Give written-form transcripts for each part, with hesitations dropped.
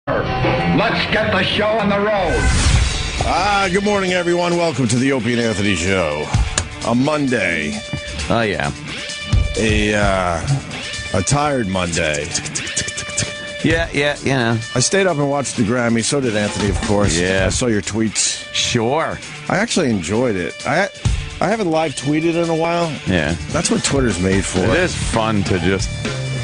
Let's get the show on the road. Good morning, everyone. Welcome to the Opie and Anthony show. A Monday. Oh, yeah. A tired Monday. Yeah. I stayed up and watched the Grammys. So did Anthony, of course. Yeah. I saw your tweets. Sure. I actually enjoyed it. I haven't live tweeted in a while. Yeah. That's what Twitter's made for. It is fun to just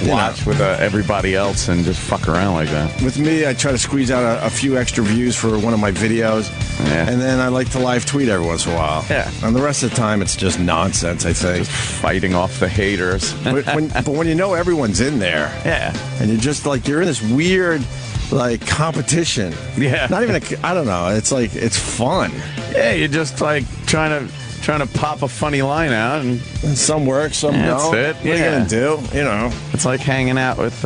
watch with everybody else and just fuck around like that. With me, I try to squeeze out a few extra views for one of my videos. Yeah. And then I like to live tweet every once in a while. Yeah. And the rest of the time, it's just nonsense, I think. Just fighting off the haters. but when you know everyone's in there. Yeah. And you're just like, you're in this weird, like, competition. Yeah. Not even, I don't know. It's like, it's fun. Yeah, you're just like trying to pop a funny line out, and some work, some that's don't. it. What are you going to do? You know. It's like hanging out with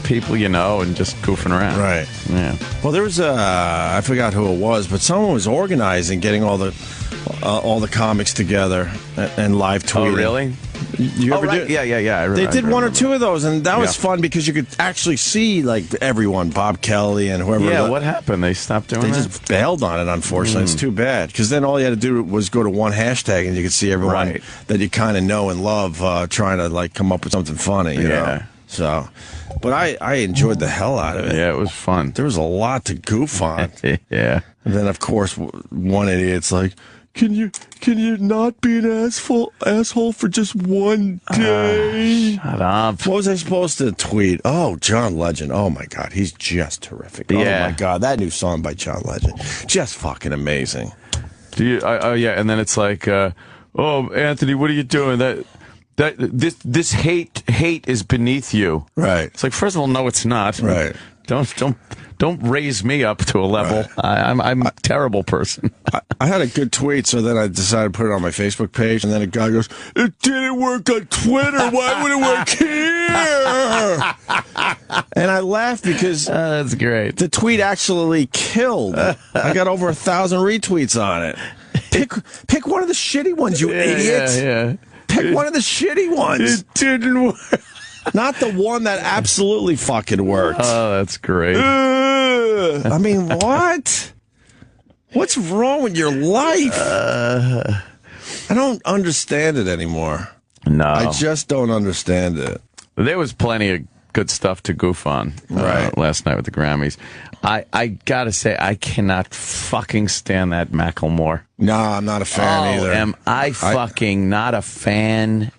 people you know and just goofing around. Right. Yeah. Well, there was I forgot who it was, but someone was organizing getting all the comics together and live tweeting. Oh, really? You ever right. do? Yeah. They did one or two of those, and that was fun because you could actually see like everyone, Bob Kelly and whoever. Yeah, what happened? They stopped doing They that? just bailed on it, unfortunately. It's too bad. Because then all you had to do was go to one hashtag and you could see everyone that you kind of know and love trying to like come up with something funny. You know? So, but I enjoyed the hell out of it. Yeah, it was fun. There was a lot to goof on. Yeah. And then, of course, one idiot's like, Can you not be an asshole for just one day? Shut up. What was I supposed to tweet? Oh, John Legend. Oh, my God. He's just terrific. Yeah. Oh, my God. That new song by John Legend. Just fucking amazing. Yeah, and then it's like, oh, Anthony, what are you doing? This hate is beneath you. Right. It's like, first of all, no, it's not. Right. Don't raise me up to a level. Right. I'm a terrible person. I had a good tweet, so then I decided to put it on my Facebook page, and then a guy goes, "It didn't work on Twitter. Why would it work here?" And I laughed because that's great. The tweet actually killed. I got over 1,000 retweets on it. Pick one of the shitty ones, you idiot. Yeah. Pick one of the shitty ones. It didn't work. Not the one that absolutely fucking worked. Oh, that's great. I mean, what? What's wrong with your life? I don't understand it anymore. No. I just don't understand it. There was plenty of good stuff to goof on last night with the Grammys. I gotta say, I cannot fucking stand that Macklemore. No, I'm not a fan either. Am I fucking not a fan?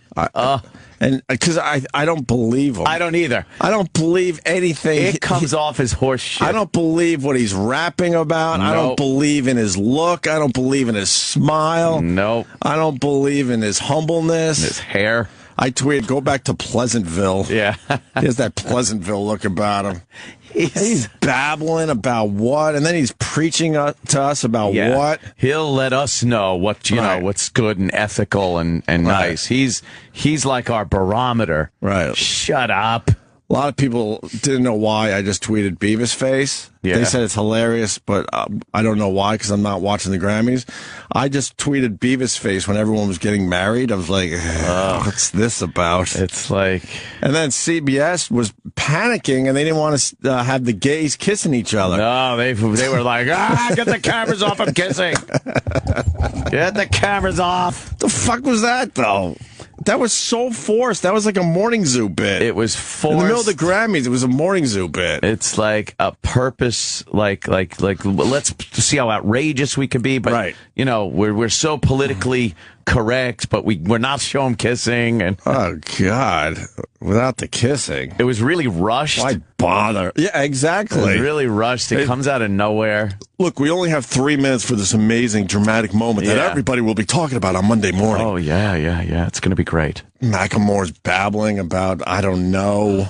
And because I don't believe him. I don't either. I don't believe anything. It comes off as horse shit. I don't believe what he's rapping about. Nope. I don't believe in his look. I don't believe in his smile. Nope. I don't believe in his humbleness. His hair. I tweeted, go back to Pleasantville. Yeah. He has that Pleasantville look about him. He's babbling about what, and then he's preaching to us about what. He'll let us know what what's good and ethical and nice. He's like our barometer. Right. Shut up. A lot of people didn't know why I just tweeted Beavis face. Yeah. They said it's hilarious, but I don't know why because I'm not watching the Grammys. I just tweeted Beavis face when everyone was getting married. I was like, what's this about? It's like... And then CBS was panicking, and they didn't want to have the gays kissing each other. No, they were like, get the cameras off, I'm kissing. Get the cameras off. The fuck was that, though? That was so forced. That was like a morning zoo bit. It was forced. In the middle of the Grammys, it was a morning zoo bit. It's like a purpose, like let's see how outrageous we could be, but we're so politically correct, but we're not showing kissing. And oh God, without the kissing, it was really rushed. Why bother? Yeah, exactly. It was really rushed. It comes out of nowhere. Look, we only have 3 minutes for this amazing dramatic moment that everybody will be talking about on Monday morning. Oh yeah. It's going to be great. Macklemore's babbling about I don't know.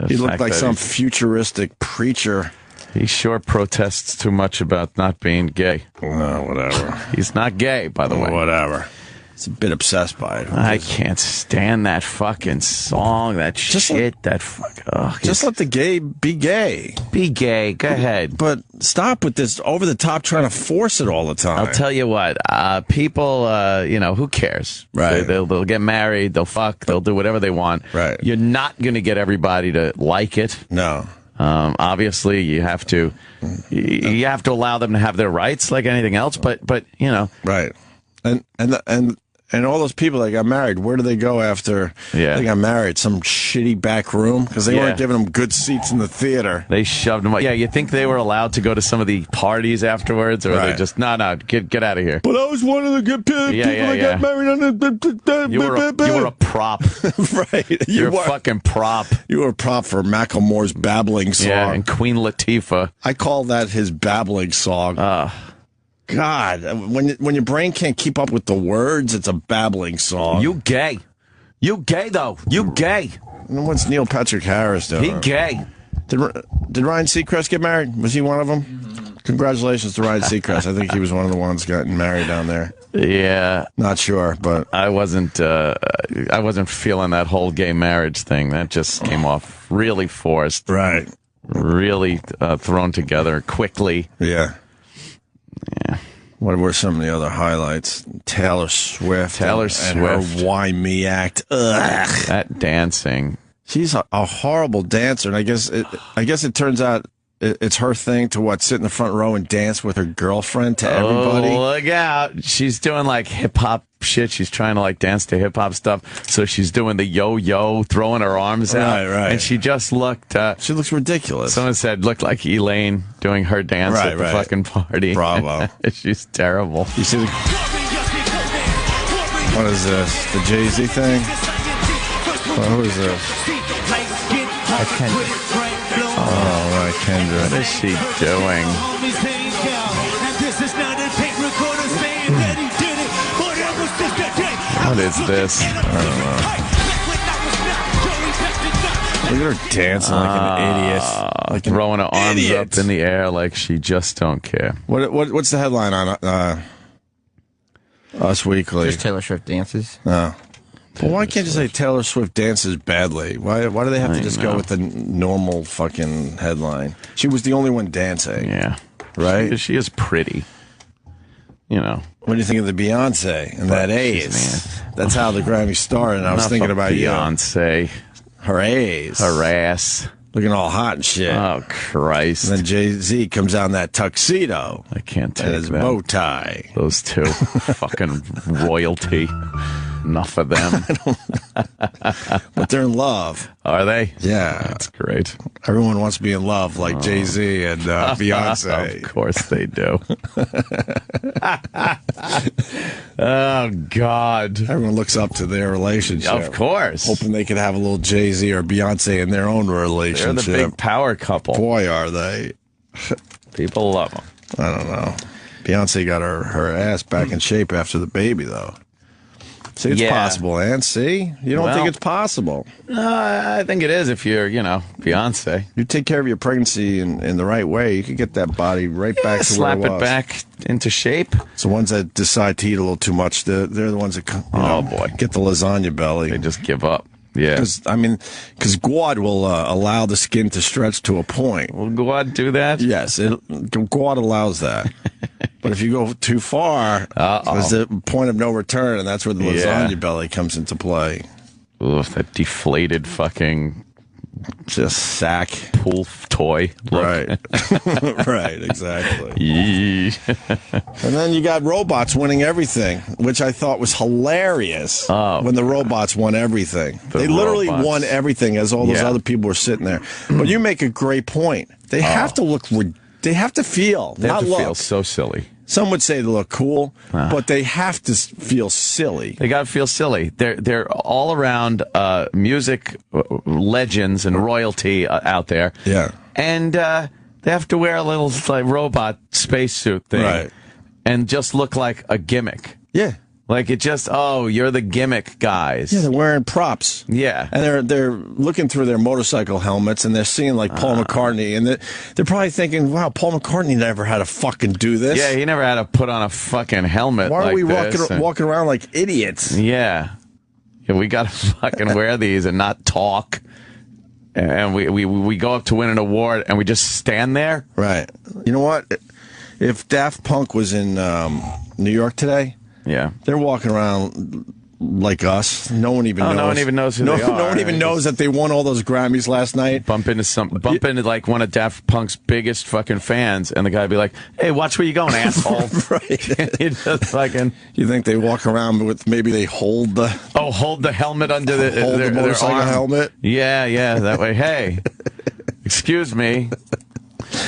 He looked like some futuristic preacher. He sure protests too much about not being gay. Oh, whatever. He's not gay, by the way. Whatever. He's a bit obsessed by it. I can't stand that fucking song, that shit, that fuck. Just let the gay be gay. Be gay, go ahead. But stop with this over the top trying to force it all the time. I'll tell you what, people, who cares? Right. They'll get married, they'll fuck, they'll do whatever they want. Right. You're not going to get everybody to like it. No. Obviously, you have to allow them to have their rights like anything else. But you know, right? And all those people that got married, where do they go after they got married? Some shitty back room? Because they weren't giving them good seats in the theater. They shoved them. Yeah, you think they were allowed to go to some of the parties afterwards, or they just no, get out of here? But I was one of the good people that got married on the. You were a prop, right? You're a fucking prop. You were a prop for Macklemore's babbling song. Yeah, and Queen Latifah. I call that his babbling song. God, when your brain can't keep up with the words, it's a babbling song. You gay though. You gay. And what's Neil Patrick Harris doing? He gay. Did Ryan Seacrest get married? Was he one of them? Congratulations to Ryan Seacrest. I think he was one of the ones getting married down there. Yeah, not sure, but I wasn't feeling that whole gay marriage thing. That just came off really forced. Right. Really thrown together quickly. Yeah. Yeah. What were some of the other highlights? Taylor Swift. And her Why Me act. Ugh. That dancing. She's a horrible dancer, and I guess it turns out it's her thing to sit in the front row and dance with her girlfriend to everybody. Oh, look out. She's doing like hip hop shit. She's trying to like dance to hip hop stuff. So she's doing the yo-yo, throwing her arms out. Right. And she just looked. She looks ridiculous. Someone said looked like Elaine doing her dance at the fucking party. Bravo. She's terrible. You see what is this? The Jay-Z thing? Who is this? Oh, right, Kendra. What is she doing? What is this? I don't know. Look at her dancing like an idiot. Like throwing her arms up in the air like she just don't care. What's the headline on Us Weekly? Just Taylor Swift dances. Oh. Well, why can't you say Taylor Swift dances badly? Why do they have to just go with the normal fucking headline? She was the only one dancing. Yeah. Right? She is pretty. You know. What do you think of the Beyonce and that ace? That's how the Grammy started, and I was thinking about Beyonce. Her ace. Her ass. Looking all hot and shit. Oh, Christ. And then Jay-Z comes out in that tuxedo. I can't take and his bow tie. Those two. Fucking royalty. Enough of them. But they're in love. Are they? Yeah. That's great. Everyone wants to be in love like Jay-Z and Beyonce. Of course they do. Oh, God. Everyone looks up to their relationship. Of course. Hoping they could have a little Jay-Z or Beyonce in their own relationship. They're the big power couple. Boy, are they. People love them. I don't know. Beyonce got her ass back in shape after the baby, though. See, it's possible, Ann. See? You don't think it's possible. I think it is if you're, Beyonce. You take care of your pregnancy in the right way, you could get that body right back to where it was. Slap it back into shape. It's the ones that decide to eat a little too much, they're the ones that get the lasagna belly. They just give up. Yeah. Because GWAD will allow the skin to stretch to a point. Will GWAD do that? Yes, GWAD allows that. But if you go too far, there's the point of no return, and that's where the lasagna belly comes into play. Oof, that deflated fucking just sack pool toy look. Right. Right, exactly. Yee. And then you got robots winning everything, which I thought was hilarious when the robots won everything. They literally won everything as all those other people were sitting there. But you make a great point. They have to look they have to feel, they not have to look. feel so silly. Some would say they look cool, but they have to feel silly. They got to feel silly. They're all around music legends and royalty out there. Yeah, and they have to wear a little robot spacesuit thing, and just look like a gimmick. Yeah. Like it just, you're the gimmick guys. Yeah, they're wearing props. Yeah. And they're looking through their motorcycle helmets and they're seeing like Paul McCartney and they're probably thinking, wow, Paul McCartney never had to fucking do this. Yeah, he never had to put on a fucking helmet. Why are we this walking around like idiots? Yeah. We got to fucking wear these and not talk. And we go up to win an award and we just stand there. Right. You know what? If Daft Punk was in New York today, they're walking around like us. No one even knows. No one even knows who they are. No one even knows that they won all those Grammys last night. Bump into like one of Daft Punk's biggest fucking fans, and the guy be like, "Hey, watch where you going, asshole!" Right? He just fucking. You think they walk around with maybe they hold the helmet under their motorcycle arm. helmet? Yeah. That way, hey, excuse me,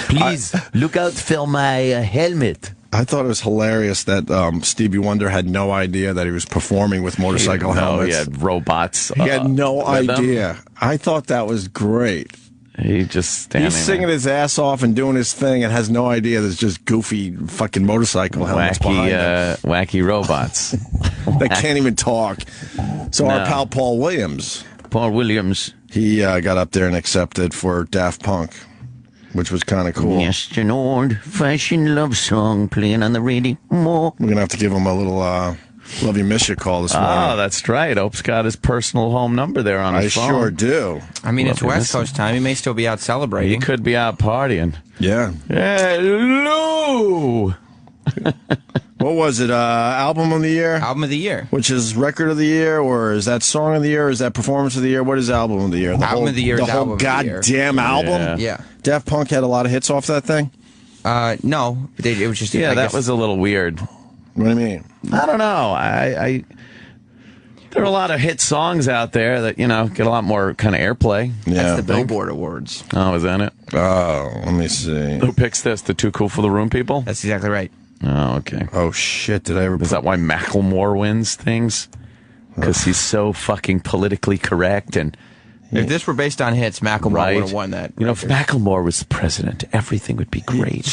please look out for my helmet. I thought it was hilarious that Stevie Wonder had no idea that he was performing with motorcycle helmets. He had robots. He had no idea. I thought that was great. He just standing He's singing his ass off and doing his thing and has no idea there's just goofy fucking motorcycle helmets behind him. Wacky robots. They can't even talk. So our pal Paul Williams, he got up there and accepted for Daft Punk, which was kind of cool. Just an old-fashioned love song playing on the radio. We're going to have to give him a little love you miss you call this morning. Oh, that's right. Ope's got his personal home number there on his phone. I sure do. I mean, it's West Coast time. He may still be out celebrating. He could be out partying. Yeah. Hello! What was it? Album of the year? Album of the year. Which is record of the year, or is that song of the year, or is that performance of the year? What is album of the year? Album of the year is the whole album of the year. goddamn album? Yeah. Daft Punk had a lot of hits off that thing? No. It was just... Yeah, that was a little weird. What do you mean? I don't know. There are a lot of hit songs out there that, get a lot more kind of airplay. Yeah. That's the Billboard Awards. Oh, is that it? Oh, let me see. Who picks this? The Too Cool for the Room people? That's exactly right. Oh, okay. Oh, shit. Did I ever... Is that why Macklemore wins things? Because he's so fucking politically correct and... If this were based on hits, Macklemore would have won that. If Macklemore was the president, everything would be great.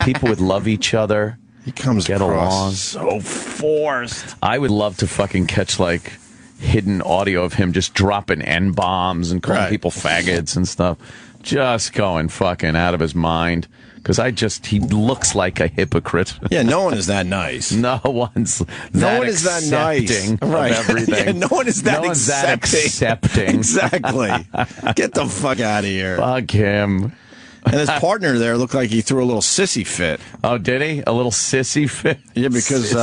People would love each other. He comes get along. So forced. I would love to fucking catch like hidden audio of him just dropping N-bombs and calling people faggots and stuff. Just going fucking out of his mind. Because he looks like a hypocrite. Yeah, no one is that nice. No one is that nice. Right. Of everything. Yeah, no one is that accepting. Exactly. Get the fuck out of here. Fuck him. And his partner there looked like he threw a little sissy fit. Oh, did he? A little sissy fit? Yeah, because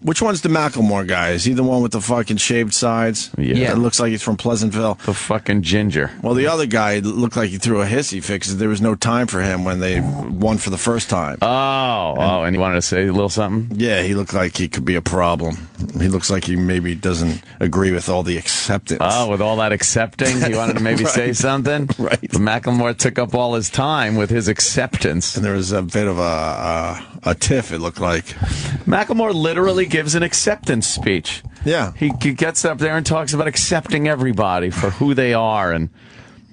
which one's the Macklemore guy? Is he the one with the fucking shaved sides? Yeah. It looks like he's from Pleasantville. The fucking ginger. Well, the other guy looked like he threw a hissy fit because there was no time for him when they won for the first time. And he wanted to say a little something? Yeah, he looked like he could be a problem. He looks like he maybe doesn't agree with all the acceptance. Oh, with all that accepting, he wanted to maybe say something? Right. But Macklemore took up all his time with his acceptance. And there was a bit of a tiff, it looked like. Macklemore literally gives an acceptance speech. Yeah. He gets up there and talks about accepting everybody for who they are, and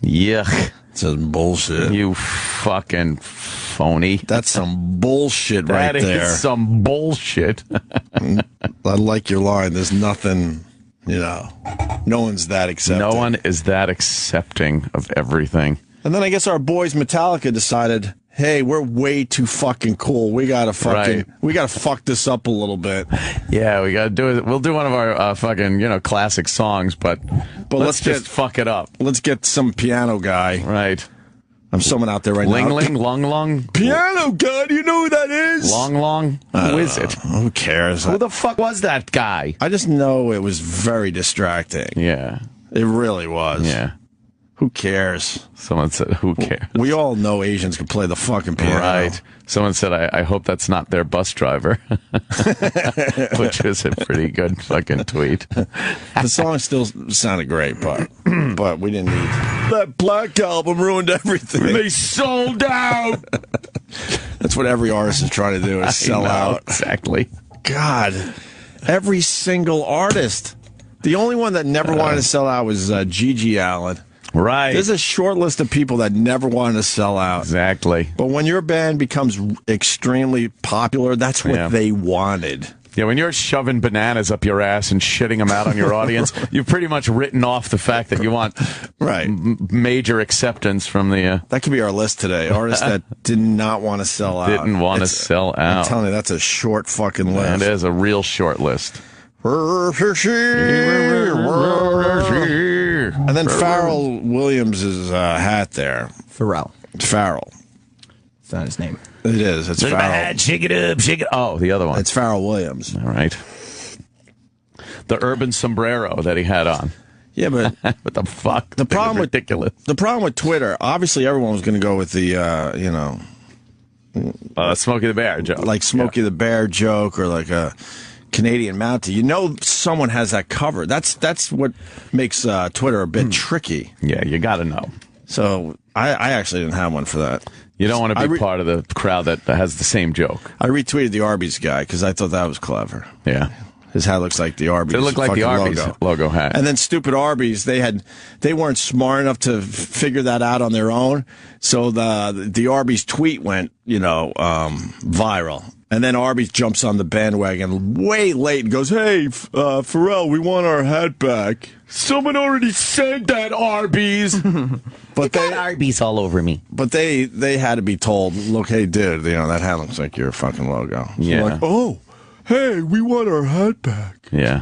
yuck. It's some bullshit. You fucking phony. That's some bullshit right there. That is some bullshit. I like your line. There's nothing, no one's that accepting. No one is that accepting of everything. And then I guess our boys Metallica decided, hey, we're way too fucking cool. We gotta fuck this up a little bit. Yeah, we gotta do it. We'll do one of our fucking classic songs, but let's just fuck it up. Let's get some piano guy. Right. I'm someone out there right Ling now. Ling, Long Long. Piano guy, do you know who that is? Long Long? Who is it? Who cares? Who the fuck was that guy? I just know it was very distracting. Yeah. It really was. Yeah. Who cares? Someone said, who cares? We all know Asians can play the fucking piano. Right. Someone said, I hope that's not their bus driver. Which is a pretty good fucking tweet. The song still sounded great, but we didn't need... That Black album ruined everything. They sold out! That's what every artist is trying to do, is sell out. Exactly. God. Every single artist. The only one that never wanted to sell out was Gigi Allen. Right. There's a short list of people that never wanted to sell out. Exactly. But when your band becomes extremely popular, that's what they wanted. Yeah, when you're shoving bananas up your ass and shitting them out on your audience, you've pretty much written off the fact that you want major acceptance from the... That could be our list today. Artists that did not want to sell out. Didn't want to sell out. I'm telling you, that's a short fucking list. It is a real short list. And then Pharrell Williams' hat there. Pharrell. Pharrell. It's not his name. It is. It's Look Pharrell. at my hat, shake it up, shake it. Oh, the other one. It's Pharrell Williams. All right. the urban sombrero that he had on. Yeah, but what the fuck? The problem with ridiculous. The problem with Twitter, obviously, everyone was going to go with the Smokey the Bear joke, like Smokey the Bear joke, or like a Canadian Mountie. You know, someone has that covered. That's what makes Twitter a bit tricky. Yeah, you got to know. So I actually didn't have one for that. You don't want to be part of the crowd that has the same joke. I retweeted the Arby's guy because I thought that was clever. Yeah. His hat looks like the Arby's. It looked like the Arby's logo hat. And then stupid Arby's, they weren't smart enough to figure that out on their own. So the Arby's tweet went, viral. And then Arby's jumps on the bandwagon way late and goes, "Hey, Pharrell, we want our hat back." Someone already said that, Arby's. But they got Arby's all over me. But they had to be told, "Look, hey, dude, that hat looks like your fucking logo." So yeah. Like, oh. Hey, we want our hat back. Yeah.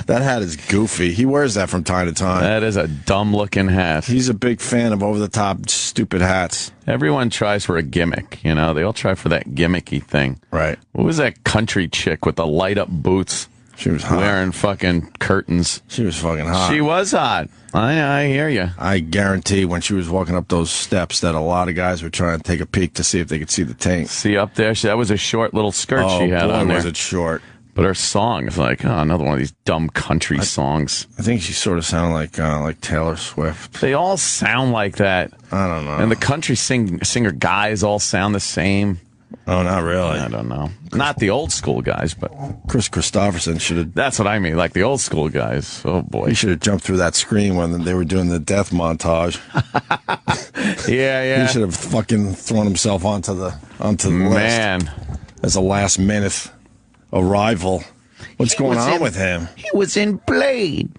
That hat is goofy. He wears that from time to time. That is a dumb-looking hat. He's a big fan of over-the-top, stupid hats. Everyone tries for a gimmick, They all try for that gimmicky thing. Right. What was that country chick with the light-up boots? She was hot. Wearing fucking curtains. She was fucking hot. She was hot. I hear you. I guarantee when she was walking up those steps that a lot of guys were trying to take a peek to see if they could see the tank. See up there? That was a short little skirt she had on there. Was it short. But her song is like, another one of these dumb country songs. I think she sort of sounded like Taylor Swift. They all sound like that. I don't know. And the country singer guys all sound the same. Oh, not really. I don't know. Not the old school guys, but Chris Christopherson should have. That's what I mean, like the old school guys. Oh boy, he should have jumped through that screen when they were doing the death montage. yeah. He should have fucking thrown himself onto the list as a last minute arrival. What's going on with him? He was in Blade.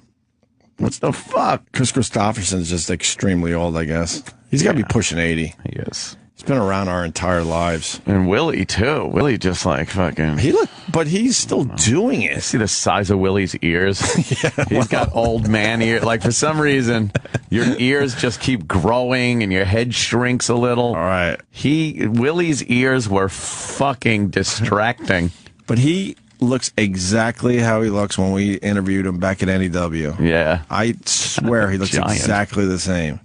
What the fuck? Chris Christopherson's just extremely old, I guess. He's got to be pushing 80. He is. He's been around our entire lives. And Willie, too. Willie just like fucking... But he's still doing it. See the size of Willie's ears? He's got old man ears. Like, for some reason, your ears just keep growing and your head shrinks a little. All right. Willie's ears were fucking distracting. But he looks exactly how he looks when we interviewed him back at NEW. Yeah. I swear he looks exactly the same.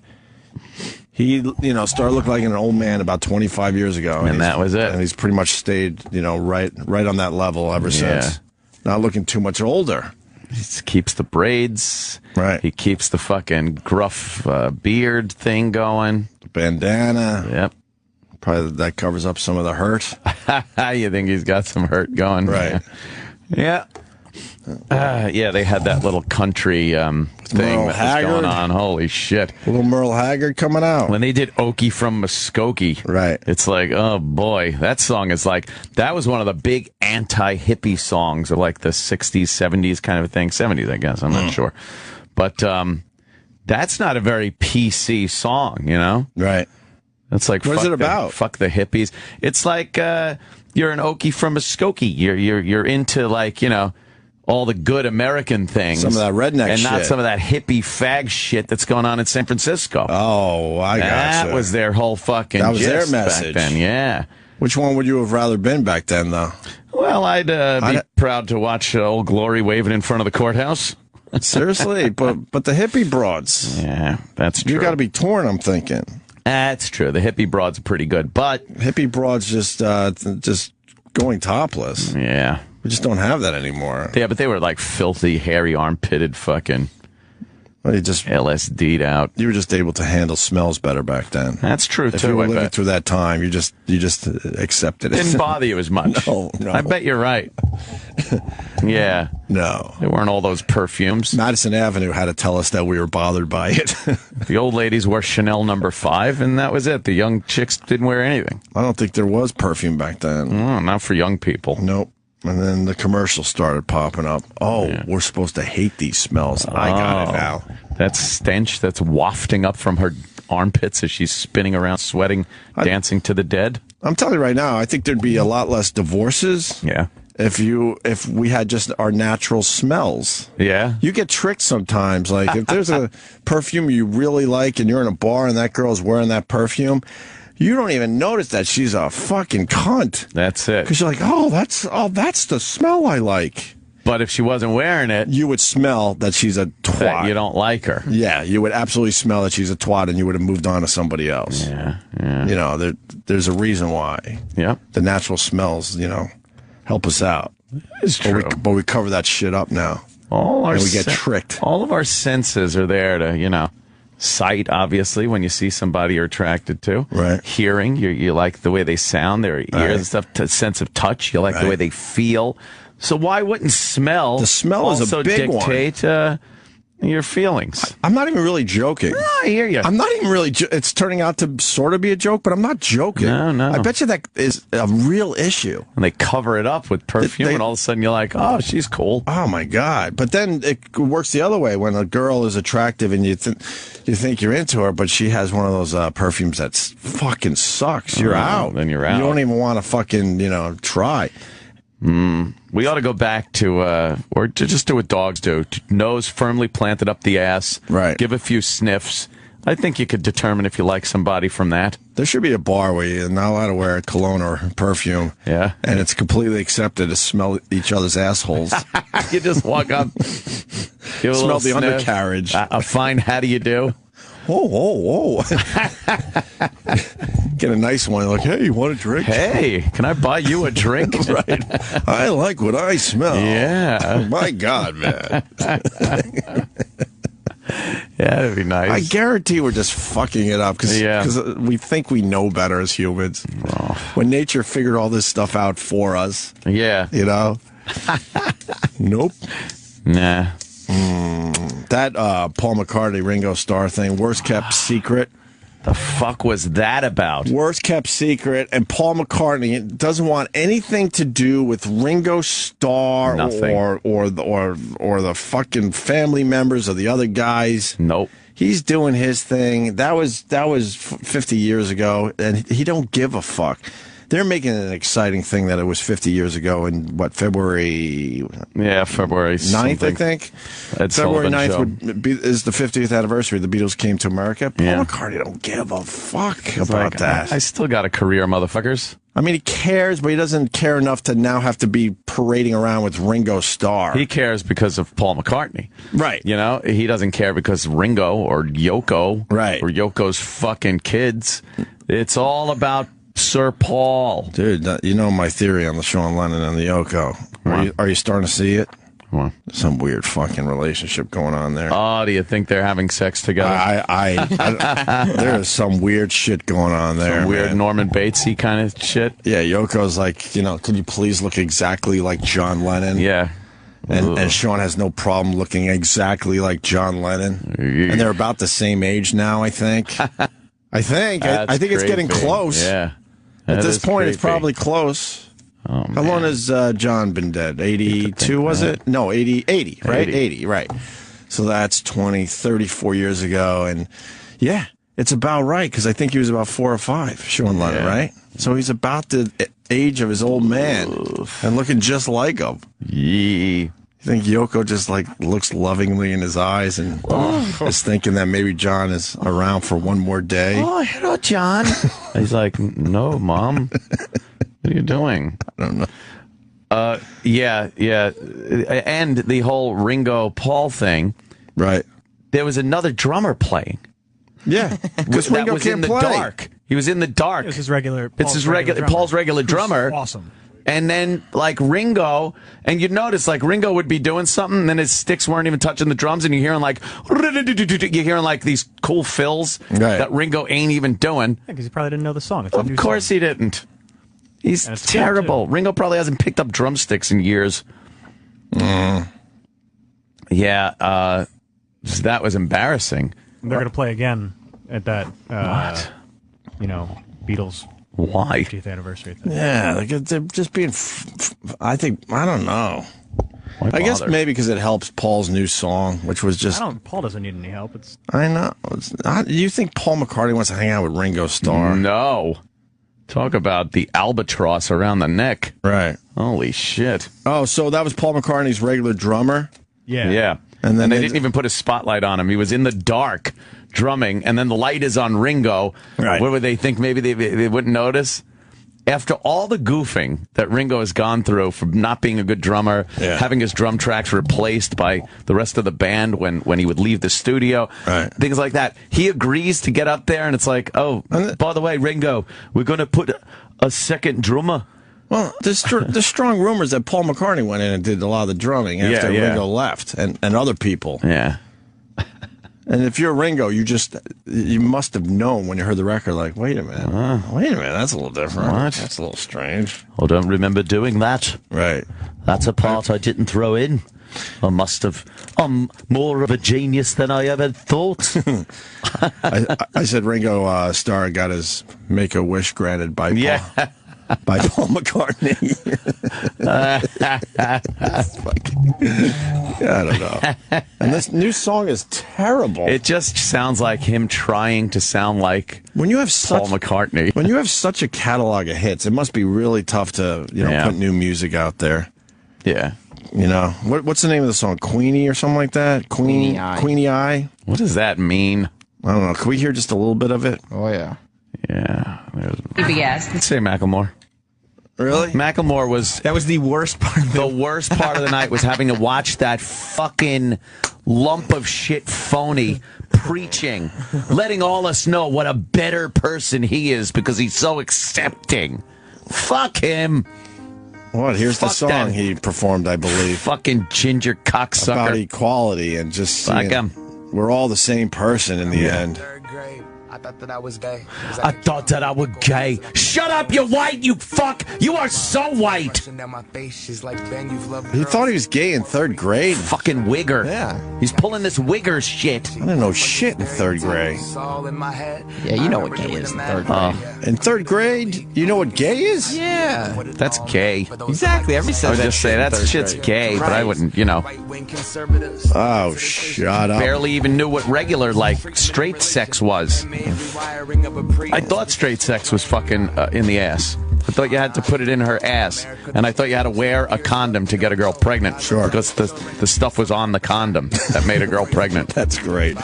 He, started looking like an old man about 25 years ago. And that was it. And he's pretty much stayed, right on that level ever since. Not looking too much older. He keeps the braids. Right. He keeps the fucking gruff beard thing going. The bandana. Yep. Probably that covers up some of the hurt. You think he's got some hurt going? Right. Yeah. They had that little country thing that was going on. Holy shit. Little Merle Haggard coming out. When they did Okie from Muskogee. Right. It's like, oh boy, that song is like, that was one of the big anti-hippie songs of like the 60s, 70s kind of a thing. 70s, I guess. I'm not sure. But that's not a very PC song, Right. It's like, what is it about? Fuck the hippies. It's like you're an Okie from Muskogee. You're into like, all the good American things. Some of that redneck and shit. not some of that hippie fag shit that's going on in San Francisco. Oh, I gotcha. That was their whole fucking That was their gist message. back then, yeah. Which one would you have rather been back then, though? Well, I'd be proud to watch Old Glory waving in front of the courthouse. Seriously? but the hippie broads. Yeah, that's true. You got to be torn, I'm thinking. That's true. The hippie broads are pretty good, but... Hippie broads just going topless. Yeah. We just don't have that anymore. Yeah, but they were like filthy, hairy, armpitted fucking LSD'd out. You were just able to handle smells better back then. That's true, if too, you were I living bet. through that time, you just accepted it. Didn't bother you as much. No. I bet you're right. Yeah. No. There weren't all those perfumes. Madison Avenue had to tell us that we were bothered by it. The old ladies wore Chanel No. 5, and that was it. The young chicks didn't wear anything. I don't think there was perfume back then. Oh, not for young people. Nope. And then the commercials started popping up. Oh, Yeah. we're supposed to hate these smells. I got it now. That stench that's wafting up from her armpits as she's spinning around, sweating, dancing to the dead. I'm telling you right now, I think there'd be a lot less divorces. Yeah. If we had just our natural smells. Yeah. You get tricked sometimes. Like if there's a perfume you really like and you're in a bar and that girl's wearing that perfume, you don't even notice that she's a fucking cunt. That's it. Because you're like, that's the smell I like. But if she wasn't wearing it, you would smell that she's a twat. that you don't like her. Yeah, you would absolutely smell that she's a twat, and you would have moved on to somebody else. Yeah. You know, there's a reason why. Yeah. The natural smells, help us out. It's true. But we cover that shit up now. And we get tricked. All of our senses are there to, sight, obviously, when you see somebody you're attracted to. Right. Hearing, you like the way they sound, their ears and stuff. Sense of touch, you like the way they feel. So why wouldn't smell? The smell is a big dictate your feelings? I'm not even really joking. No, I hear you. I'm not even really. It's turning out to sort of be a joke, but I'm not joking. No. I bet you that is a real issue. And they cover it up with perfume, and all of a sudden you're like, oh, she's cool. Oh my god! But then it works the other way when a girl is attractive and you think you're into her, but she has one of those perfumes that fucking sucks. You're out. Then you're out. You don't even want to fucking try. We ought to go back to, or to just do what dogs do. Nose firmly planted up the ass. Right. Give a few sniffs. I think you could determine if you like somebody from that. There should be a bar where you're not allowed to wear cologne or perfume. Yeah. And it's completely accepted to smell each other's assholes. You just walk up, give a Smell little the sniff, undercarriage. A fine how do you do? Whoa. Get a nice one. Like, hey, you want a drink? Hey, can I buy you a drink? Right. I like what I smell. Yeah. My God, man. Yeah, that'd be nice. I guarantee we're just fucking it up because we think we know better as humans. Oh. When nature figured all this stuff out for us. Yeah. Nope. Nah. That Paul McCartney, Ringo Starr thing, worst kept secret. The fuck was that about? Worst kept secret, and Paul McCartney doesn't want anything to do with Ringo Starr or the fucking family members of the other guys. Nope. He's doing his thing. That was 50 years ago, and he don't give a fuck. They're making an exciting thing that it was 50 years ago in, February? Yeah, February 9th, I think. Ed February Sullivan 9th is the 50th anniversary. The Beatles came to America. Paul McCartney don't give a fuck about that. I still got a career, motherfuckers. I mean, he cares, but he doesn't care enough to now have to be parading around with Ringo Starr. He cares because of Paul McCartney. Right. He doesn't care because Ringo or Yoko. Right. Or Yoko's fucking kids. It's all about Sir Paul. Dude, you know my theory on the Sean Lennon and the Yoko. Are you starting to see it? What? Some weird fucking relationship going on there. Oh, do you think they're having sex together? There is some weird shit going on there. Some weird man. Norman Batesy kind of shit. Yeah, Yoko's like, could you please look exactly like John Lennon? Yeah. And Sean has no problem looking exactly like John Lennon. And they're about the same age now, I think. I think it's getting close. Yeah. At this point, creepy. it's probably close. Oh, How long has John been dead? 82, was it? No, 80, right? 80, right. So that's 34 years ago. And yeah, it's about right, because I think he was about 4 or 5, Sean Lennon, right? So he's about the age of his old man and looking just like him. Yee. You think Yoko just looks lovingly in his eyes and is thinking that maybe John is around for one more day? Oh, hello, John. He's like, no, Mom. What are you doing? I don't know. Yeah. And the whole Ringo Paul thing. Right. There was another drummer playing. Yeah. Because Ringo was can't in the play. Dark. He was in the dark. It's his regular. Paul's regular drummer. Awesome. And then, Ringo, and you'd notice, Ringo would be doing something, and then his sticks weren't even touching the drums, and you're hearing, these cool fills that Ringo ain't even doing. Yeah, because he probably didn't know the song. Of course he didn't. He's terrible. Ringo probably hasn't picked up drumsticks in years. Yeah, so that was embarrassing. They're going to play again at that, Beatles. Why? 50th anniversary thing. Yeah, they're just being. I don't know. I guess maybe because it helps Paul's new song, which was just. Paul doesn't need any help. I know. You think Paul McCartney wants to hang out with Ringo Starr? No. Talk about the albatross around the neck. Right. Holy shit. Oh, so that was Paul McCartney's regular drummer? Yeah. Yeah. And then they didn't even put a spotlight on him. He was in the dark drumming, and then the light is on Ringo. Right. What would they think? Maybe they wouldn't notice. After all the goofing that Ringo has gone through for not being a good drummer, having his drum tracks replaced by the rest of the band when he would leave the studio, things like that, he agrees to get up there, and it's like, oh, by the way, Ringo, we're going to put a second drummer. Well, there's strong rumors that Paul McCartney went in and did a lot of the drumming after Ringo left, and other people. Yeah. And if you're Ringo, you must have known when you heard the record, like, wait a minute, that's a little different. What? That's a little strange. I don't remember doing that. Right. That's a part I didn't throw in. I must have. I'm more of a genius than I ever thought. I said Ringo Starr got his Make-A-Wish granted by Paul. By Paul McCartney. I don't know. And this new song is terrible. It just sounds like him trying to sound like when you have Paul McCartney. When you have such a catalog of hits, it must be really tough to put new music out there. Yeah. What's the name of the song? Queenie or something like that? Queenie Eye? What does that mean? I don't know. Can we hear just a little bit of it? Oh, yeah. Yeah. Yes. Let's say Macklemore. Really? Macklemore was... That was the worst part of the worst part of the night was having to watch that fucking lump of shit phony preaching, letting all us know what a better person he is because he's so accepting. Fuck him. What? Here's the song that he performed, I believe. Fucking ginger cocksucker. About equality and just... Fuck him. We're all the same person in the end. I thought that I was gay. I thought that I was gay. Shut up, you're white, you fuck! You are so white! He thought he was gay in third grade? Fucking wigger. Yeah. He's pulling this wigger shit. I didn't know shit in third grade. Yeah, you know what gay is in third grade. In third grade, you know what gay is? Yeah. That's gay. Exactly. Every I would just say that shit's gay, but I wouldn't, Oh, shut up. Barely even knew what regular, straight sex was. I thought straight sex was fucking in the ass. I thought you had to put it in her ass, and I thought you had to wear a condom to get a girl pregnant. Sure. Because the stuff was on the condom that made a girl pregnant. That's great.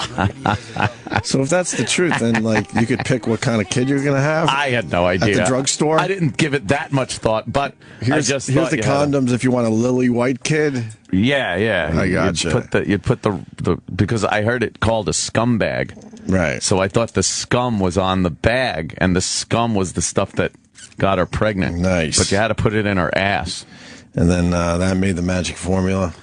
So if that's the truth, then you could pick what kind of kid you're going to have? I had no idea. At the drugstore? I didn't give it that much thought, but here's the condoms if you want a lily white kid. Yeah. I gotcha. You'd put the because I heard it called a scumbag. Right. So I thought the scum was on the bag, and the scum was the stuff that got her pregnant. Nice. But you had to put it in her ass. And then that made the magic formula.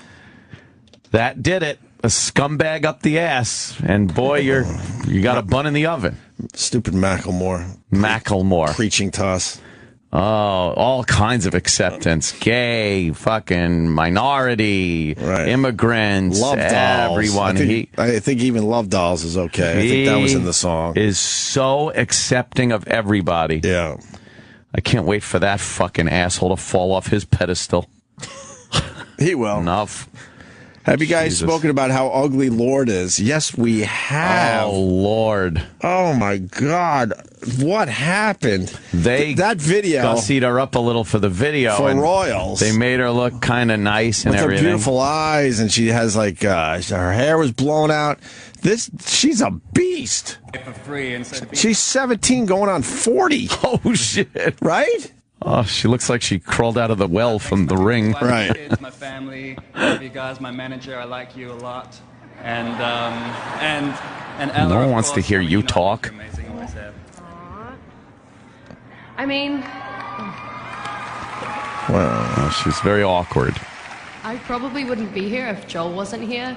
That did it. A scumbag up the ass. And boy, you got a bun in the oven. Stupid Macklemore. Preaching to us. Oh, all kinds of acceptance. Gay, fucking minority, immigrants, Love dolls. Everyone. I think even Love Dolls is okay. I think that was in the song. Is so accepting of everybody. Yeah. I can't wait for that fucking asshole to fall off his pedestal. He will. Enough. Have you guys spoken about how ugly Lorde is? Yes, we have. Oh, Lord. Oh, my God. What happened? That video. Gussied her up a little for the video. For Royals. They made her look kind of nice and with everything. With her beautiful eyes, and she has, her hair was blown out. She's a beast. She's 17 going on 40. Oh, shit. Right? Oh, she looks like she crawled out of the well from The Ring. Right. Kids, my family, love you guys, my manager, I like you a lot. And Ella, no one wants to hear you talk. Amazing, always have. I mean, Well, she's very awkward. I probably wouldn't be here if Joel wasn't here.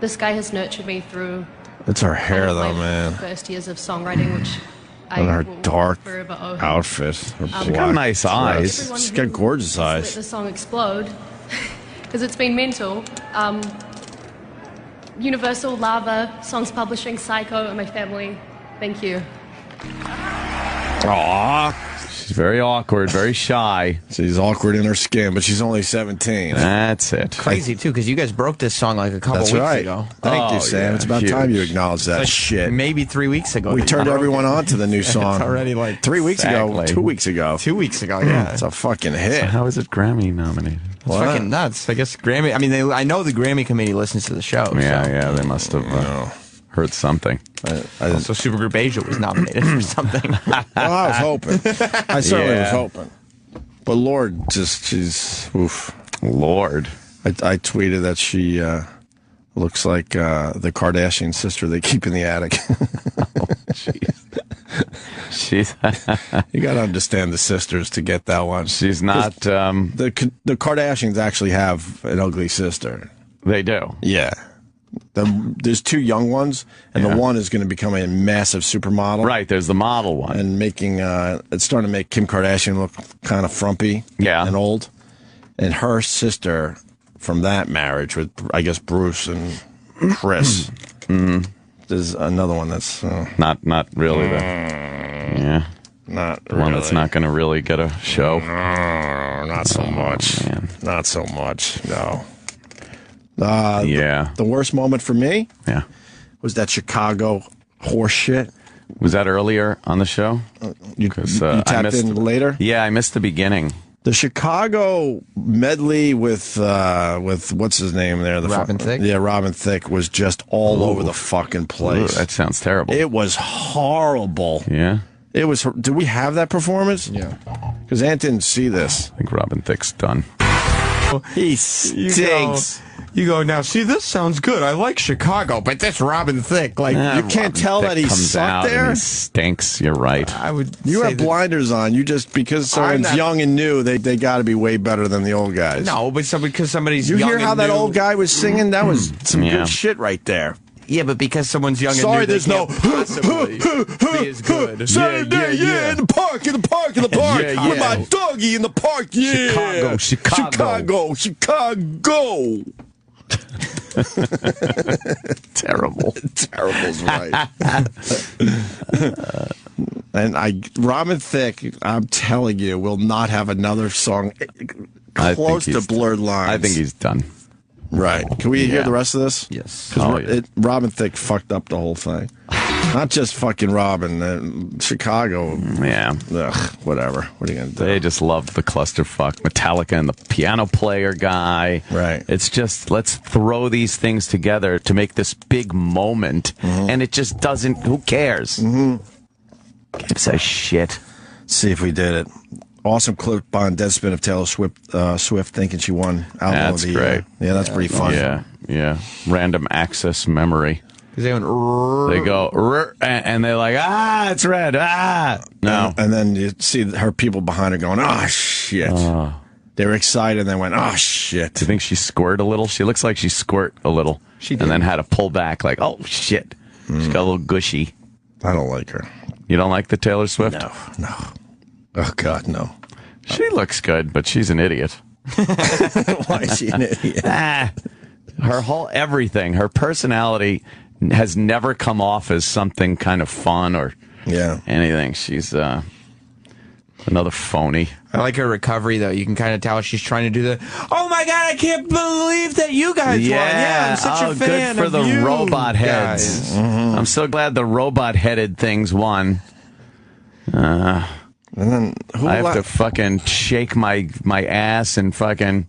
This guy has nurtured me through. It's her hair, though, man. First years of songwriting, which and her dark forever owe him. outfit. She's got nice eyes. Everyone She's got gorgeous eyes. Let the song explode, because it's been mental. Universal, Lava, Songs Publishing, Psycho, and my family. Thank you. Aww. She's very awkward, very shy. She's awkward in her skin, but she's only 17. That's it. Crazy, too, because you guys broke this song a couple That's weeks right. ago. Thank you, Sam. yeah, It's about huge. time you acknowledge that shit. Maybe 3 weeks ago. We turned everyone on to the new song. It's already 3 weeks ago, Exactly. 2 weeks ago. 2 weeks ago, yeah. It's a fucking hit. So how is it Grammy nominated? It's fucking nuts. I guess Grammy. I mean, I know the Grammy committee listens to the show. Yeah, so. they must have heard something. Also, Supergroup Asia was nominated for something. Well, I was hoping. I certainly was hoping. But Lorde, she's oof. Lorde. I tweeted that she looks like the Kardashian sister they keep in the attic. She's You got to understand the sisters to get that one. she's not. The Kardashians actually have an ugly sister. They do. Yeah. There's two young ones, and the one is going to become a massive supermodel. Right. There's the model one. And making it's starting to make Kim Kardashian look kind of frumpy and old. And her sister from that marriage with, I guess, Bruce and Chris. There's another one that's Not really not the one that's not going to really get a show. not so much. Man. Not so much. No. Yeah. The worst moment for me was that Chicago horse shit. Was that earlier on the show? You tapped in later? Yeah, I missed the beginning. The Chicago medley with what's his name there? Robin Thicke? Yeah, Robin Thicke was just all over the fucking place. Ooh, that sounds terrible. It was horrible. Yeah. It was. Did we have that performance? Yeah. Because Ant didn't see this. I think Robin Thicke's done. He stinks. You go, now, see, this sounds good. I like Chicago, but this Robin Thicke, like, You can't tell that he comes sucked out there? and he stinks. You're right. I would You say have that- blinders on. You just, because someone's young and new, they got to be way better than the old guys. No, but because somebody's You young hear how and that new- old guy was singing? That was some Yeah. good shit right there. Yeah, but because someone's young Sorry, and new, there's they no can't possibly be as good. Saturday, in the park, in the park, in the park. Yeah, With my doggy in the park, yeah. Chicago. Chicago. Terrible. Terrible's right. And Robin Thicke, I'm telling you, will not have another song close to Blurred Lines. I think he's done. Right. Can we hear Yeah. the rest of this? Yes. Because Robin Thicke fucked up the whole thing. Not just fucking Robin, Chicago. Yeah. Ugh, whatever. What are you going to do? They just love the clusterfuck. Metallica and the piano player guy. Right. It's just, let's throw these things together to make this big moment. And it just doesn't, who cares? Gives a shit. See if we did it. Awesome clip on Deadspin of Taylor Swift thinking she won album That's of the great. year. Yeah, that's pretty fun. Yeah. Random access memory. Because they went, They go, "Rrr," and they're like, it's red. No. And then you see her people behind her going, oh, shit. They were excited and then went, oh, shit. Do you think she squirt a little? She looks like she squirt a little. She did. And then had to pull back like, oh, shit. She got a little gushy. I don't like her. You don't like the Taylor Swift? No. Oh, God, no. She looks good, but she's an idiot. Why is she an idiot? Her whole everything, her personality has never come off as something kind of fun or anything. She's another phony. I like her recovery, though. You can kind of tell she's trying to do the, oh my God, I can't believe that you guys won. Yeah, I'm such a fan good for of the you robot heads. guys. I'm so glad the robot headed things won. And then I have to fucking shake my ass and fucking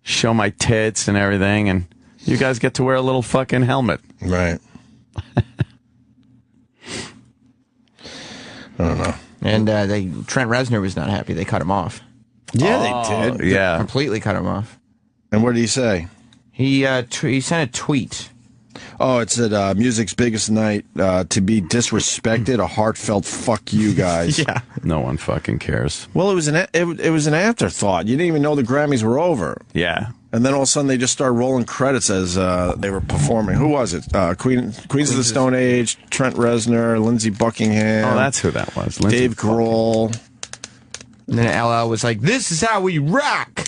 show my tits and everything, and you guys get to wear a little fucking helmet. Right. I don't know. And Trent Reznor was not happy. They cut him off. Yeah, they did. Yeah. Completely cut him off. And what did he say? He sent a tweet. Oh, it said, music's biggest night, to be disrespected, a heartfelt fuck you guys. Yeah. No one fucking cares. Well, it was an afterthought. You didn't even know the Grammys were over. Yeah. And then all of a sudden they just started rolling credits as they were performing. Who was it? Queens of the Stone Age, Trent Reznor, Lindsey Buckingham. Oh, that's who that was. Dave Grohl. And then LL was like, this is how we rock.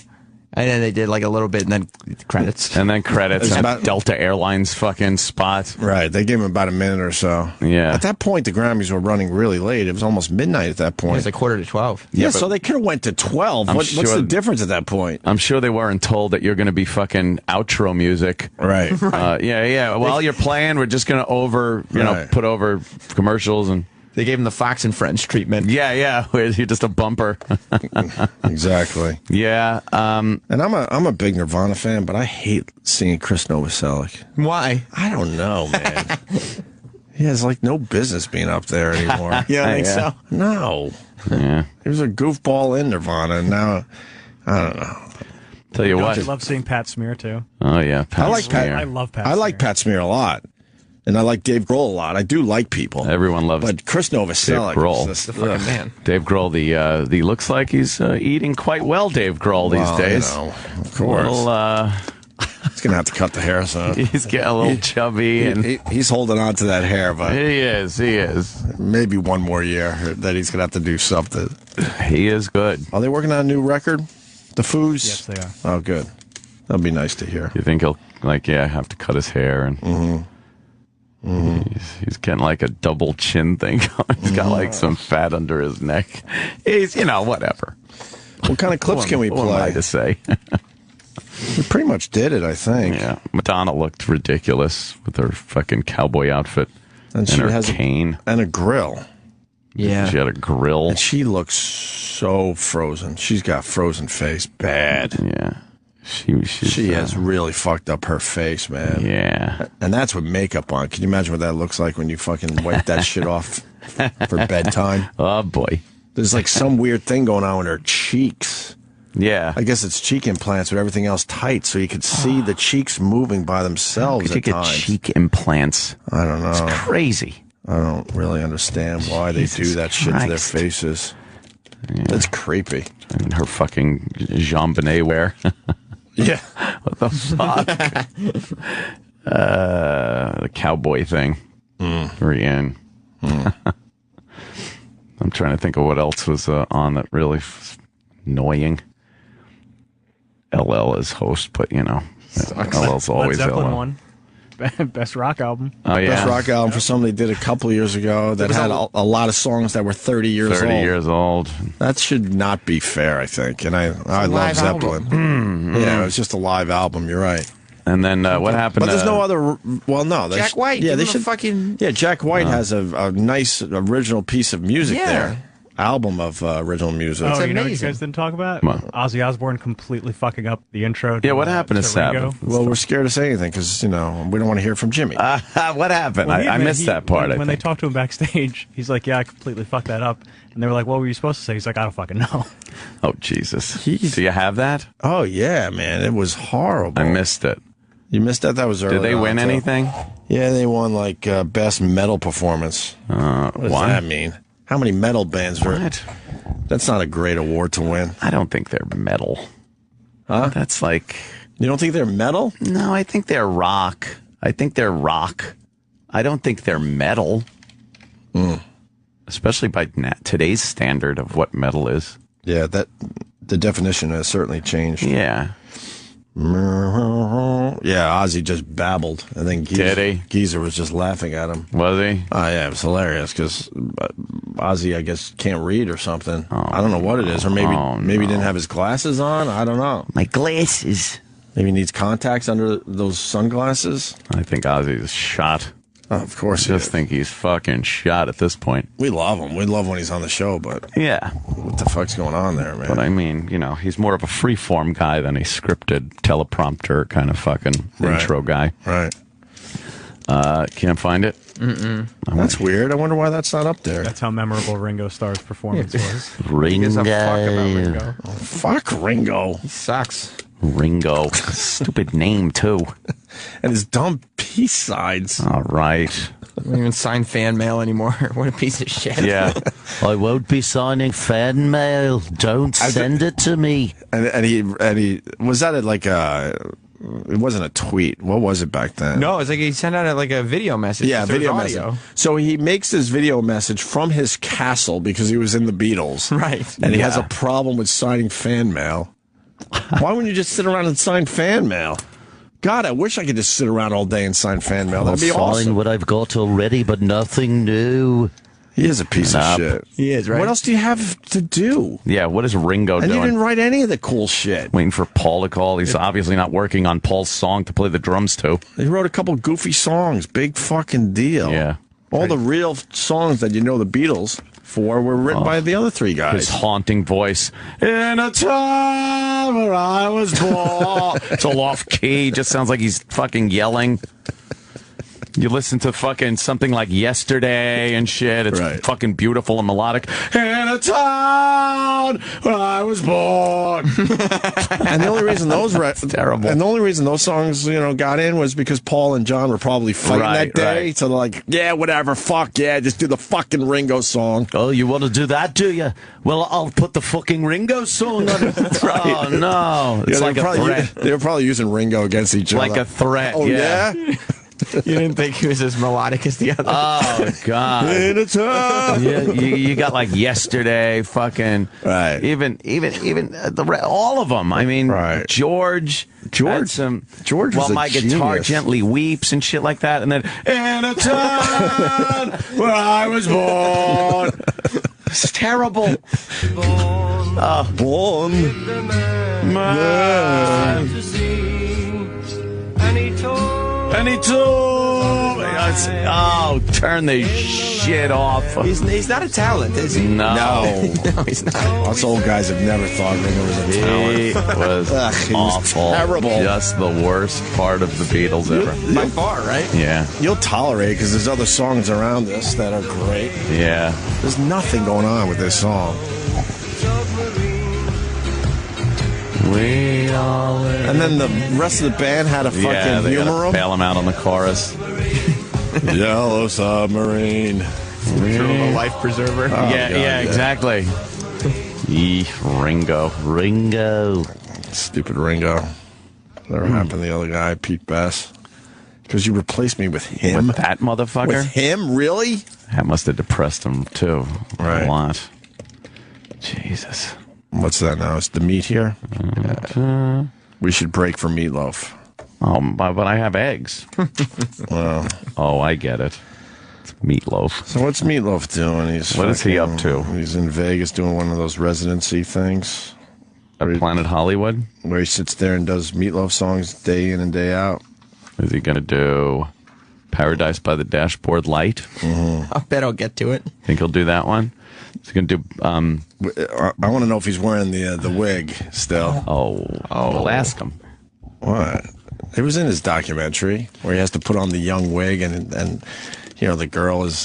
And then they did like a little bit and then credits. And then credits It's and about- Delta Airlines fucking spot. Right. They gave him about a minute or so. Yeah. At that point, the Grammys were running really late. It was almost midnight at that It point. was like 11:45. Yeah, but- so they could have went to 12. What's sure- the difference at that point? I'm sure they weren't told that you're going to be fucking outro music. Right. Yeah. While you're playing, we're just going to Right. put over commercials and. They gave him the Fox and Friends treatment. Yeah. You're just a bumper. Exactly. Yeah. And I'm a big Nirvana fan, but I hate seeing Chris Novoselic. Why? I don't know, man. He has like no business being up there anymore. You don't think so? No. Yeah. He was a goofball in Nirvana, and now, I don't know. Tell you Don't what. you love seeing Pat Smear too? Oh, yeah. I like Pat. I love Pat. I like Pat Smear a lot. And I like Dave Grohl a lot. I do like people. Everyone loves But Chris Novoselic Dave Grohl. is just, The fucking man. Dave Grohl. He looks like he's eating quite well, Dave Grohl, these days. You know, of course. Well, He's going to have to cut the hair, so. he's getting a little chubby. And He's holding on to that hair, but he is. maybe one more year that he's going to have to do something. He is good. Are they working on a new record? The Foos? Yes, they are. Oh, good. That'll be nice to hear. You think he'll, have to cut his hair and... He's getting like a double chin thing going. He's got like some fat under his neck. He's, whatever. What kind of clips can we What am I play? to say? We pretty much did it, I think. Yeah. Madonna looked ridiculous with her fucking cowboy outfit and she her has cane. And a grill. Yeah. She had a grill. And she looks so frozen. She's got frozen face bad. Yeah. She has really fucked up her face, man. Yeah. And that's with makeup on. Can you imagine what that looks like when you fucking wipe that shit off for bedtime? Oh, boy. There's like some weird thing going on with her cheeks. Yeah. I guess it's cheek implants with everything else tight, so you could see the cheeks moving by themselves Could you at get times. cheek implants? I don't know. It's crazy. I don't really understand why they do that shit to their Christ. faces. Yeah. That's creepy. And her fucking Jean Bonnet wear. Yeah. What the fuck? The cowboy thing. Very in. I'm trying to think of what else was on that really annoying. LL is host, but LL's Led always Zeppelin LL. won best rock album. Oh yeah, Best rock album for something they did a couple years ago that had a lot of songs that were 30 years old. 30 years old. That should not be fair, I think. And I love live Zeppelin. Yeah, it was just a live album. You're right. And then what happened? But there's no other. Well, no. Jack White. Yeah, give they him a should. fucking. Yeah, Jack White has a nice original piece of music Yeah. there. Album of original music. Oh, you know what you amazing. guys didn't talk about? What? Ozzy Osbourne completely fucking up the intro. Yeah, what happened to Ringo. Sabbath? Well, we're scared to say anything because we don't want to hear from Jimmy. What happened? Well, I missed that part. When I they think. talked to him backstage, he's like, "Yeah, I completely fucked that up." And they were like, "What were you supposed to say?" He's like, "I don't fucking know." Oh Jesus! Do you have that? Oh yeah, man, it was horrible. I missed it. You missed that. That was early. Did they on, win too. anything? Yeah, they won like best metal performance. What does One? that mean? How many metal bands were? What? That's not a great award to win. I don't think they're metal. Huh? That's like You don't think they're metal? no. I think they're rock. I think they're rock. I don't think they're metal. Especially by today's standard of what metal is. Yeah, that the definition has certainly changed. Yeah. Yeah, Ozzy just babbled. I think Did he? Geezer was just laughing at him. Was he? Oh, yeah, it was hilarious because Ozzy, I guess, can't read or something. I don't know what it is. Or maybe he didn't have his glasses on. I don't know. My glasses. Maybe he needs contacts under those sunglasses. I think Ozzy's shot. Oh, of course he Just is. think he's fucking shot at this point. We love him. We love when he's on the show, but Yeah. what the fuck's going on there, man? But I mean, he's more of a free-form guy than a scripted teleprompter kind of fucking Right. intro guy. Right. Can't find it? That's weird. I wonder why that's not up there. That's how memorable Ringo Starr's performance was. He gives a fuck about Ringo. Fuck Ringo. He sucks. Ringo. Stupid name, too. And his dumb peace signs. All right. Don't even sign fan mail anymore. What a piece of shit. Yeah. I won't be signing fan mail. Don't send it to me. And he was that like it wasn't a tweet. What was it back then? No, it's like he sent out like a video message. Yeah, through video his audio. message. So he makes this video message from his castle because he was in the Beatles. Right. And he has a problem with signing fan mail. Why wouldn't you just sit around and sign fan mail? God, I wish I could just sit around all day and sign fan mail. I'll That'd be sign awesome. what I've got already, but nothing new. He is a piece of shit. He is, right? What else do you have to do? Yeah, what is Ringo And you doing? didn't write any of the cool shit. Waiting for Paul to call. He's obviously not working on Paul's song to play the drums to. He wrote a couple goofy songs. Big fucking deal. Yeah. All the real songs that you know the Beatles for were written by the other three His guys. haunting voice. In a time where I was born. It's all off key. Just sounds like he's fucking yelling. You listen to fucking something like Yesterday and shit. It's fucking beautiful and melodic. In a town where I was born. And the only reason those terrible. And the only reason those songs, got in was because Paul and John were probably fighting that day. So they're like, yeah, whatever, fuck yeah, just do the fucking Ringo song. Oh, you want to do that, do you? Well, I'll put the fucking Ringo song on it. Oh, no. It's like a threat. They were probably using Ringo against each other. Like a threat, oh, yeah? You didn't think he was as melodic as the other? Oh, God. In a time. Yeah, you got like Yesterday, fucking. Right. Even all of them. I mean, George had some. George was While My Guitar Gently Weeps and shit like that. And then, in a town where I was born. It's terrible. Born. Man. And he told me, oh, turn this shit off. He's not a talent, is he? No. No, he's not. Us old guys have never thought Ringo was a talent. He was awful. Terrible. Just the worst part of the Beatles ever. By far, right? Yeah. You'll tolerate it because there's other songs around this that are great. Yeah. There's nothing going on with this song. We all And then the rest of the band had to fucking they humor gotta him. bail him out on the chorus. Yellow submarine. Throw him a life preserver. Yeah, exactly. Ringo. Stupid Ringo. Never happened to the other guy, Pete Best. Because you replaced me with him. With that motherfucker? With him? Really? That must have depressed him, too. Right. A lot. Jesus. What's that now? It's the meat here? We should break for Meatloaf. Oh, but I have eggs. Well, oh, I get it. It's Meatloaf. So what's Meatloaf doing? What is he up to? He's in Vegas doing one of those residency things. At Planet Hollywood? Where he sits there and does Meatloaf songs day in and day out. Is he going to do Paradise by the Dashboard Light? Mm-hmm. I bet I'll get to it. Think he'll do that one? Is he going to do... I want to know if he's wearing the wig still. Oh, we'll ask him. What? It was in his documentary where he has to put on the young wig and the girl is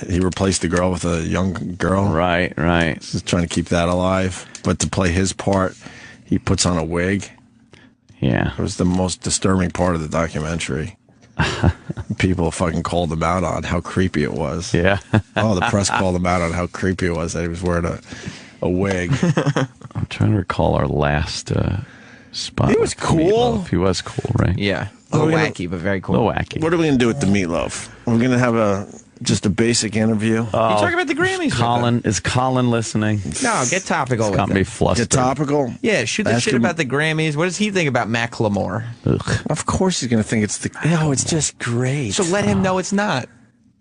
he replaced the girl with a young girl. Right. He's trying to keep that alive, but to play his part, he puts on a wig. Yeah. It was the most disturbing part of the documentary. People fucking called him out on how creepy it was. Yeah. The press called him out on how creepy it was that he was wearing a wig. I'm trying to recall our last spot. He was cool. He was cool, right? Yeah. A little wacky, but very cool. A little wacky. What are we going to do with the Meatloaf? We're going to have just a basic interview. You talk about the Grammys. Is Colin listening? No, get topical. Got me flustered. Get topical? Yeah, shoot the shit about the Grammys. What does he think about Macklemore? Ugh. Of course he's going to think it's it's just great. So let him know it's not.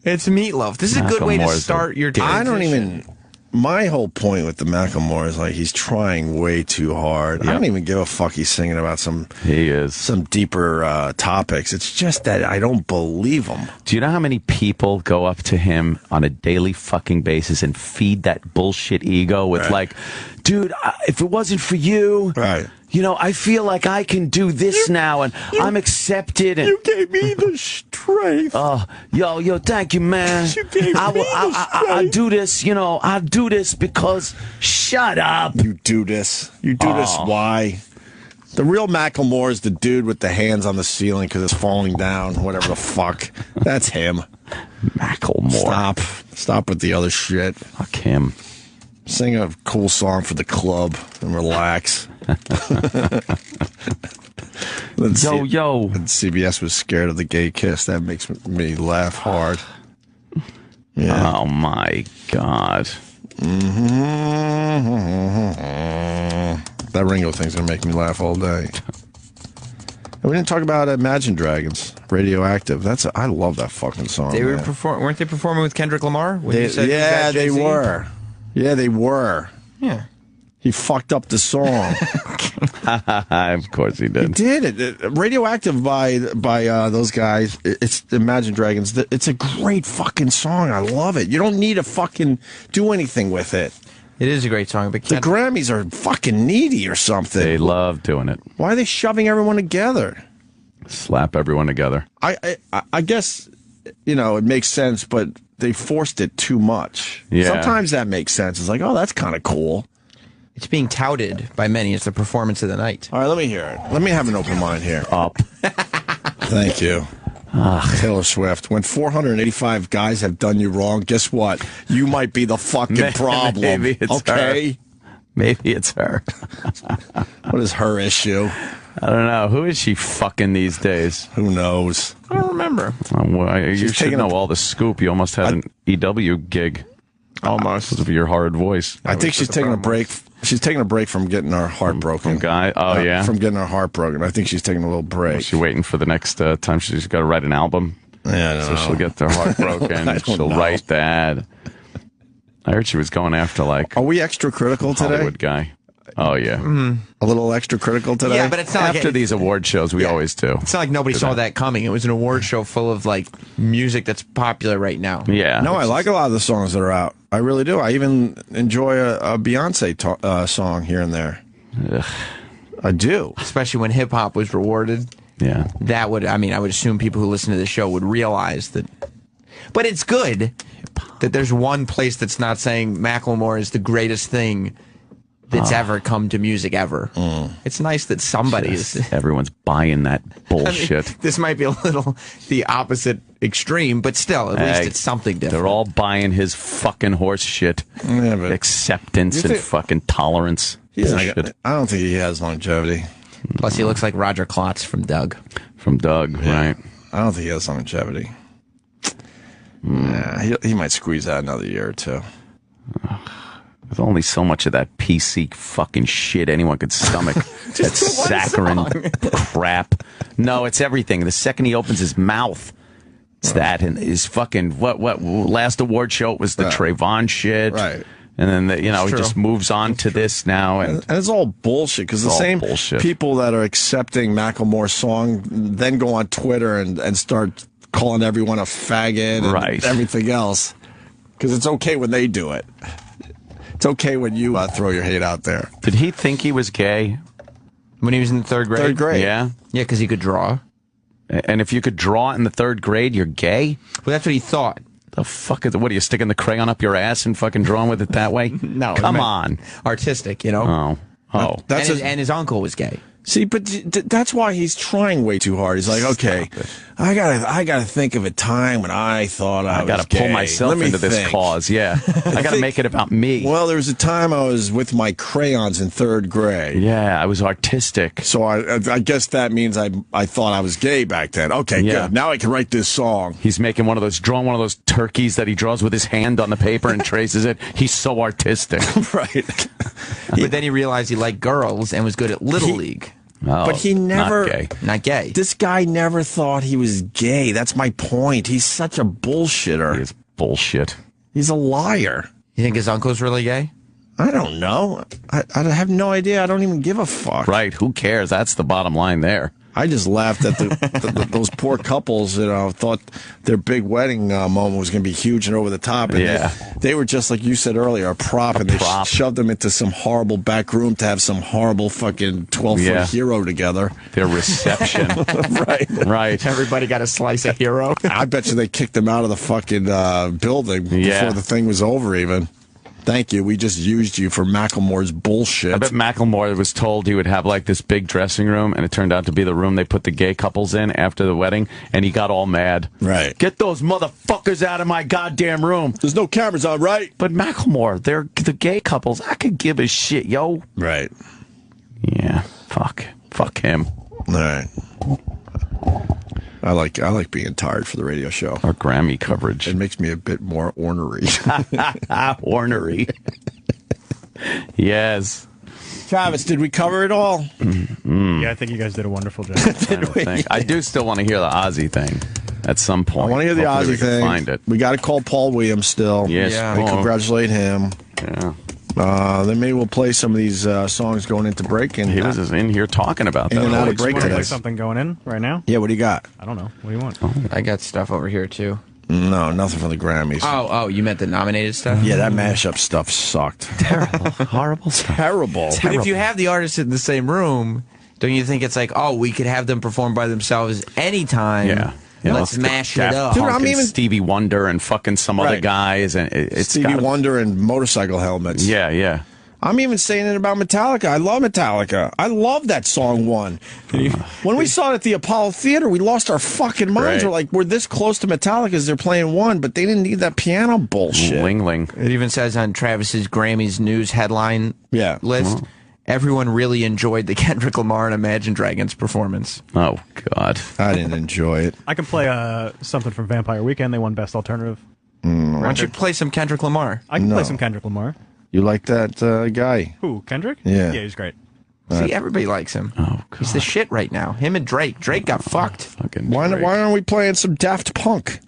It's Meatloaf. This is a good way to Macklemore's start your transition. I don't even... My whole point with the Macklemore is like he's trying way too hard. Yep. I don't even give a fuck he's singing about some deeper topics. It's just that I don't believe him. Do you know how many people go up to him on a daily fucking basis and feed that bullshit ego with like, dude, if it wasn't for you, I feel like I can do this now and I'm accepted. And you gave me the strength. Yo, thank you, man. You gave me the strength. I do this, I do this because, shut up. You do this. You do this. Why? The real Macklemore is the dude with the hands on the ceiling because it's falling down, whatever the fuck. That's him. Macklemore. Stop with the other shit. Fuck him. Sing a cool song for the club and relax. Yo. And CBS was scared of the gay kiss. That makes me laugh hard. Yeah. Oh, my God. That Ringo thing's going to make me laugh all day. And we didn't talk about Imagine Dragons, Radioactive. I love that fucking song. They were weren't they performing with Kendrick Lamar? When you said they were. Yeah, they were. Yeah. He fucked up the song. Of course he did. He did. Radioactive by those guys. It's Imagine Dragons. It's a great fucking song. I love it. You don't need to fucking do anything with it. It is a great song, but the Grammys are fucking needy or something. They love doing it. Why are they shoving everyone together? Slap everyone together. I guess it makes sense, but they forced it too much. Yeah. Sometimes that makes sense. It's like, oh, that's kind of cool. It's being touted by many as the performance of the night. All right, let me hear it. Let me have an open mind here. Up. Thank you. Taylor Swift. When 485 guys have done you wrong, guess what? You might be the fucking problem. Maybe it's okay? her. Maybe it's her. What is her issue? I don't know. Who is she fucking these days? Who knows? I don't remember. You should know all the scoop. You almost had an EW gig. Almost. Because of your hard voice. I think she's taking a break. She's taking a break from getting her heart broken. Yeah? From getting her heart broken. I think she's taking a little break. She's waiting for the next time she's got to write an album. Yeah, I don't know. She'll get her heart broken. She'll write that. I heard she was going after, like... Are we extra critical today? Hollywood guy. Oh, yeah. A little extra critical today? Yeah, but it's not After these award shows, we always do. It's not like nobody saw that coming. It was an award show full of, like, music that's popular right now. Yeah. No, I like a lot of the songs that are out. I really do. I even enjoy a Beyonce song here and there. Ugh. I do. Especially when hip-hop was rewarded. Yeah. That would, I would assume people who listen to the show would realize that. But it's good that there's one place that's not saying Macklemore is the greatest thing that's ever come to music ever. It's nice that somebody is. Everyone's buying that bullshit. This might be a little the opposite extreme, but still, at least it's something different. They're all buying his fucking horse shit. Yeah, but acceptance and fucking tolerance. I don't think he has longevity. Plus, he looks like Roger Klotz from Doug. From Doug, right. I don't think he has longevity. Yeah, he might squeeze out another year or two. There's only so much of that PC fucking shit anyone could stomach. That saccharine crap. No, it's everything. The second he opens his mouth, it's that and his fucking what last award show it was the Trayvon shit. Right. And then, he just moves on to this now. And it's all bullshit because the same people that are accepting Macklemore's song then go on Twitter and start calling everyone a faggot and everything else. Because it's okay when they do it. It's okay when you throw your hate out there. Did he think he was gay? When he was in the third grade? Third grade. Yeah? Yeah, because he could draw. And if you could draw in the third grade, you're gay? Well, that's what he thought. The fuck is it? What are you sticking the crayon up your ass and fucking drawing with it that way? No. Come on. Artistic, you know? Oh. And his uncle was gay. See, but that's why he's trying way too hard. He's like, okay, I gotta think of a time when I thought I gotta pull myself into this cause. Yeah, I gotta make it about me. Well, there was a time I was with my crayons in third grade. Yeah, I was artistic. So I guess that means I thought I was gay back then. Okay, good. Now I can write this song. He's making drawing one of those turkeys that he draws with his hand on the paper and traces it. He's so artistic. Right. But then he realized he liked girls and was good at Little League. Oh, but he never... Not gay. This guy never thought he was gay. That's my point. He's such a bullshitter. He is bullshit. He's a liar. You think his uncle's really gay? I don't know. I have no idea. I don't even give a fuck. Right. Who cares? That's the bottom line there. I just laughed at those poor couples, thought their big wedding moment was going to be huge and over the top. And they were just, like you said earlier, a prop. And they shoved them into some horrible back room to have some horrible fucking 12-foot hero together. Their reception. Right. Everybody got a slice of hero. I bet you they kicked them out of the fucking building before the thing was over even. Thank you. We just used you for Macklemore's bullshit. I bet Macklemore was told he would have like this big dressing room, and it turned out to be the room they put the gay couples in after the wedding, and he got all mad. Right. Get those motherfuckers out of my goddamn room. There's no cameras on, right? But Macklemore, they're the gay couples. I could give a shit, yo. Right. Yeah. Fuck him. All right. I like being tired for the radio show. Our Grammy coverage. It makes me a bit more ornery. Ornery. Yes. Travis, did we cover it all? Yeah, I think you guys did a wonderful job. I do still want to hear the Ozzy thing at some point. I want to hear the Hopefully Ozzy thing. Find it. We got to call Paul Williams still. Yes. Yeah. We congratulate him. Yeah. Then maybe we'll play some of these songs going into break. And he was just in here talking about that. In and out of break Want to today. play something going in right now? Yeah, what do you got? I don't know. What do you want? I got stuff over here, too. No, nothing from the Grammys. Oh, you meant the nominated stuff? Yeah, that mashup stuff sucked. Terrible. Horrible stuff. Terrible. But if you have the artists in the same room, don't you think it's like, we could have them perform by themselves anytime? Yeah. Let's mash it Daft up. Punk Dude, I'm and even Stevie Wonder and fucking some other Right. guys, and it's Stevie gotta- Wonder and motorcycle helmets. Yeah. I'm even saying it about Metallica. I love Metallica. I love that song One. When we saw it at the Apollo Theater, we lost our fucking minds. Right. We're like, we're this close to Metallica as they're playing One, but they didn't need that piano bullshit. Ling. It even says on Travis's Grammys news headline list, everyone really enjoyed the Kendrick Lamar and Imagine Dragons performance. Oh God. I didn't enjoy it. I can play something from Vampire Weekend. They won Best Alternative. Why don't you play some Kendrick Lamar? I can play some Kendrick Lamar. You like that guy? Who, Kendrick? Yeah. Yeah, he's great. See, everybody likes him. Oh, God. He's the shit right now. Him and Drake. Drake got fucked. Why aren't we playing some Daft Punk?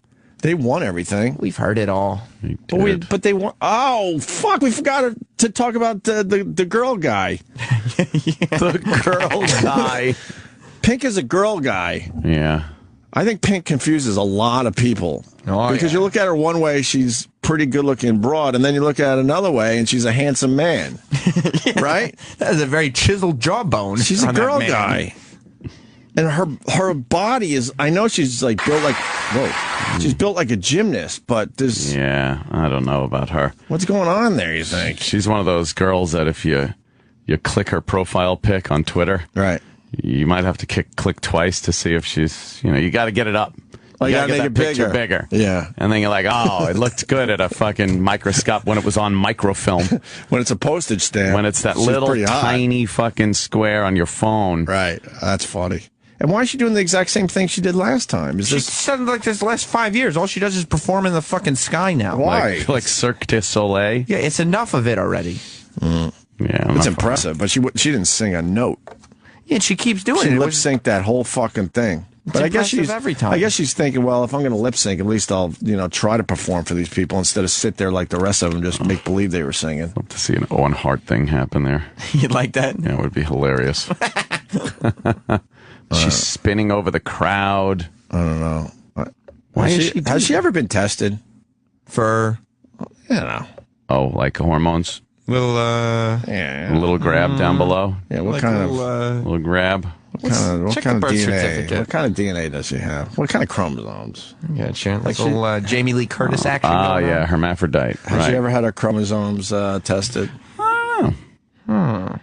They won everything. We've heard it all. But they won. Oh, fuck. We forgot to talk about the girl guy. The girl guy. Pink is a girl guy. Yeah. I think Pink confuses a lot of people. Because you look at her one way, she's pretty good-looking broad, and then you look at it another way, and she's a handsome man. Right? That is a very chiseled jawbone. She's a girl guy. And her body is, I know she's like built like, she's built like a gymnast, but there's... Yeah, I don't know about her. What's going on there, you think? She's one of those girls that if you click her profile pic on Twitter, right, you might have to click twice to see if she's, you got to get it up. You gotta make get it that picture bigger. bigger. Yeah. And then you're like, oh, it looked good at a fucking microscope when it was on microfilm. When it's a postage stamp. When it's that she's little pretty hot. tiny fucking square on your phone. Right. That's funny. And why is she doing the exact same thing she did last time? She's said like this last 5 years. All she does is perform in the fucking sky now. Why? Like Cirque du Soleil. Yeah, it's enough of it already. Yeah, it's impressive, but she didn't sing a note. Yeah, and she keeps doing She it. lip synced that whole fucking thing. But I guess she's every time. I guess she's thinking, well, if I'm going to lip sync, at least I'll try to perform for these people instead of sit there like the rest of them just make believe they were singing. I'd love to see an Owen Hart thing happen there. You'd like that? Yeah, it would be hilarious. She's spinning over the crowd. I don't know. Why is she has she ever been tested for? I don't know. Oh, like hormones. Little yeah, a little grab down below. Yeah, what like kind little, of little grab? what kind of birth DNA? certificate. What kind of DNA does she have? What kind of chromosomes? Yeah, like little Jamie Lee Curtis action. Oh yeah, hermaphrodite. Has she ever had her chromosomes tested? I don't know.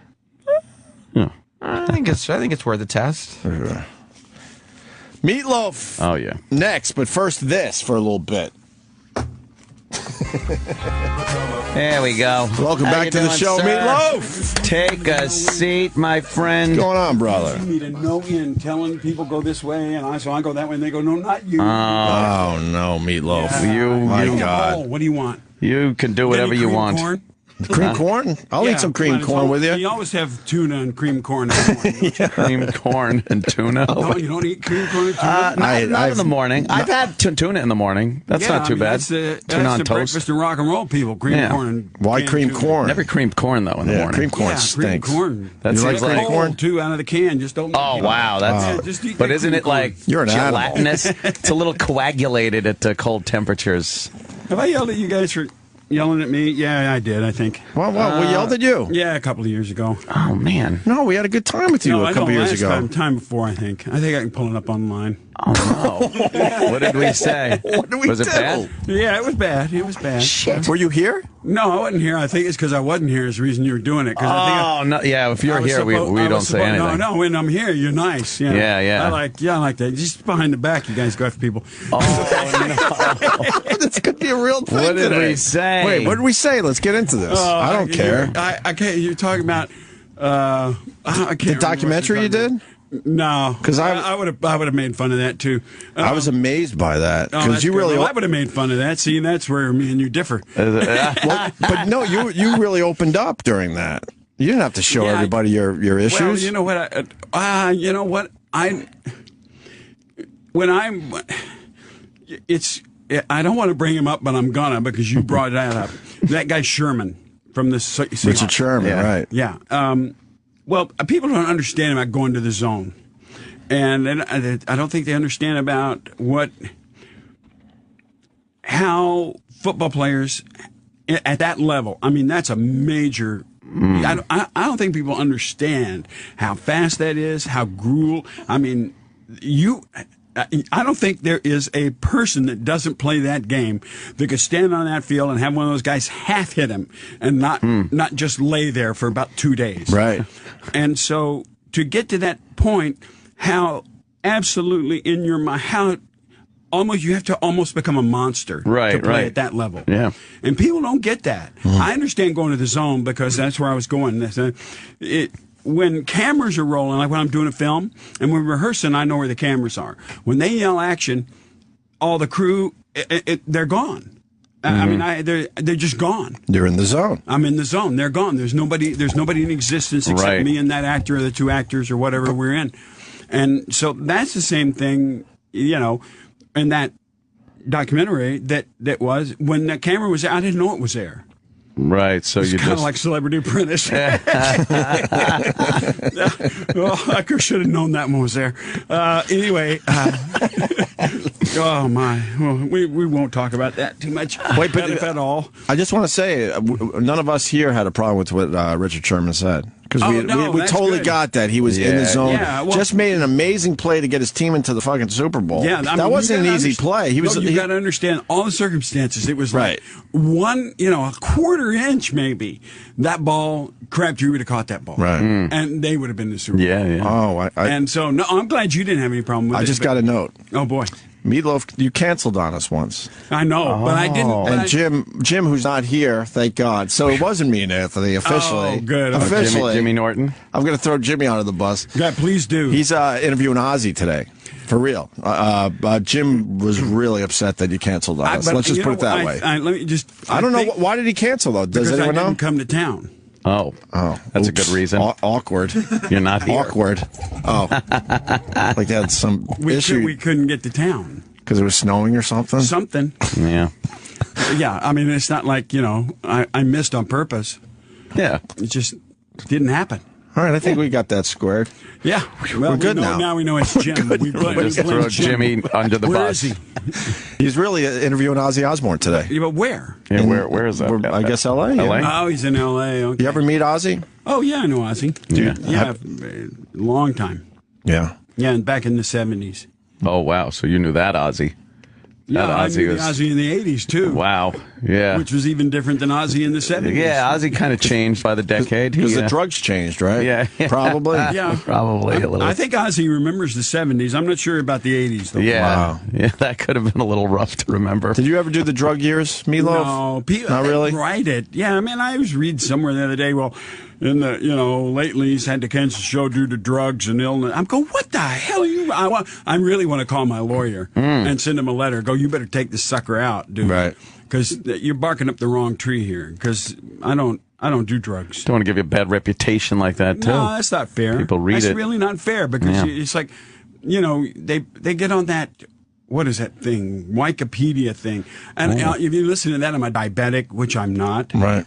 Yeah. I think it's worth a test. Meatloaf. Oh yeah. Next, but first this for a little bit. There we go. Welcome back to the show, Meatloaf. Take a seat, my friend. What's going on, brother? Me to no end telling people go this way, and so I go that way, and they go, no, not you. Oh no, Meatloaf! Yeah. My Oh, God! what do you want? You can do whatever Any you cream want. corn? Cream corn? I'll eat some cream corn with you. You always have tuna and cream corn. In the morning, don't you? Cream corn and tuna. No, you don't eat cream corn and tuna? Not in the morning. I've had tuna in the morning. That's not too bad. That's the Tuna on toast. breakfast of rock and roll people. Cream Yeah. corn. And Why canned cream tuna. corn? Never creamed corn though in the morning. Cream corn Yeah, stinks. cream corn. That You like seems cream like corn? Too out of the can. Just don't. Oh wow, that's. Yeah, just eat but the isn't cream it like You're an animal. gelatinous? It's a little coagulated at cold temperatures. Have I yelled at you guys for yelling at me? Yeah, I did. I think. Well, we yelled at you. Yeah, a couple of years ago. Oh man. No, we had a good time with you a couple years ago. Time before, I think. I think I can pull it up online. Oh no. What did we say? What did we Was it do? bad? Yeah, it was bad. It was bad. Shit. Were you here? No, I wasn't here. I think it's because I wasn't here is the reason you were doing it. 'Cause I think Oh no. Yeah. If you're here, we don't say anything. No, when I'm here, you're nice. Yeah, Yeah. I like that. Just behind the back, you guys go after people. Oh no. This could be a real thing What did today. we say? Wait, what did we say? Let's get into this. I don't care. I can't. You're talking about. I can't The documentary you did? No, 'Cause I would have made fun of that too. I was amazed by that Oh, because that's you good. really. Well, I would have made fun of that. See, and that's where me and you differ. Well, but no, you really opened up during that. You didn't have to show Yeah, everybody your issues. Well, you know what? You know what? I don't want to bring him up, but I'm gonna because you brought that up. That guy Sherman from the Richard Sherman, right? Yeah. Well, people don't understand about going to the zone, and I don't think they understand about how football players at that level. I mean, that's a major. I don't think people understand how fast that is, how gruel. I mean, I don't think there is a person that doesn't play that game that could stand on that field and have one of those guys half hit him and not just lay there for about 2 days. Right. And so to get to that point, how absolutely in your mind, how you have to almost become a monster to play at that level. Yeah. And people don't get that. I understand going to the zone because that's where I was going. When cameras are rolling, like when I'm doing a film and we're rehearsing, I know where the cameras are. When they yell action, all the crew, they're gone. I mean, they're just gone. You're in the zone. I'm in the zone. They're gone. There's nobody in existence except me and that actor or the two actors or whatever we're in. And so that's the same thing, you know, in that documentary that was when that camera was there, I didn't know it was there. Right, so it's you kind of just like Celebrity Apprentice. Well, I should have known that one was there. Anyway, oh my, well, we won't talk about that too much. Wait, but if at all. I just want to say, none of us here had a problem with what Richard Sherman said. Because we totally got that. He was in the zone. Yeah, well, just made an amazing play to get his team into the fucking Super Bowl. Yeah, that wasn't an easy play. You got to understand all the circumstances. It was like a quarter inch maybe. That ball, Crabtree would have caught that ball. Right. And they would have been in the Super Bowl. Yeah. Oh, and so, no, I'm glad you didn't have any problem with it. I just got a note. Oh, boy. Meatloaf, you canceled on us once. I know, but I didn't. And Jim, who's not here, thank God. So it wasn't me and Anthony officially. Oh, good. Officially, Jimmy Norton. I'm going to throw Jimmy under the bus. Yeah, please do. He's interviewing Ozzy today, for real. Jim was really upset that you canceled on us. Let's just put it that way. Let me just. I don't know why did he cancel though. Does anyone know? I didn't come to town. Oh, that's a good reason. Awkward. You're not here. Awkward. Oh, like that some issue. We couldn't get to town. Because it was snowing or something? Something. Yeah. Yeah, I mean, it's not like, I missed on purpose. Yeah. It just didn't happen. All right, I think we got that squared. Yeah. Well, we're good now. Now we know it's Jim. We just throw Jimmy under the bus. Where is he? He's really interviewing Ozzy Osbourne today. Yeah, but where? Yeah, where is that? I guess L.A. LA? Oh, he's in L.A. Okay. You ever meet Ozzy? Oh, yeah, I know Ozzy. Yeah, long time. Yeah. Yeah, and back in the 70s. Oh, wow. So you knew that Ozzy. Yeah, I knew Ozzy in the 80s, too. Wow, yeah. Which was even different than Ozzy in the 70s. Yeah, Ozzy kind of changed by the decade. Because the drugs changed, right? Yeah. Probably. Yeah. Probably a little. I think Ozzy remembers the 70s. I'm not sure about the 80s, though. Yeah. Wow. Yeah, that could have been a little rough to remember. Did you ever do the drug years, Meatloaf? No. Not really? Write it. Yeah, I mean, I was reading somewhere the other day, well, in the, lately he's had to cancel the show due to drugs and illness. I'm going, what the hell are you? I really want to call my lawyer and send him a letter. Go, you better take this sucker out, dude. Right. Because you're barking up the wrong tree here. Because I don't do drugs. Don't want to give you a bad reputation like that, too. No, that's not fair. People read that's it. That's really not fair because it's like, they get on that. What is that thing? Wikipedia thing. And if you listen to that, I'm a diabetic, which I'm not. Right.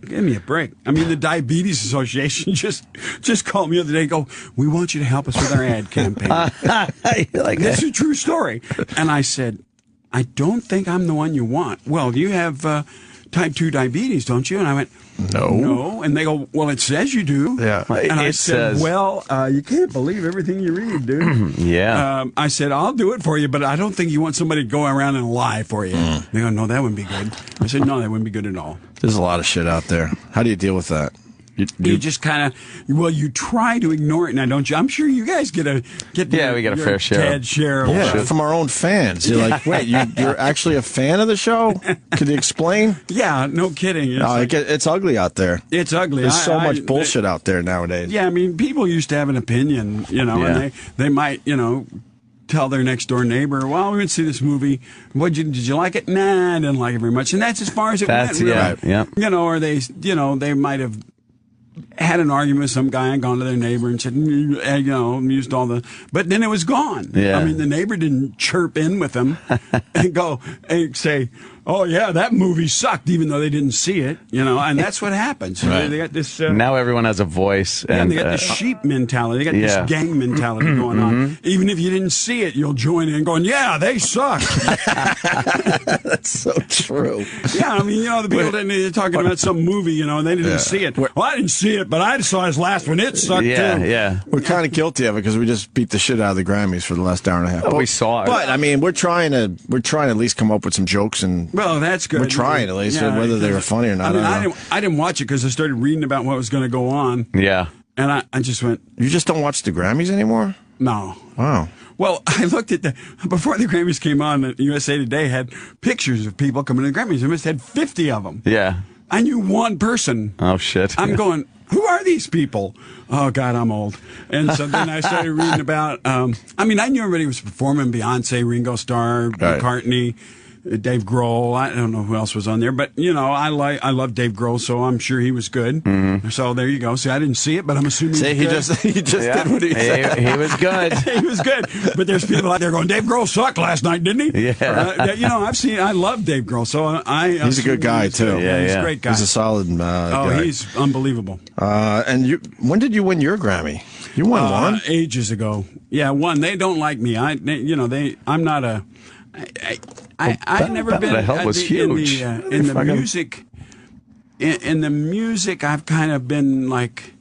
Give me a break. I mean, the Diabetes Association just called me the other day and go, we want you to help us with our ad campaign. That's a true story. And I said, I don't think I'm the one you want. Well, you have type 2 diabetes, don't you? And I went, no. And they go, well, it says you do. Yeah. And I said, well, you can't believe everything you read, dude. Yeah. I said, I'll do it for you, but I don't think you want somebody to go around and lie for you. They go, no, that wouldn't be good. I said, no, that wouldn't be good at all. There's a lot of shit out there. How do you deal with that? You just kind of, you try to ignore it now, don't you? I'm sure you guys get we get a fair share. Yeah, from our own fans. You're like, wait, you're actually a fan of the show? Could you explain? Yeah, no kidding. It's ugly out there. It's ugly. There's so much bullshit out there nowadays. Yeah, I mean, people used to have an opinion, and they might, tell their next door neighbor, well, we went to see this movie. Did you like it? Nah, I didn't like it very much. And that's as far as it went. Really. Yeah. Or they might have had an argument with some guy and gone to their neighbor and said, used all the, but then it was gone. Yeah. I mean, the neighbor didn't chirp in with them and go and say, oh yeah, that movie sucked, even though they didn't see it, and that's what happens. Right. They got this. Now everyone has a voice, and they got this sheep mentality. They got this gang mentality going on. Even if you didn't see it, you'll join in, going, "Yeah, they suck." That's so true. Yeah, I mean, the people they're talking about some movie, and they didn't see it. Well, I didn't see it, but I saw his last one. It sucked too. Yeah. We're kind of guilty of it because we just beat the shit out of the Grammys for the last hour and a half. We saw it, but I mean, we're trying to at least come up with some jokes and. Well, that's good. We're trying at least, whether they were funny or not. I didn't watch it because I started reading about what was going to go on. Yeah. And I just went. You just don't watch the Grammys anymore? No. Wow. Well, I looked at before the Grammys came on, USA Today had pictures of people coming to the Grammys. They must have had 50 of them. Yeah. I knew one person. Oh, shit. I'm going, who are these people? Oh, God, I'm old. And so then I started reading about, I knew everybody was performing, Beyonce, Ringo, Starr, McCartney, Dave Grohl. I don't know who else was on there, but I love Dave Grohl, so I'm sure he was good. Mm-hmm. So there you go. See, I didn't see it, but I'm assuming he just did what he said. He was good. He was good. But there's people out there going, Dave Grohl sucked last night, didn't he? Yeah. I love Dave Grohl, so he's a good guy too. Yeah, he's a great guy. He's a solid guy. He's unbelievable. And when did you win your Grammy? You won one ages ago. Yeah, one. They don't like me. I'm not a. I've never been huge. in the music. In the music, I've kind of been like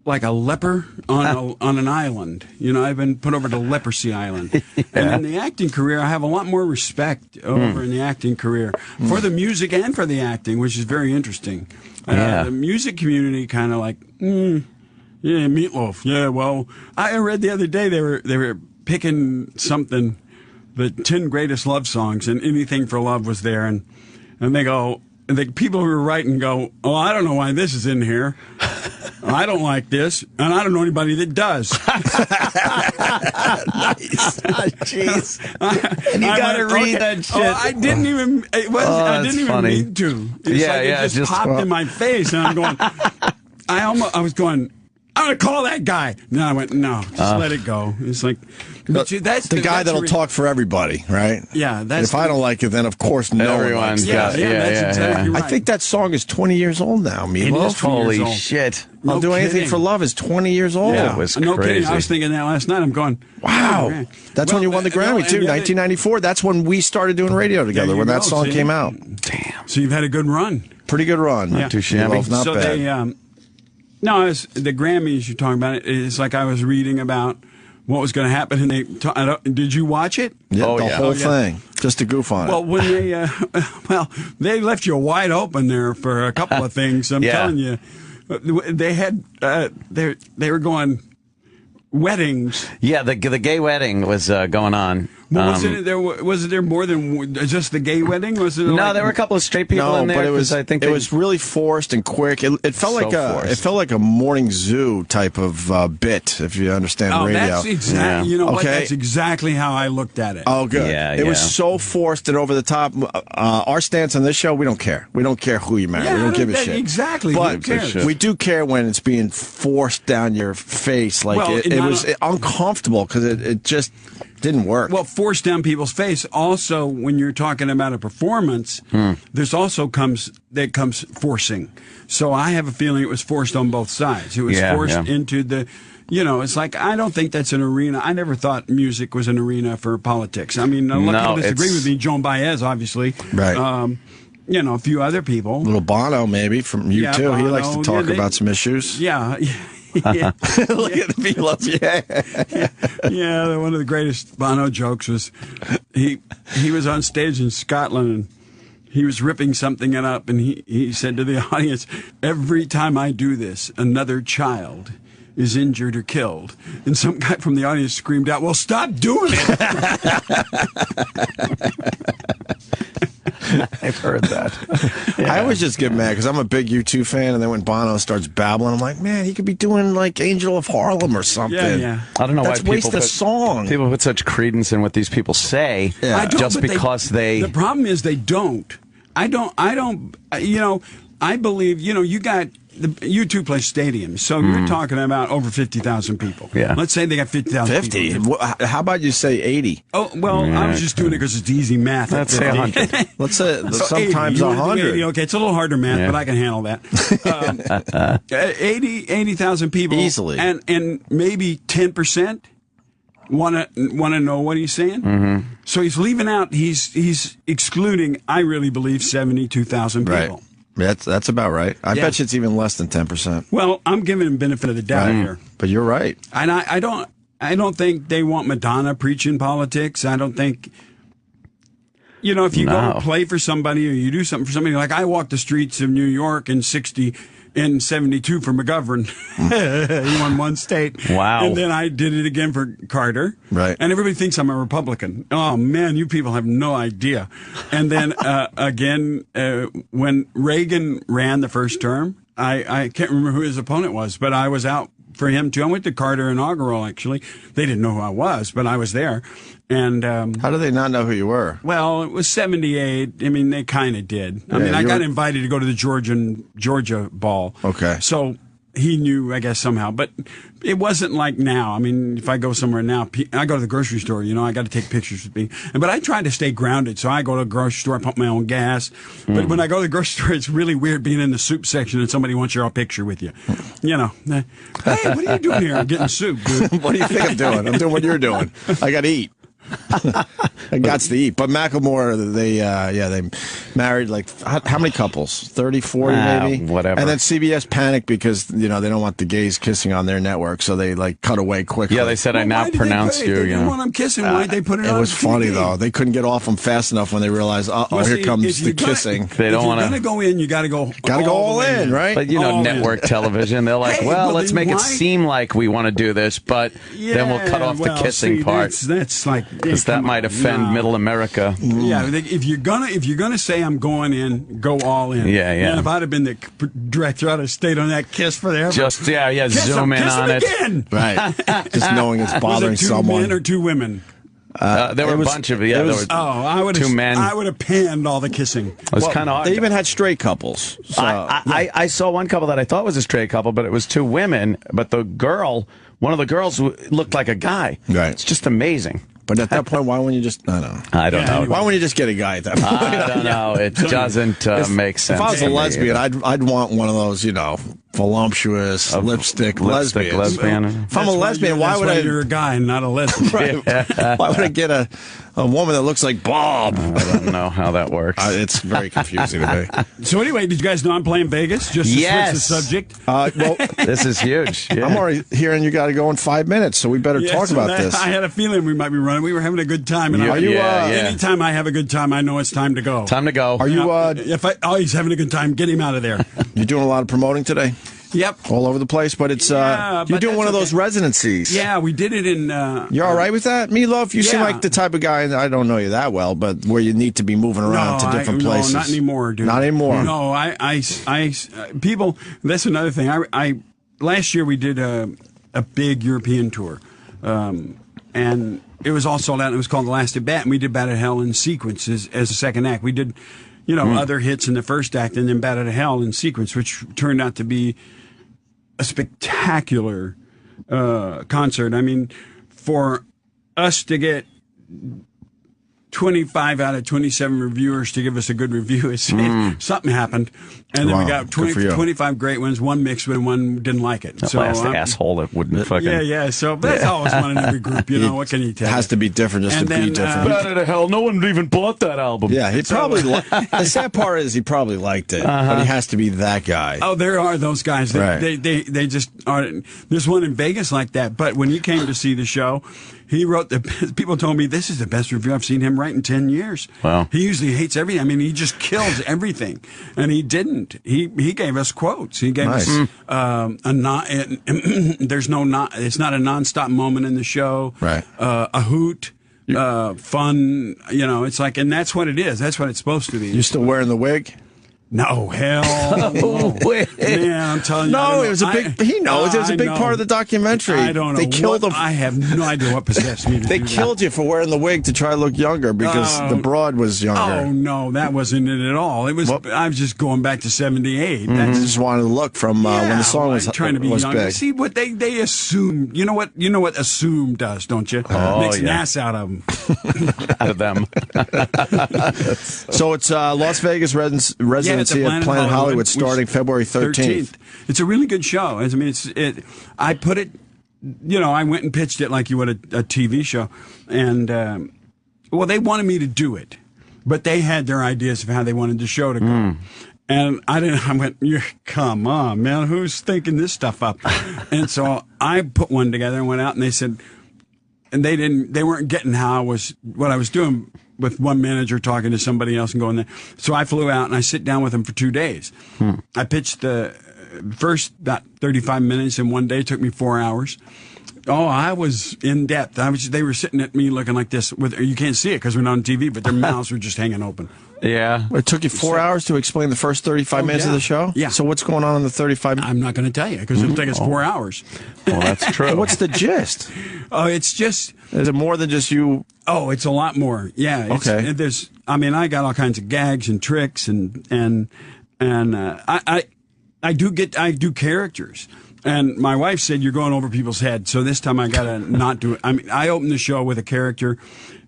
a leper on an island. I've been put over to Leprosy Island. And in the acting career, I have a lot more respect over in the acting career for the music and for the acting, which is very interesting. The music community kind of like, yeah, Meatloaf. Yeah, well, I read the other day they were picking something. The 10 greatest love songs, and Anything for Love was there, and they go, the people who were writing go, oh, I don't know why this is in here. I don't like this, and I don't know anybody that does. Nice. Jeez. And you got to read that shit. I didn't even. I didn't even mean to. It just popped in my face, and I'm going. I was going. I'm going to call that guy. No, I went, no, just let it go. It's like, that's the guy that'll talk for everybody, right? Yeah. If I don't like it, then of course no one likes it. That's exactly right. I think that song is 20 years old now, Meatloaf. Holy shit. I'll Do Anything for Love is 20 years old. Yeah, it was crazy. No kidding. I was thinking that last night. I'm going, wow. That's when you won the Grammy, too, 1994. That's when we started doing radio together, when that song came out. Damn. So you've had a good run. Pretty good run. Not too shabby. Not bad. No, the Grammys you're talking about. It's like I was reading about what was going to happen, and did you watch it? Yeah, the whole thing, just to goof on it. Well, when they left you wide open there for a couple of things. I'm telling you, they had they were going weddings. Yeah, the gay wedding was going on. Well, was there more than just the gay wedding? Was it? No, there were a couple of straight people in there. But it was really forced and quick. It felt like a morning zoo type of bit, if you understand radio. That's exactly. You know what? That's exactly how I looked at it. Oh, good. Yeah, it was so forced and over the top. Our stance on this show, we don't care. We don't care who you marry. We don't give a shit. Exactly. But we do care when it's being forced down your face. Like it was uncomfortable because it just didn't work. Well, forced down people's face. Also, when you're talking about a performance, there's also comes forcing. So I have a feeling it was forced on both sides. It was forced into the, it's like, I don't think that's an arena. I never thought music was an arena for politics. I mean, a lot of people disagree with me. Joan Baez, obviously. Right. A few other people. Little Bono, maybe, from you too. Bono, he likes to talk about some issues. Yeah. Look at the Meatloaf. Yeah. One of the greatest Bono jokes was he was on stage in Scotland and he was ripping something up and he said to the audience, every time I do this, another child is injured or killed. And some guy from the audience screamed out, well, stop doing it. I've heard that. I always just get mad because I'm a big U2 fan, and then when Bono starts babbling, I'm like, man, he could be doing like Angel of Harlem or something. Yeah. I don't know why people waste the song. People put such credence in what these people say just because they. The problem is they don't. I don't. I believe, you got the U2 plays stadiums, so you're talking about over 50,000 people. Yeah. Let's say they got 50,000 50? people. How about you say 80? Oh, well, I was just doing it because it's easy math. Let's say 100. Let's say So sometimes 80. 100. Okay, it's a little harder math, but I can handle that. 80,000 people. Easily. And maybe 10% want to know what he's saying. So he's leaving out, he's excluding, I really believe, 72,000 people. Right. That's about right. I bet you it's even less than 10%. Well, I'm giving him benefit of the doubt here. But you're right. And I don't think they want Madonna preaching politics. I don't think, if you go play for somebody or you do something for somebody, like I walked the streets of New York in 72 for McGovern. He won one state. Wow. And then I did it again for Carter. Right. And everybody thinks I'm a Republican. Oh, man, you people have no idea. And then again, when Reagan ran the first term, I can't remember who his opponent was, but I was out for him too. I went to Carter inaugural, actually. They didn't know who I was, but I was there. And how do they not know who you were? Well, it was 78. I mean, they kind of did. I mean, I got invited to go to the Georgia ball. Okay. So he knew, I guess, somehow. But it wasn't like now. I mean, if I go somewhere now, I go to the grocery store, I got to take pictures with me. But I try to stay grounded. So I go to the grocery store, I pump my own gas. But when I go to the grocery store, it's really weird being in the soup section and somebody wants your picture with you. Hey, what are you doing here? I'm getting soup, dude. What do you think I'm doing? I'm doing what you're doing. I got to eat. I got to eat. But Macklemore, they married how many couples? 30, 40 maybe? Whatever. And then CBS panicked because, they don't want the gays kissing on their network, so they cut away quickly. Yeah, they said, I now pronounce you. They didn't want them kissing. Why'd they put it on? It was funny, TV? though. They couldn't get off them fast enough when they realized, here comes the kissing. They don't want to. If you're going to go in, you got to go all in, right? But, network television, they're like, let's make it seem like we want to do this, but then we'll cut off the kissing part. That's like... Because that might offend Middle America. Yeah, if you're gonna say I'm going in, go all in. Yeah. And if I'd have been the director, I'd have stayed on that kiss forever. Just zoom in on it. Again. Right. Just knowing it's bothering someone. Was it 2 men or 2 women? There were a bunch of I would 2 men. I would have panned all the kissing. It was kind of hard. They even had straight couples. So, I saw one couple that I thought was a straight couple, but it was 2 women. But one of the girls looked like a guy. Right. It's just amazing. But at that point, why wouldn't you just... I don't know. I don't know. Why wouldn't you just get a guy at that point? I don't know. It doesn't make sense. If I was a lesbian, I'd want one of those, voluptuous lipstick lesbians. Lesbian. If I'm a lesbian, why would I... You're a guy and not a lesbian. Right. Why would I get a woman that looks like Bob? I don't know how that works. It's very confusing to me. So anyway, did you guys know I'm playing Vegas? Just to switch the subject? Well, this is huge. Yeah. I'm already hearing you got to go in 5 minutes, so we better talk about this. I had a feeling we might be running. We were having a good time. And anytime I have a good time, I know it's time to go. Time to go. Are you... he's having a good time. Get him out of there. You're doing a lot of promoting today? Yep. All over the place, but it's you're doing one of those residencies. Yeah, we did it in... You're all right with that? Meatloaf, you seem like the type of guy, I don't know you that well, but where you need to be moving around to different places. No, not anymore, dude. Not anymore. No, people, that's another thing. Last year we did a big European tour, and it was all sold out, and it was called The Last at Bat, and we did Bat at Hell in sequence as a second act. We did, other hits in the first act, and then Bat at Hell in sequence, which turned out to be a spectacular concert. I mean, for us to get 25 out of 27 reviewers to give us a good review, something happened. And then we got 25 great ones, one mixed with, and one didn't like it. So last asshole that wouldn't fucking... Yeah. So that's always one in every group, what can you tell? It has to be different just to be different. Bat at Hell, no one even bought that album. Yeah, he probably... the sad part is he probably liked it, but he has to be that guy. Oh, there are those guys. They just are... There's one in Vegas like that, but when he came to see the show... He wrote people told me this is the best review I've seen him write in 10 years. Wow. He usually hates everything. I mean, he just kills everything. And he didn't. He gave us quotes. He gave us there's no it's not a nonstop moment in the show. Right. A hoot. Fun, it's like, and that's what it is. That's what it's supposed to be. You still wearing the wig? No, hell no. Man, I'm telling you. No, it was a big. He knows it was a big part of the documentary. I don't know. They killed him. I have no idea what possessed me to They do killed you for wearing the wig to try to look younger because the broad was younger. Oh no, that wasn't it at all. It was. I was just going back to '78. Just wanted to look from when the song was trying to be younger. big. See what they assume. You know what assume does, don't you? Makes an ass out of them. Out of them. So it's Las Vegas residency at Planet Hollywood starting February 13th. It's a really good show. I mean, I put it, I went and pitched it like you would a TV show. And, well, they wanted me to do it, but they had their ideas of how they wanted the show to go. And I went, come on, man, who's thinking this stuff up? And so I put one together and went out and they said, and they weren't getting what I was doing with one manager talking to somebody else and going there. So I flew out and I sit down with them for 2 days. I pitched the first about 35 minutes in one day. It took me 4 hours. Oh, I was in depth. They were sitting at me looking like this. You can't see it because we're not on TV, but their mouths were just hanging open. Yeah. It took you 4 hours to explain the first 35 minutes of the show? Yeah. So what's going on in the 35 minutes? I'm not going to tell you because it'll take us 4 hours. Well, that's true. What's the gist? Oh, it's just... Is it more than just you? Oh, it's a lot more. Yeah. Okay. I got all kinds of gags and tricks and I do characters. And my wife said, you're going over people's heads. So this time I got to not do it. I mean, I opened the show with a character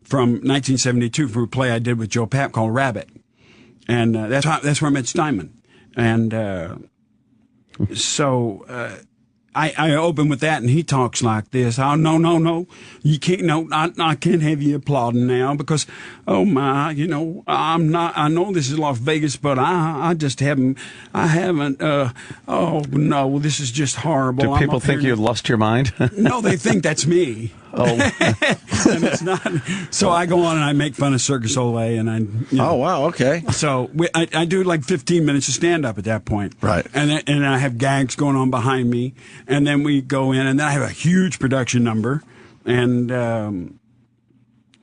from 1972 for a play I did with Joe Papp called Rabbit. And that's where I met Steinman. And so I open with that, and he talks like this. Oh, no. You can't, I can't have you applauding now because, oh my, I'm not, I know this is Las Vegas, but I just haven't, oh no, this is just horrible. Do people think you lost your mind? No, they think that's me. Oh. And it's not. So I go on and I make fun of Circus Olay, and Oh, wow, okay. So I do like 15 minutes of stand-up at that point. Right. And I have gags going on behind me, and then we go in, and then I have a huge production number, and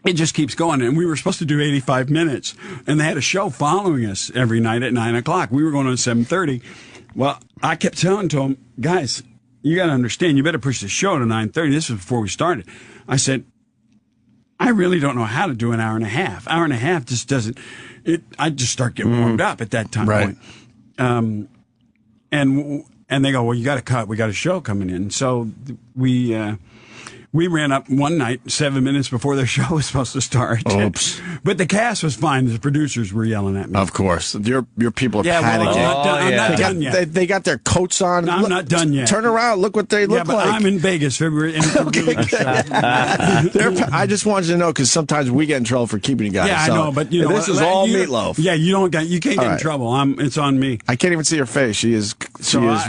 it just keeps going. And we were supposed to do 85 minutes, and they had a show following us every night at 9 o'clock. We were going on at 7:30. Well, I kept telling them, guys, you got to understand, you better push the show to 9:30. This was before we started. I said, I really don't know how to do an hour and a half. Hour and a half just doesn't, I just start getting warmed up at that time right. point. And they go, well, you got to cut. We got a show coming in. So we ran up one night 7 minutes before their show was supposed to start. Oops. But the cast was fine. The producers were yelling at me. Of course. Your people are panicking. Well, I'm not done yet. They got their coats on. No, I'm not done yet. Turn around. Look what they look but like. I'm in Vegas February. Okay. I just wanted you to know because sometimes we get in trouble for keeping you guys. Yeah, I know, but this is all Meatloaf. Yeah, you can't get in trouble. It's on me. I can't even see her face. She is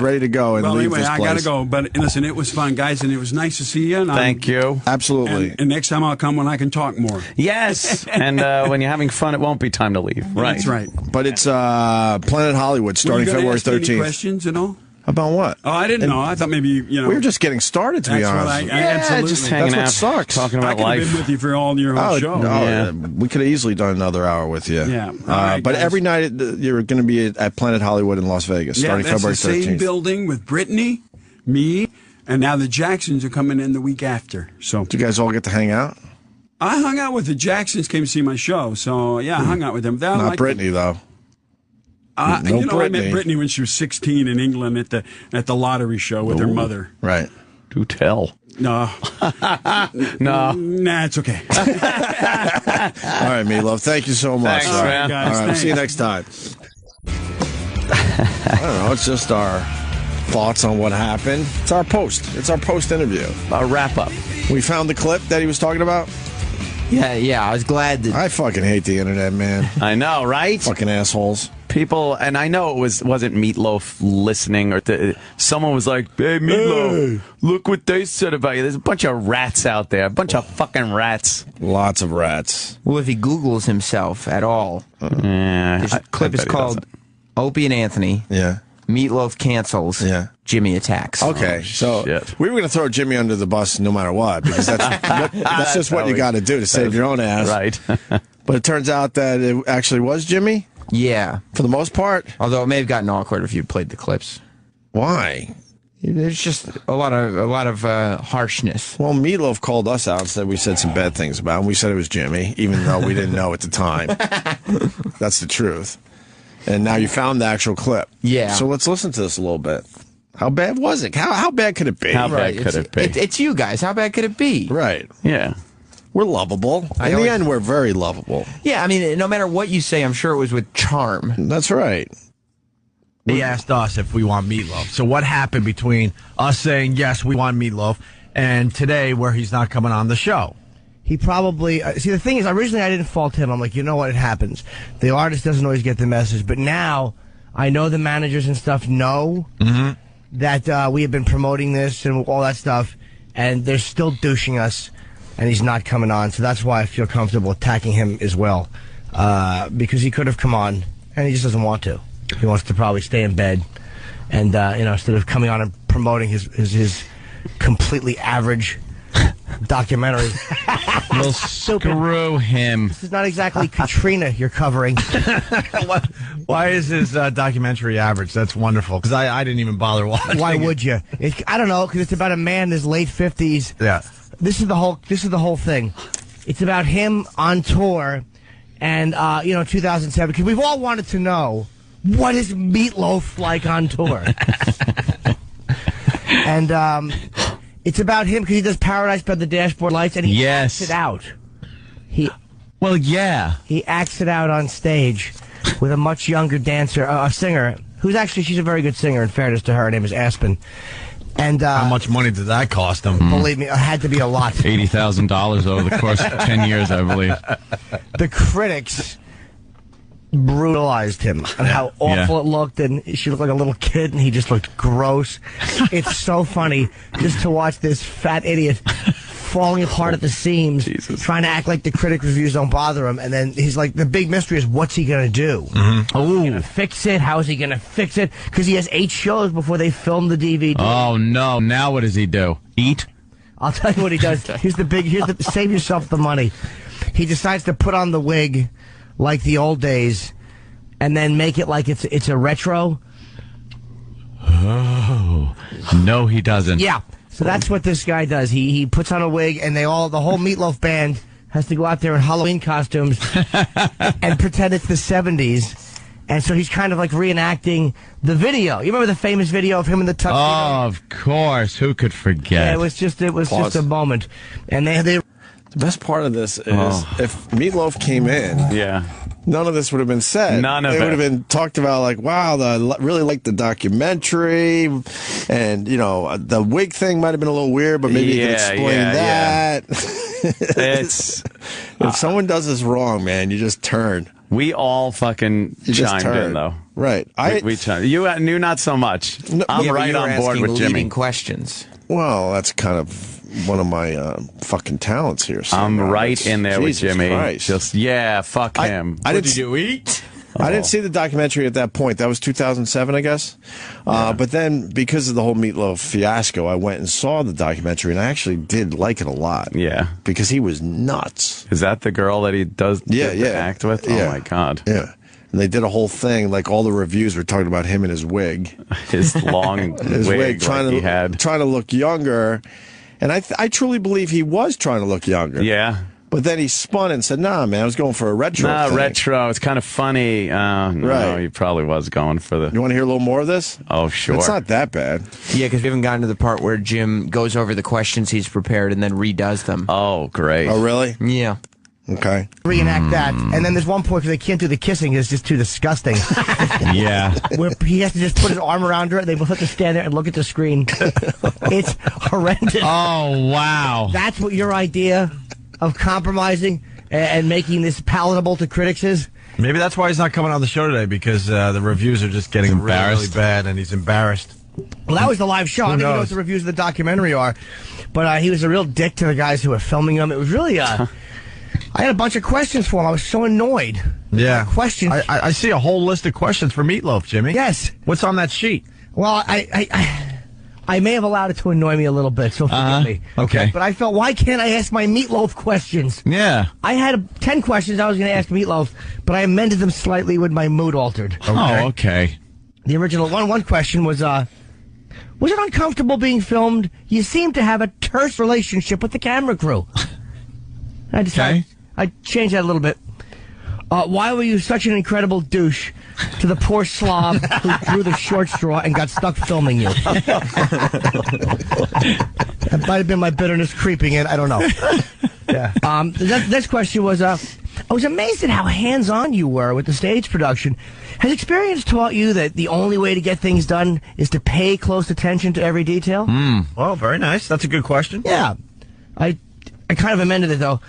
ready to go and leave this place. I got to go. But listen, it was fun, guys, and it was nice to see you. And Thank you. Absolutely. And next time I'll come when I can talk more. Yes. And when you're having fun, it won't be time to leave. Right. That's right. But it's Planet Hollywood starting February 13th. Any questions at all? About what? Oh, I didn't know. I thought maybe, we were just getting started, to be honest. Absolutely. Just hanging out, sucks. talking about I life. could have been with you for all your whole show. No, we could have easily done another hour with you. Yeah. But guys. every night you're going to be at Planet Hollywood in Las Vegas starting February 13th. That's the same building with Brittany, me, and now the Jacksons are coming in the week after. So do you guys all get to hang out? I hung out with the Jacksons, came to see my show. So, I hung out with them. Not Brittany, though. I met Brittany when she was 16 in England at the lottery show with her mother. Right. Do tell. No. No. Nah, it's okay. All right, Meatloaf. Thank you so much. Thanks, man. Guys, all right, see you next time. I don't know. It's just our thoughts on what happened. It's our post interview. A wrap up. We found the clip that he was talking about. Yeah. I was glad that. I fucking hate the internet, man. I know, right? Fucking assholes. People, and I know it wasn't Meatloaf listening, or someone was like, "Hey, Meatloaf, look what they said about you." There's a bunch of rats out there, a bunch of fucking rats. Lots of rats. Well, if he Googles himself at all, this clip is called "Opie and Anthony." Yeah. Meatloaf cancels. Yeah. Jimmy attacks. Okay, so shit. we were going to throw Jimmy under the bus no matter what, because that's just what you got to do to save your own ass. Right. But it turns out that it actually was Jimmy. Yeah. For the most part. Although it may have gotten awkward if you played the clips. Why? There's just a lot of harshness. Well, Meatloaf called us out and said we said some bad things about him. We said it was Jimmy, even though we didn't know at the time. That's the truth. And now you found the actual clip. Yeah. So let's listen to this a little bit. How bad was it? How bad could it be? How bad could it be? It's you guys. How bad could it be? Right. Yeah. We're lovable. In the end, we're very lovable. Yeah, I mean, no matter what you say, I'm sure it was with charm. That's right. He asked us if we want Meatloaf. So what happened between us saying, yes, we want Meatloaf, and today where he's not coming on the show? He probably... see, the thing is, originally I didn't fault him. I'm like, you know what? It happens. The artist doesn't always get the message. But now, I know the managers and stuff know that we have been promoting this and all that stuff, and they're still douching us, and he's not coming on. So that's why I feel comfortable attacking him as well, because he could have come on, and he just doesn't want to. He wants to probably stay in bed, and instead of coming on and promoting his completely average documentary. Well, screw him. This is not exactly Katrina you're covering. Why is his documentary average? That's wonderful, because I didn't even bother watching. Why would you? I don't know, because it's about a man in his late 50s. Yeah. This is the whole thing. It's about him on tour, and 2007. Because we've all wanted to know, what is Meatloaf like on tour? And it's about him because he does Paradise by the Dashboard Lights, and he acts it out. He acts it out on stage with a much younger dancer, a singer, who's actually, she's a very good singer, in fairness to her. Her name is Aspen. And how much money did that cost him? Believe me, it had to be a lot. $80,000 over the course of 10 years, I believe. The critics brutalized him and how awful it looked, and she looked like a little kid, and he just looked gross. It's so funny just to watch this fat idiot falling apart at the seams, trying to act like the critic reviews don't bother him, and then he's like, the big mystery is, what's he gonna do? Is he gonna fix it? How is he gonna fix it? Because he has 8 shows before they film the DVD. Oh no! Now what does he do? Eat? I'll tell you what he does. Save yourself the money. He decides to put on the wig like the old days, and then make it like it's a retro. Oh no, he doesn't. Yeah, so that's what this guy does. He puts on a wig, and the whole Meatloaf band has to go out there in Halloween costumes and pretend it's the 70s. And so he's kind of like reenacting the video. You remember the famous video of him in the tuxedo? Oh, of course. Who could forget? Yeah, it was just a moment. And they the best part of this is if Meatloaf came in, none of this would have been said. None of it. It would have been talked about like, wow, I really liked the documentary, and the wig thing might have been a little weird, but maybe you can explain that. It's if someone does this wrong, man, you just turn. We all fucking chimed in, though. Right. We chimed. You knew not so much. I'm right on board with Jimmy. Questions. Well, that's kind of one of my fucking talents here. I'm right in there with Jimmy. Christ. Just fuck him. What did you eat? I didn't see the documentary at that point. That was 2007, I guess. But then, because of the whole Meatloaf fiasco, I went and saw the documentary, and I actually did like it a lot. Yeah. Because he was nuts. Is that the girl that he does act with? Yeah. Oh, my God. Yeah. And they did a whole thing, like all the reviews were talking about him and his wig. His long wig trying to look younger. And I truly believe he was trying to look younger. Yeah. But then he spun and said, nah, man, I was going for a retro thing. Retro. It's kind of funny. No, he probably was going for the... You want to hear a little more of this? Oh, sure. It's not that bad. Yeah, because we haven't gotten to the part where Jim goes over the questions he's prepared and then redoes them. Oh, great. Oh, really? Yeah. Okay. Reenact that. And then there's one point where they can't do the kissing. It's just too disgusting. Yeah. Where he has to just put his arm around her. They both have to stand there and look at the screen. It's horrendous. Oh, wow. That's what your idea of compromising and making this palatable to critics is? Maybe that's why he's not coming on the show today, because the reviews are just getting really bad, and he's embarrassed. Well, that was the live show. I don't even know what the reviews of the documentary are. But he was a real dick to the guys who were filming him. It was really... I had a bunch of questions for him. I was so annoyed. Yeah. Questions. I see a whole list of questions for Meatloaf, Jimmy. Yes. What's on that sheet? Well, I may have allowed it to annoy me a little bit, so forgive me. Okay. But I felt, why can't I ask my Meatloaf questions? Yeah. I had 10 questions I was going to ask Meatloaf, but I amended them slightly when my mood altered. Okay. Oh, okay. The original one question was it uncomfortable being filmed? You seem to have a terse relationship with the camera crew. I decided I changed that a little bit. Why were you such an incredible douche to the poor slob who drew the short straw and got stuck filming you? That might have been my bitterness creeping in. I don't know. Yeah. The next question was, I was amazed at how hands-on you were with the stage production. Has experience taught you that the only way to get things done is to pay close attention to every detail? Well, very nice. That's a good question. Yeah. I kind of amended it, though.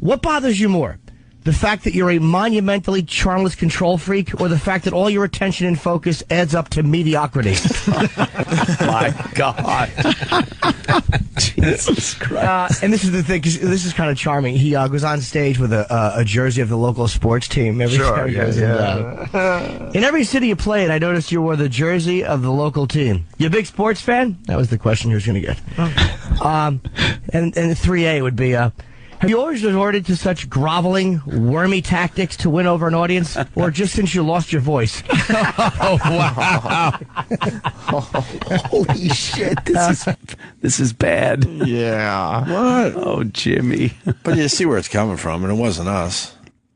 What bothers you more? The fact that you're a monumentally charmless control freak, or the fact that all your attention and focus adds up to mediocrity? My God. Jesus Christ. And this is the thing, 'cause this is kind of charming. He goes on stage with a jersey of the local sports team. In every city you played, I noticed you wore the jersey of the local team. You a big sports fan? That was the question he was going to get. And 3A would be... have you always resorted to such groveling, wormy tactics to win over an audience, or just since you lost your voice? Oh, wow. Holy shit. This is bad. Yeah. What? Oh, Jimmy. But you see where it's coming from, and it wasn't us.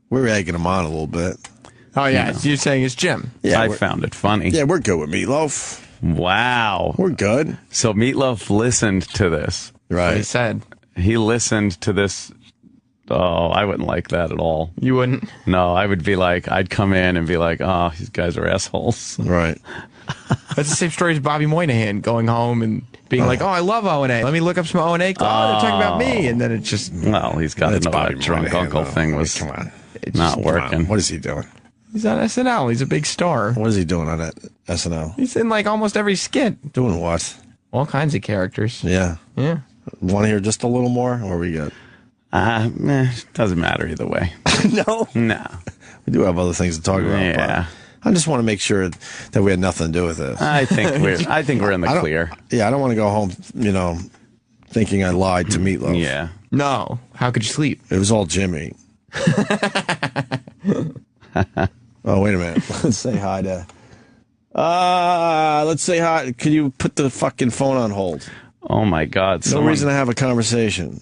We were egging him on a little bit. Oh, yeah. You're saying it's Jim. Yeah, I found it funny. Yeah, we're good with Meatloaf. Wow. We're good. So Meatloaf listened to this. That's what he Right. said. He listened to this. Oh, I wouldn't like that at all. You wouldn't? No, I would be like, I'd come in and be like, oh, these guys are assholes. Right. That's the same story as Bobby Moynihan going home and being like, oh, I love O&A. Let me look up some O&A. Oh, they're talking about me. And then it just... Well, he's got to That's know Bobby that drunk Moynihan, uncle though. thing was Come on. not Come working. on. What is he doing? He's on SNL. He's a big star. What is he doing on that SNL? He's in like almost every skit. Doing what? All kinds of characters. Yeah. Yeah. Want to hear just a little more, or we good? Doesn't matter either way. No. No. We do have other things to talk about. Yeah. I just want to make sure that we had nothing to do with this. I think we're in the clear. Yeah, I don't want to go home, thinking I lied to Meatloaf. Yeah. No. How could you sleep? It was all Jimmy. Oh, wait a minute. Let's say hi to... let's say hi. Can you put the fucking phone on hold? Oh, my God. No reason to have a conversation.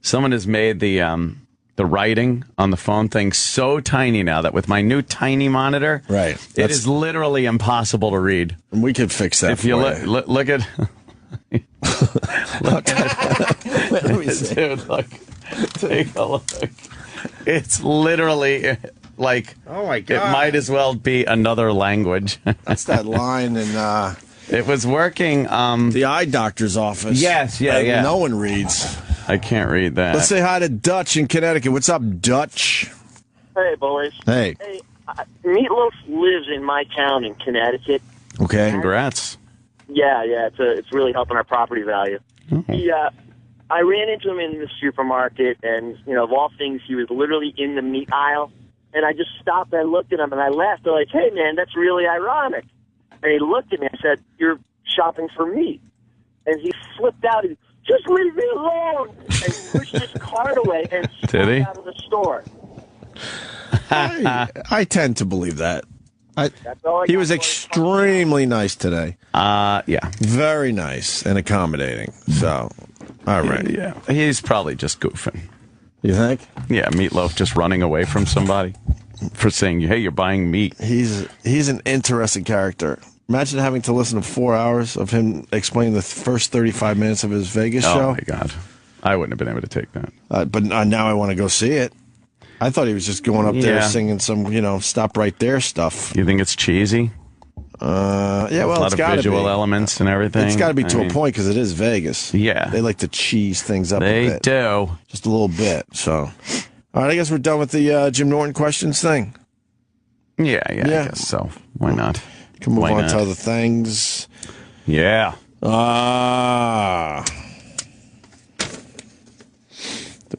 Someone has made the writing on the phone thing so tiny now that with my new tiny monitor, right, it is literally impossible to read. And we could fix that. If you look at, look at, let me see. Dude, look, take a look. It's literally like, oh my God, it might as well be another language. That's that line in. It was working. The eye doctor's office. Yes, yeah. No one reads. I can't read that. Let's say hi to Dutch in Connecticut. What's up, Dutch? Hey, boys. Hey. Hey, Meatloaf lives in my town in Connecticut. Okay. Congrats. Yeah, it's really helping our property value. Oh. I ran into him in the supermarket, and of all things, he was literally in the meat aisle. And I just stopped and I looked at him and I laughed. I'm like, "Hey, man, that's really ironic." And he looked at me and said, "You're shopping for meat." And he flipped out. He, "Just leave me alone!" And pushed his cart away and Did he? out of the store. I tend to believe that. He was extremely nice today. Yeah. Very nice and accommodating. So, all right. Yeah. He's probably just goofing. You think? Yeah, Meatloaf just running away from somebody for saying, "Hey, you're buying meat." He's an interesting character. Imagine having to listen to 4 hours of him explaining the first 35 minutes of his Vegas show. Oh, my God. I wouldn't have been able to take that. But now I want to go see it. I thought he was just going up there singing some, stop right there stuff. You think it's cheesy? Yeah, well, a lot of visual elements and everything. It's got to be to a point because it is Vegas. Yeah. They like to cheese things up a bit. They do. Just a little bit, so. All right, I guess we're done with the Jim Norton questions thing. Yeah, I guess so. Why not? Can move on to other things. Yeah. The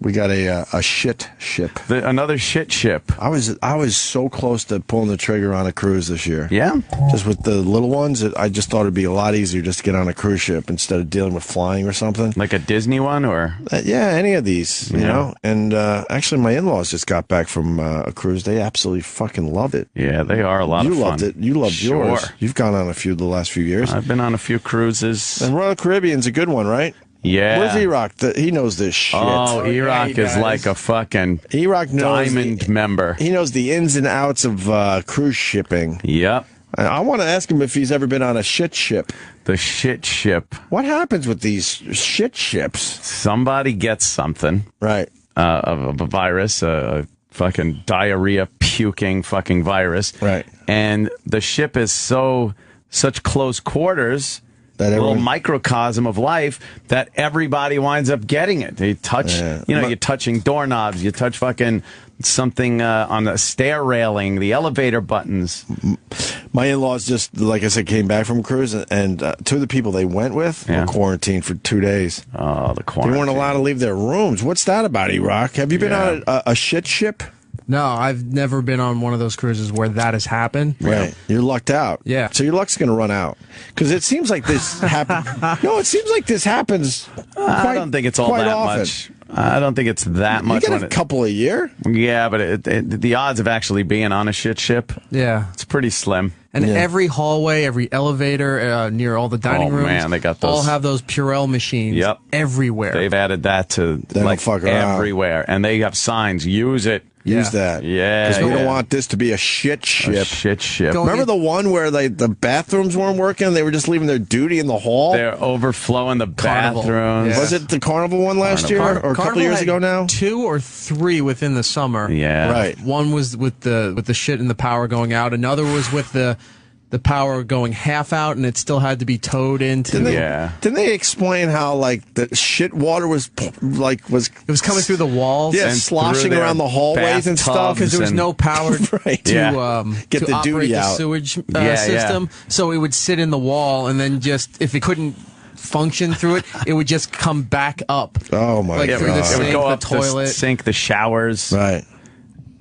We got a shit ship. Another shit ship. I was so close to pulling the trigger on a cruise this year. Yeah? Just with the little ones, I just thought it'd be a lot easier just to get on a cruise ship instead of dealing with flying or something. Like a Disney one, or? Yeah, any of these, you know. And actually, my in-laws just got back from a cruise. They absolutely fucking loved it. Yeah, they are a lot of fun. You loved it. You loved yours. You've gone on a few the last few years. I've been on a few cruises. And Royal Caribbean's a good one, right? Yeah. Where's E-Rock? He knows this shit. Oh, E-Rock is like a fucking E-Rock diamond member. He knows the ins and outs of cruise shipping. Yep. I want to ask him if he's ever been on a shit ship. The shit ship. What happens with these shit ships? Somebody gets something. Right. Of a virus, a fucking diarrhea puking fucking virus. Right. And the ship is such close quarters, that little microcosm of life, that everybody winds up getting it. They touch, you're touching doorknobs, you touch fucking something on the stair railing, the elevator buttons. My in-laws just, like I said, came back from a cruise, and two of the people they went with were quarantined for 2 days. Oh, the quarantine. They weren't allowed to leave their rooms. What's that about, E-Rock? Have you been on a shit ship? No, I've never been on one of those cruises where that has happened. Right. You're lucked out. Yeah. So your luck's going to run out. Because it seems like this happens. No, it seems like this happens I don't think it's all that often. much. I don't think it's that much. You get a couple a year? Yeah, but the odds of actually being on a shit ship, it's pretty slim. And every hallway, every elevator, near all the dining rooms, man, they got those. All have those Purell machines everywhere. They've added that to everywhere. And they have signs, use it. Use that. Yeah. Because we don't want this to be a shit ship. A shit ship. Remember the one where the bathrooms weren't working? They were just leaving their duty in the hall? They're overflowing the bathrooms. Was it the Carnival one last year? Or a couple years ago now? 2 or 3 within the summer. Yeah. Right. One was with the shit and the power going out. Another was with the power going half out, and it still had to be towed into. Didn't they explain how like the shit water was it was coming through the walls, and sloshing around the hallways and stuff because there was no power to get the operate duty out. The sewage system. So it would sit in the wall, and then just if it couldn't function through it, it would just come back up. Oh my god! Through the sink, it would go up the toilet, the sink, the showers. Right.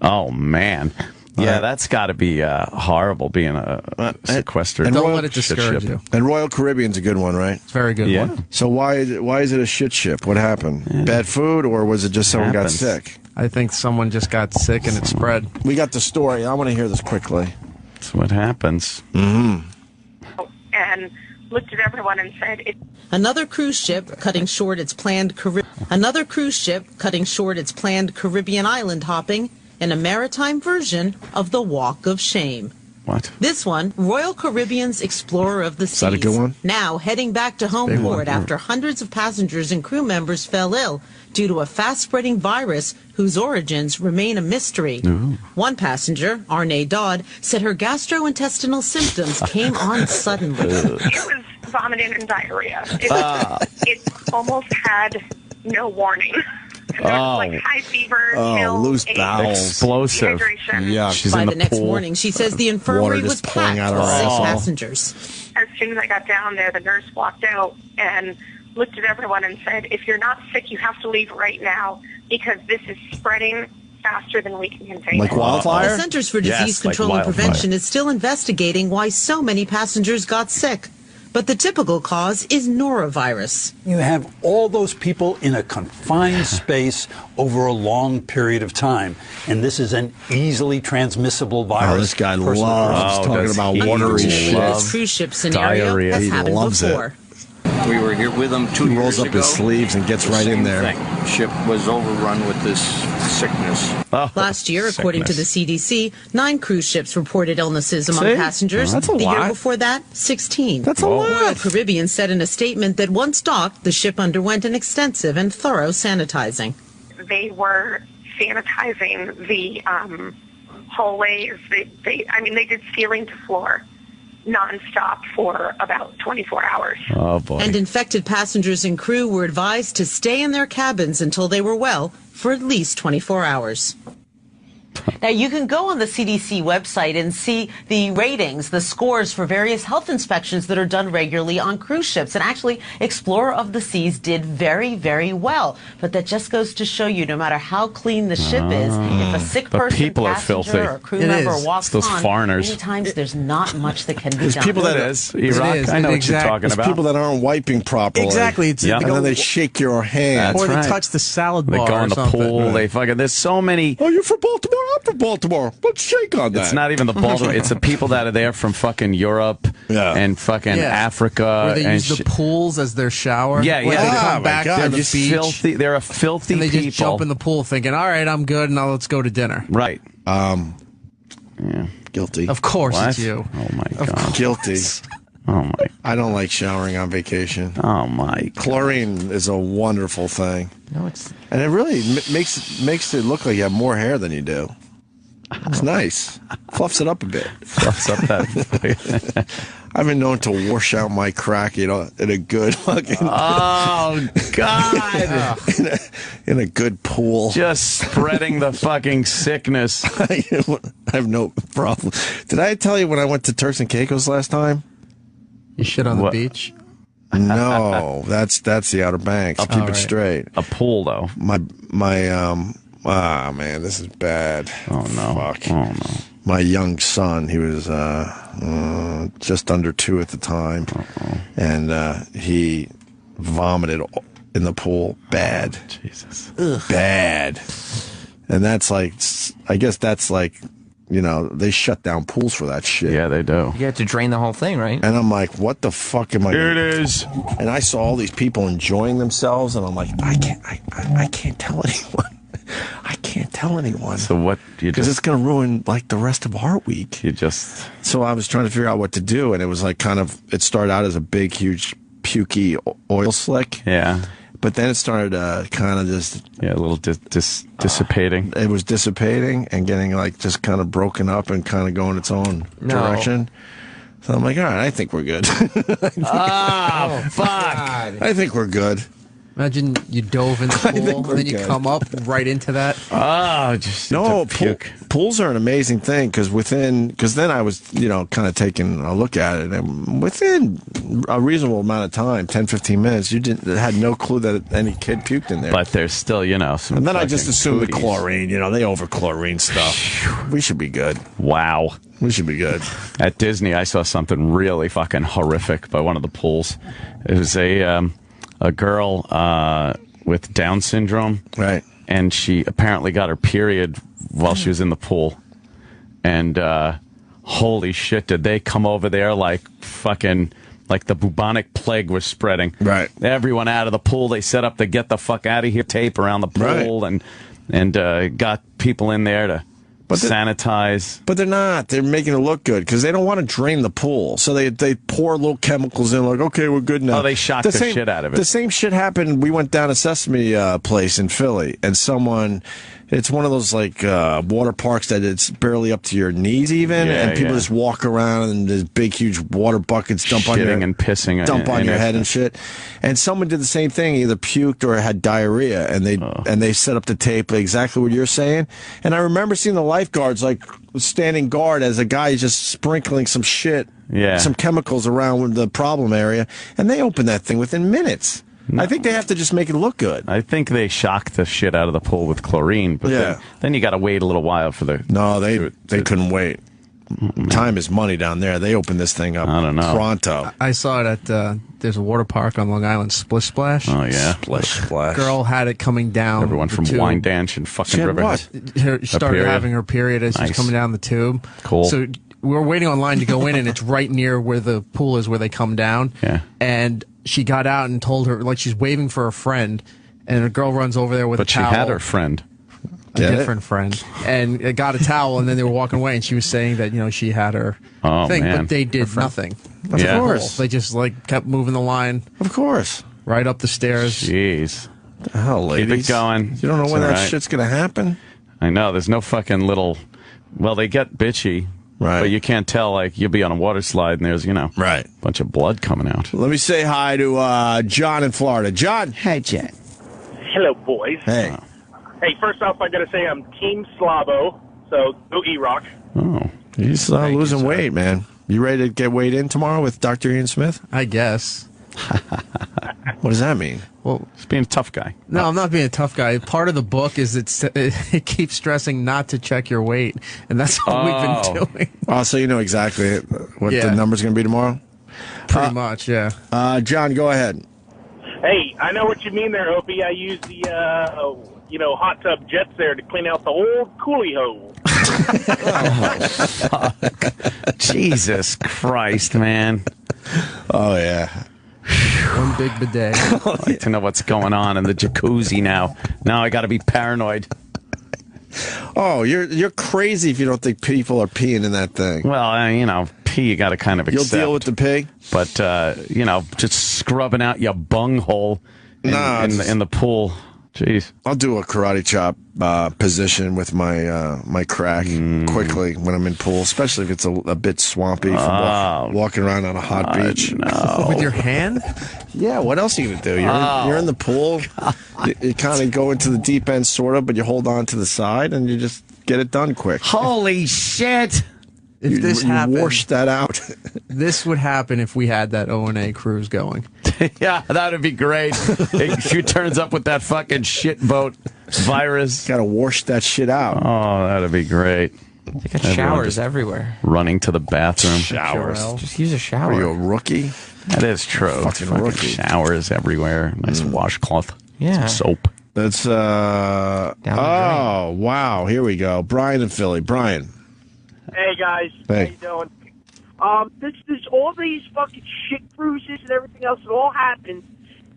Oh man. Yeah, that's got to be horrible being a sequestered. And don't let it discourage you. And Royal Caribbean's a good one, right? It's a very good one. So why is it a shit ship? What happened? Bad food, or was it just someone got sick? I think someone just got sick and it spread. We got the story. I want to hear this quickly. That's what happens. Mm-hmm. And looked at everyone and said, Another cruise ship cutting short its planned Caribbean island hopping in a maritime version of the Walk of Shame. What? This one, Royal Caribbean's Explorer of the Seas. Is that a good one? Now heading back to home port after hundreds of passengers and crew members fell ill due to a fast-spreading virus whose origins remain a mystery. Ooh. One passenger, Arne Dodd, said her gastrointestinal symptoms came on suddenly. It was vomiting and diarrhea. It almost had no warning. And there was like high fever, chills, loose bowels, explosive. Yeah, she's by in the next morning, she says the infirmary was packed with 6 passengers. As soon as I got down there, the nurse walked out and looked at everyone and said, if you're not sick, you have to leave right now because this is spreading faster than we can contain. Like wildfire? The Centers for Disease Control and Prevention is still investigating why so many passengers got sick. But the typical cause is norovirus. You have all those people in a confined space over a long period of time, and this is an easily transmissible virus. Oh, this guy loves talking about watery shit. This cruise ship scenario has happened before. We were here with him 2 years ago. He rolls up his sleeves and gets right in there. The ship was overrun with this sickness. Last year, according to the CDC, 9 cruise ships reported illnesses among passengers. That's a the lot. year before that, 16. That's a lot. Royal Caribbean said in a statement that once docked, the ship underwent an extensive and thorough sanitizing. They were sanitizing the hallways. They did ceiling to floor nonstop for about 24 hours. Oh, boy. And infected passengers and crew were advised to stay in their cabins until they were well for at least 24 hours. Now, you can go on the CDC website and see the ratings, the scores for various health inspections that are done regularly on cruise ships. And actually, Explorer of the Seas did very, very well. But that just goes to show you, no matter how clean the ship is, if a sick person, people are passenger, filthy. or a crew member walks It's those on, foreigners. many times there's not much that can be There's done. people that Iraq. I know what you're talking There's about. people that aren't wiping properly. Exactly. It's- And then they shake your hand. Or they touch the salad They bar go or in the something. pool. They fucking. There's so many. Oh, you're from Baltimore? I'm from Baltimore. Let's shake on that. It's not even the Baltimore. It's the people that are there from fucking Europe and fucking Africa. Where they and use the pools as their shower. Yeah, Where yeah. They Oh, come my back God. to the Just beach. filthy. They're a filthy and they people. just jump in the pool thinking, all right, I'm good, now let's go to dinner. Right. Yeah. Guilty. Of course What? it's you. Oh my god. Guilty. Oh my. I don't like showering on vacation. Oh my. Chlorine is a wonderful thing. No, it's and it really makes it look like you have more hair than you do. It's nice. Fluffs it up a bit. Fluffs up that. I've been known to wash out my crack, in a good fucking. Oh God! in a good pool. Just spreading the fucking sickness. I have no problem. Did I tell you when I went to Turks and Caicos last time? You shit on the beach? No, that's the Outer Banks. I'll keep it right. straight. A pool though. My man, this is bad. Oh no. Fuck. Oh no. My young son, he was just under 2 at the time, and he vomited in the pool. Bad. Jesus. Bad. And that's like, I guess that's like, they shut down pools for that shit. Yeah, they do. you have to drain the whole thing, right? And I'm like, what the fuck am I Here gonna it is. And I saw all these people enjoying themselves, and I'm like, I can't tell anyone. I can't tell anyone. So what you because just it's going to ruin like the rest of our week. you just So I was trying to figure out what to do, and it was like it started out as a big, huge, pukey oil slick. yeah. But then it started kind of just. Yeah, a little dissipating. It was dissipating and getting like just kind of broken up and kind of going its own direction. So I'm like, all right, I think we're good. Oh, fuck. I think we're good. Imagine you dove in the pool, and then you come up right into that. Oh, just No, puke. pools are an amazing thing because then I was, kind of taking a look at it, and within a reasonable amount of time, 10, 15 minutes, you had no clue that any kid puked in there. But there's still, some. And then I just assumed the cooties. chlorine, they over chlorine stuff. We should be good. Wow. We should be good. At Disney, I saw something really fucking horrific by one of the pools. It was a girl with Down syndrome. Right. And she apparently got her period while she was in the pool. And holy shit, did they come over there like fucking, like the bubonic plague was spreading. Right. Everyone out of the pool. They set up the get the fuck out of here tape around the pool and got people in there to sanitize. But they're not. They're making it look good because they don't want to drain the pool. So they pour little chemicals in, like, okay, we're good now. Oh, they shocked the shit out of it. The same shit happened. We went down to Sesame Place in Philly, and it's one of those like water parks that it's barely up to your knees even, and people just walk around and there's big, huge water buckets dump on your Shitting and pissing dump on in your it. head and shit. And someone did the same thing, either puked or had diarrhea, and they set up the tape exactly what you're saying. And I remember seeing the lifeguards like standing guard as a guy just sprinkling some shit, some chemicals around the problem area, and they opened that thing within minutes. No. I think they have to just make it look good. I think they shocked the shit out of the pool with chlorine, but then you got to wait a little while for the. No, they couldn't wait. Time is money down there. They opened this thing up. I don't know. Pronto. I saw it at there's a water park on Long Island, Splish Splash. Oh yeah, Splish Splash. Girl had it coming down. Everyone from Wine Dance and fucking River. She started having her period as she's coming down the tube. Cool. So we were waiting online to go in, and it's right near where the pool is, where they come down. Yeah. And she got out and told her, like, she's waving for a friend, and a girl runs over there with a towel. But she had her friend. A different friend. And got a towel, and then they were walking away, and she was saying that, she had her thing, man. but they did nothing. Of course. They just, kept moving the line. Of course. Right up the stairs. Jeez. What the hell, ladies? Keep it going. You don't know when It's that all right. shit's going to happen? I know. There's no fucking little. Well, they get bitchy. Right. But you can't tell, you'll be on a water slide and there's, a bunch of blood coming out. Let me say hi to John in Florida. John. Hey, Jen. Hello, boys. Hey. Hey, first off, I got to say I'm Team Slavo. So go eat rock. Oh, he's losing weight, man. You ready to get weighed in tomorrow with Dr. Ian Smith? I guess. What does that mean? Well, he's being a tough guy. No, I'm not being a tough guy. Part of the book is it keeps stressing not to check your weight, and that's what we've been doing. Oh, so you know exactly what the number's going to be tomorrow? Pretty much, yeah. John, go ahead. Hey, I know what you mean there, Opie. I use the, hot tub jets there to clean out the old coolie hole. Jesus Christ, man. Oh, yeah. One big bidet. I'd like to know what's going on in the jacuzzi now. Now I got to be paranoid. Oh, you're crazy if you don't think people are peeing in that thing. Well, pee you got to kind of accept. You'll deal with the pee? But, just scrubbing out your bunghole in the pool. Jeez. I'll do a karate chop position with my crack quickly when I'm in pool, especially if it's a bit swampy from walking around on a hot beach. No. With your hand? Yeah, what else are you going to do? You're in the pool. You kind of go into the deep end, sort of, but you hold on to the side and you just get it done quick. Holy shit. If this happened, wash that out. This would happen if we had that O&A cruise going. Yeah, that would be great. She turns up with that fucking shit boat virus. Got to wash that shit out. Oh, that'd be great. They got showers everywhere. Running to the bathroom. Showers. Just use a shower. Are you a rookie? That is true. Fucking rookie. Showers everywhere. Nice washcloth. Yeah. Some soap. That's, wow. Here we go. Brian in Philly. Brian. Hey, guys. Hey. How you doing? There's all these fucking shit cruises and everything else that all happens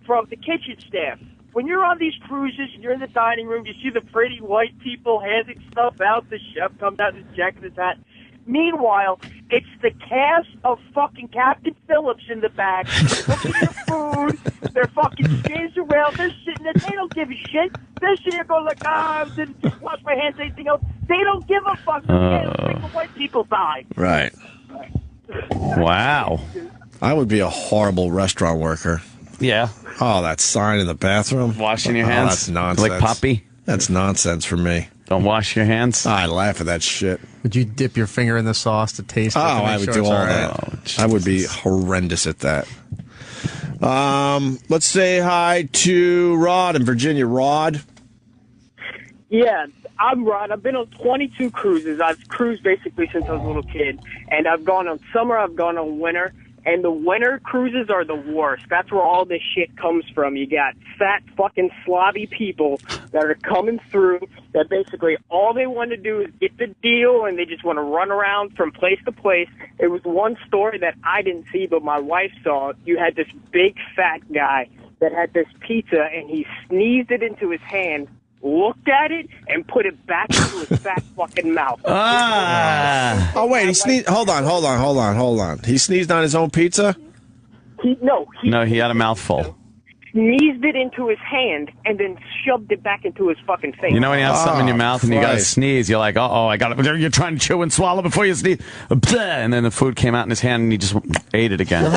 from the kitchen staff. When you're on these cruises and you're in the dining room, you see the pretty white people handing stuff out. The chef comes out in his jacket, his hat. Meanwhile, it's the cast of fucking Captain Phillips in the back, looking at food. They're fucking skins around. They're sitting there. They don't give a shit. They're sitting there going like, I didn't just wash my hands, anything else. They don't give a fuck. The white people die. Right. Wow. I would be a horrible restaurant worker. Yeah. Oh, that sign in the bathroom. Washing your hands. That's nonsense. Like Poppy. That's nonsense for me. Don't wash your hands. I laugh at that shit. Would you dip your finger in the sauce to taste it? I would do all that. I would be horrendous at that. Let's say hi to Rod in Virginia. Rod. Yeah, I'm Rod. I've been on 22 cruises. I've cruised basically since I was a little kid. And I've gone on summer, I've gone on winter. And the winter cruises are the worst. That's where all this shit comes from. You got fat fucking slobby people that are coming through that basically all they want to do is get the deal and they just want to run around from place to place. There was one story that I didn't see but my wife saw. You had this big fat guy that had this pizza and he sneezed it into his hand, looked at it, and put it back into his fat fucking mouth. Oh, wait, he sneezed. Hold on. He sneezed on his own pizza? No, he had a mouthful. Sneezed it into his hand and then shoved it back into his fucking face. You know when you have something in your mouth and you got to sneeze, you're like, I got it. You're trying to chew and swallow before you sneeze. And then the food came out in his hand and he just ate it again. You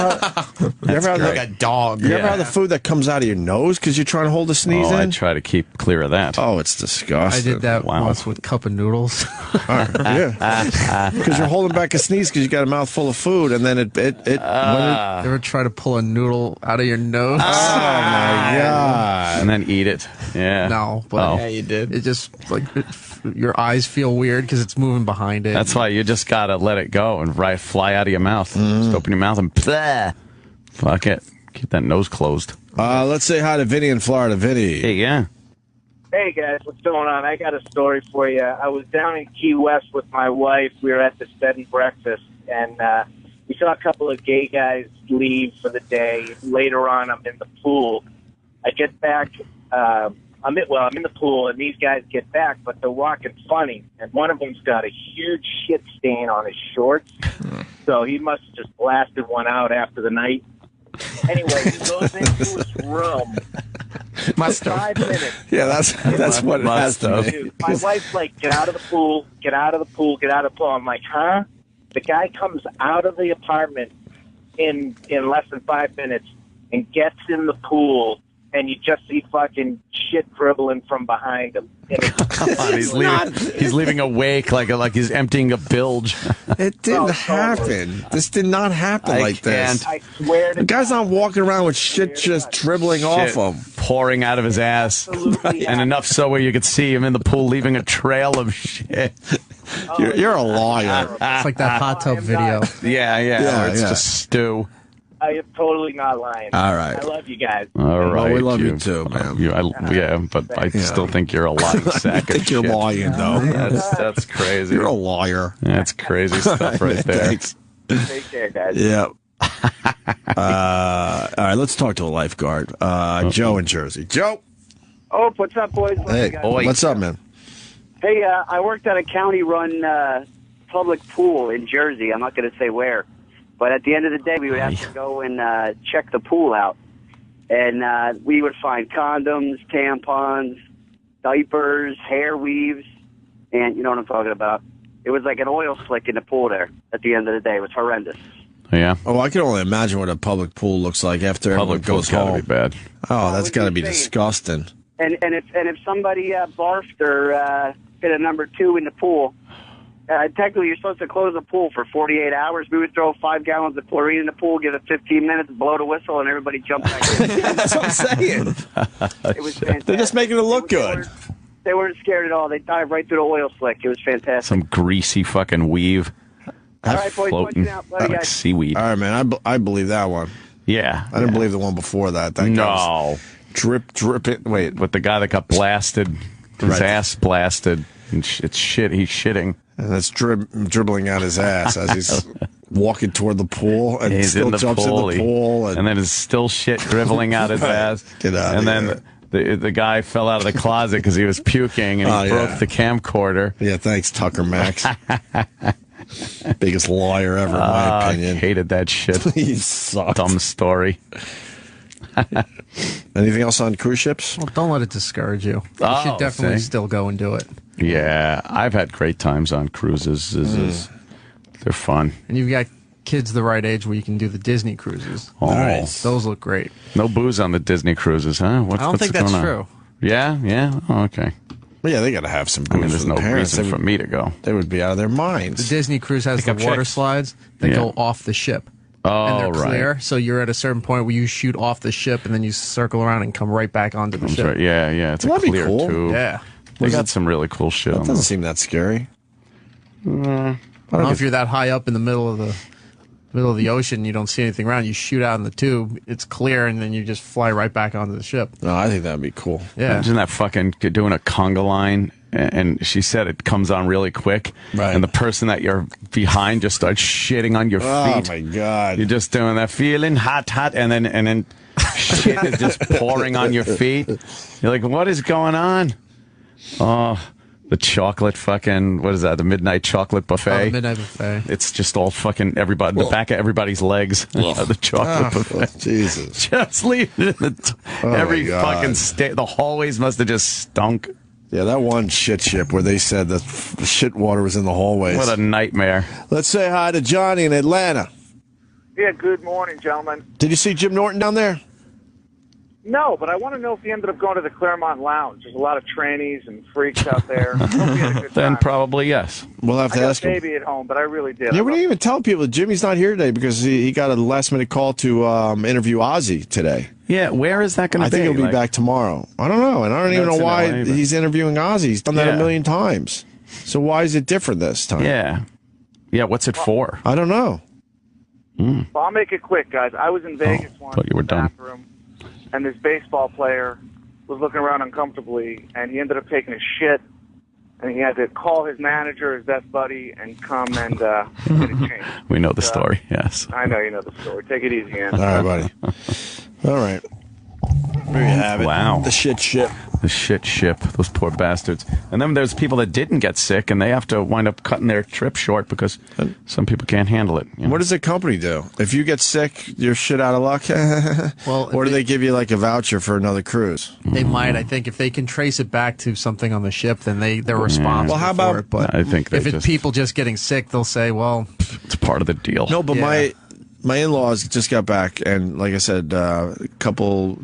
ever have like a dog. You ever have the food that comes out of your nose because you're trying to hold a sneeze in? I try to keep clear of that. Oh, it's disgusting. I did that once with cup of noodles. Yeah. Because you're holding back a sneeze because you got a mouthful of food and then it ever try to pull a noodle out of your nose? Oh my God. And then eat it. Yeah. No, but yeah, you did. It just your eyes feel weird because it's moving behind it. That's why you just gotta let it go and fly out of your mouth. Just open your mouth and fuck it. Keep that nose closed. Let's say hi to Vinny in Florida. Vinny. Hey, yeah. Hey guys, what's going on? I got a story for you. I was down in Key West with my wife. We were at this bed and breakfast, and we saw a couple of gay guys leave for the day. Later on, I'm in the pool. I get back. I'm in the pool, and these guys get back, but they're walking funny. And one of them's got a huge shit stain on his shorts, so he must have just blasted one out after the night. Anyway, he goes into his room. Must have. 5 minutes. Yeah, that's what it has to be. My wife's like, get out of the pool, get out of the pool, get out of the pool. I'm like, huh? The guy comes out of the apartment in less than 5 minutes and gets in the pool and you just see fucking shit dribbling from behind him. He's leaving a wake like he's emptying a bilge. It didn't happen. This did not happen like this. I swear to The guy's not walking around with shit just dribbling off him. Pouring out of his ass. And enough so where you could see him in the pool leaving a trail of shit. You're a liar. It's like that hot tub video. Yeah, it's just stew. I am totally not lying. All right. I love you guys. All right. Well, we love you too, man. But I still think you're a lying sack I think you're lying, though. That's crazy. You're a liar. That's crazy stuff right there. Thanks. Take care, guys. Yeah. All right, let's talk to a lifeguard. Joe in Jersey. Joe. Oh, what's up, boys? Hey, what's up, man? Hey, I worked at a county-run public pool in Jersey. I'm not going to say where. But at the end of the day, we would have to go and check the pool out. And we would find condoms, tampons, diapers, hair weaves, and you know what I'm talking about. It was like an oil slick in the pool there at the end of the day. It was horrendous. Yeah. Oh, I can only imagine what a public pool looks like after everyone goes home. Gotta be bad. Oh, that's got to be disgusting. And if somebody barfed or hit a number 2 in the pool, technically you're supposed to close the pool for 48 hours. We would throw 5 gallons of chlorine in the pool, give it 15 minutes, blow the whistle, and everybody jump back in. That's what I'm saying. It was fantastic. They're just making it look good. They weren't scared at all. They dived right through the oil slick. It was fantastic. Some greasy fucking weave. All right, boys, floating out. Love you like guys. seaweed. All right, man. I believe that one. Yeah. I didn't believe the one before that. That guy was drip it. Wait, with the guy that got blasted, his ass blasted, and it's shit. He's shitting. And that's dribbling out his ass as he's walking toward the pool, and he's still in the jumps pool, in the pool. And then it's still shit dribbling out his ass. Get out and of then the guy fell out of the closet because he was puking, and he broke the camcorder. Yeah, thanks, Tucker Max. Biggest liar ever, in my opinion. I hated that shit. He sucked. Dumb story. Anything else on cruise ships? Well, don't let it discourage you. You should definitely still go and do it. Yeah, I've had great times on cruises. They're fun. And you've got kids the right age where you can do the Disney cruises. Oh, nice. Those look great. No booze on the Disney cruises, huh? I don't think that's true. Yeah? Oh, okay. Well, yeah, they got to have some booze. I mean, there's no reason for me to go. They would be out of their minds. The Disney cruise has the water slides that go off the ship. Oh, and they're clear, right. so you're at a certain point where you shoot off the ship and then you circle around and come right back onto the ship. Right. Yeah. It's That'd a be clear cool. tube. Yeah. They got some really cool shit. That doesn't seem that scary. I don't know if you're that high up in the middle of the ocean and you don't see anything around, you shoot out in the tube, it's clear, and then you just fly right back onto the ship. No, I think that'd be cool. Yeah. Imagine that fucking doing a conga line, and she said it comes on really quick, right? And the person that you're behind just starts shitting on your feet. Oh my god! You're just doing that, feeling hot, and then shit is just pouring on your feet. You're like, what is going on? Oh, the chocolate fucking, what is that? The midnight chocolate buffet. Oh, the midnight buffet. It's just all fucking everybody, the back of everybody's legs. The chocolate buffet. Jesus. Just leave it in every fucking the hallways must have just stunk. Yeah, that one shit ship where they said that the shit water was in the hallways. What a nightmare. Let's say hi to Johnny in Atlanta. Yeah, good morning, gentlemen. Did you see Jim Norton down there? No, but I want to know if he ended up going to the Claremont Lounge. There's a lot of trannies and freaks out there. Hope he had a good Then time. probably yes. We'll have to I got ask a him. baby at home, but I really did. Yeah, we didn't even tell people Jimmy's not here today because he got a last-minute call to interview Ozzy today. Yeah, where is that going to be? I think he'll be back tomorrow. I don't know, and I don't even know why he's interviewing Ozzy. He's done that a million times. So why is it different this time? Yeah, what's it for? I don't know. Well, I'll make it quick, guys. I was in Vegas once thought you were in the done. bathroom, and this baseball player was looking around uncomfortably, and he ended up taking a shit, and he had to call his manager, his best buddy, and come and get it changed. We know the story, yes. I know you know the story. Take it easy, Ann. All right, buddy. All right. There you have it. Wow. The shit ship. The shit ship. Those poor bastards. And then there's people that didn't get sick, and they have to wind up cutting their trip short because some people can't handle it. You know? What does the company do? If you get sick, you're shit out of luck? Or do they give you like a voucher for another cruise? They might. I think if they can trace it back to something on the ship, then they're responsible Well, how about- for it. But I think if it's people just getting sick, they'll say, well, it's part of the deal. No, but my in-laws just got back, and like I said,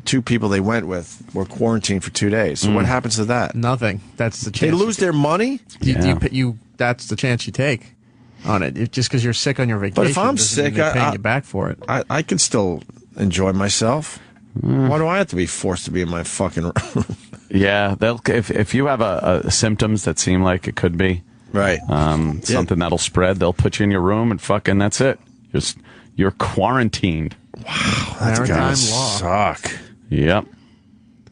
two people they went with were quarantined for 2 days. So what happens to that? Nothing. That's the chance. They lose their money? That's the chance you take on it. Just because you're sick on your vacation. But if I'm doesn't mean sick, they're paying you back for it. I can still enjoy myself. Why do I have to be forced to be in my fucking room? Yeah, if you have symptoms that seem like it could be something that'll spread, they'll put you in your room and fucking that's it. You're quarantined. Wow, that's gotta suck. Yep.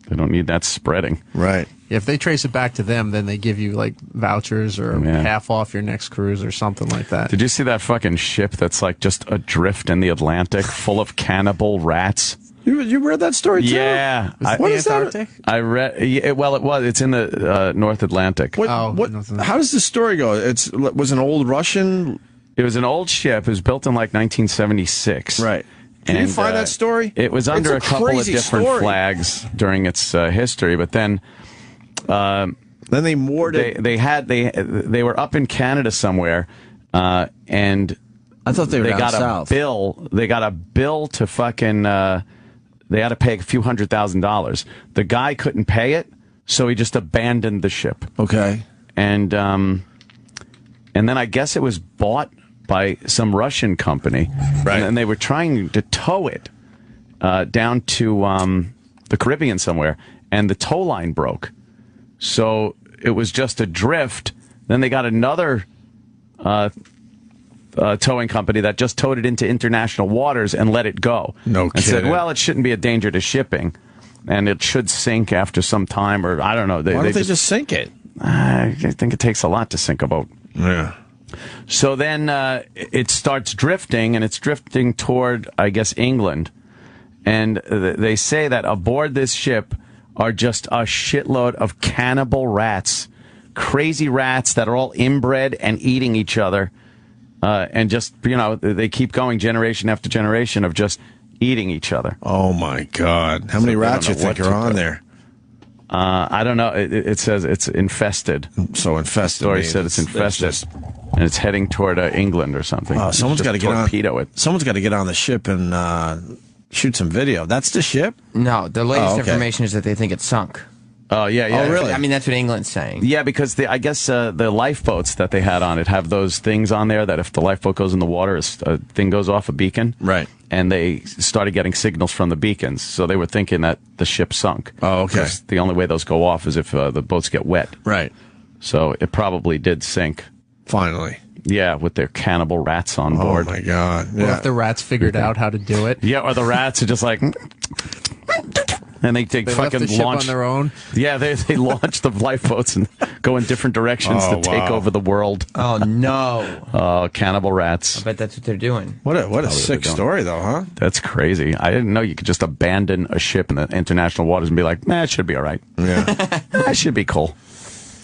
They don't need that spreading. Right. If they trace it back to them, then they give you like vouchers or half off your next cruise or something like that. Did you see that fucking ship that's like just adrift in the Atlantic full of cannibal rats? You read that story too? Yeah. What is that? I read. It's in the North Atlantic. How does the story go? Was an old Russian. It was an old ship. It was built in like 1976. Right. Can you find that story? It was under a couple of different flags during its history, but then they moored it. They were up in Canada somewhere, and I thought they got south. a bill. They got a bill to fucking. They had to pay a few $100,000. The guy couldn't pay it, so he just abandoned the ship. Okay. And then I guess it was bought by some Russian company. Right. And they were trying to tow it down to the Caribbean somewhere, and the tow line broke. So it was just adrift. Then they got another towing company that just towed it into international waters and let it go. No kidding. And said, well, it shouldn't be a danger to shipping, and it should sink after some time, or I don't know. Why don't they just sink it? I think it takes a lot to sink a boat. Yeah. So then it starts drifting, and it's drifting toward, I guess, England. And they say that aboard this ship are just a shitload of cannibal rats, crazy rats that are all inbred and eating each other. And just, they keep going generation after generation of just eating each other. Oh, my God. How many rats you think are on there? I don't know. It says it's infested. So infested. The story said it's infested. And it's heading toward England or something. Oh, someone's got to torpedo it. Someone's got to get on the ship and shoot some video. That's the ship? No, the latest information is that they think it's sunk. Oh, yeah. Oh, really? I mean, that's what England's saying. Yeah, because I guess the lifeboats that they had on it have those things on there that if the lifeboat goes in the water, a thing goes off, a beacon. Right. And they started getting signals from the beacons. So they were thinking that the ship sunk. Oh, okay. 'Cause the only way those go off is if the boats get wet. Right. So it probably did sink. Finally. Yeah, with their cannibal rats on board. Oh, my God. What if the rats figured out how to do it? Yeah, or the rats are just like... And they They fucking left the ship launch on their own? Yeah, they launch the lifeboats and go in different directions to take over the world. Oh, no. Oh, cannibal rats. I bet that's what they're doing. What a sick story, though, huh? That's crazy. I didn't know you could just abandon a ship in the international waters and be like, it should be all right. Yeah. That should be cool.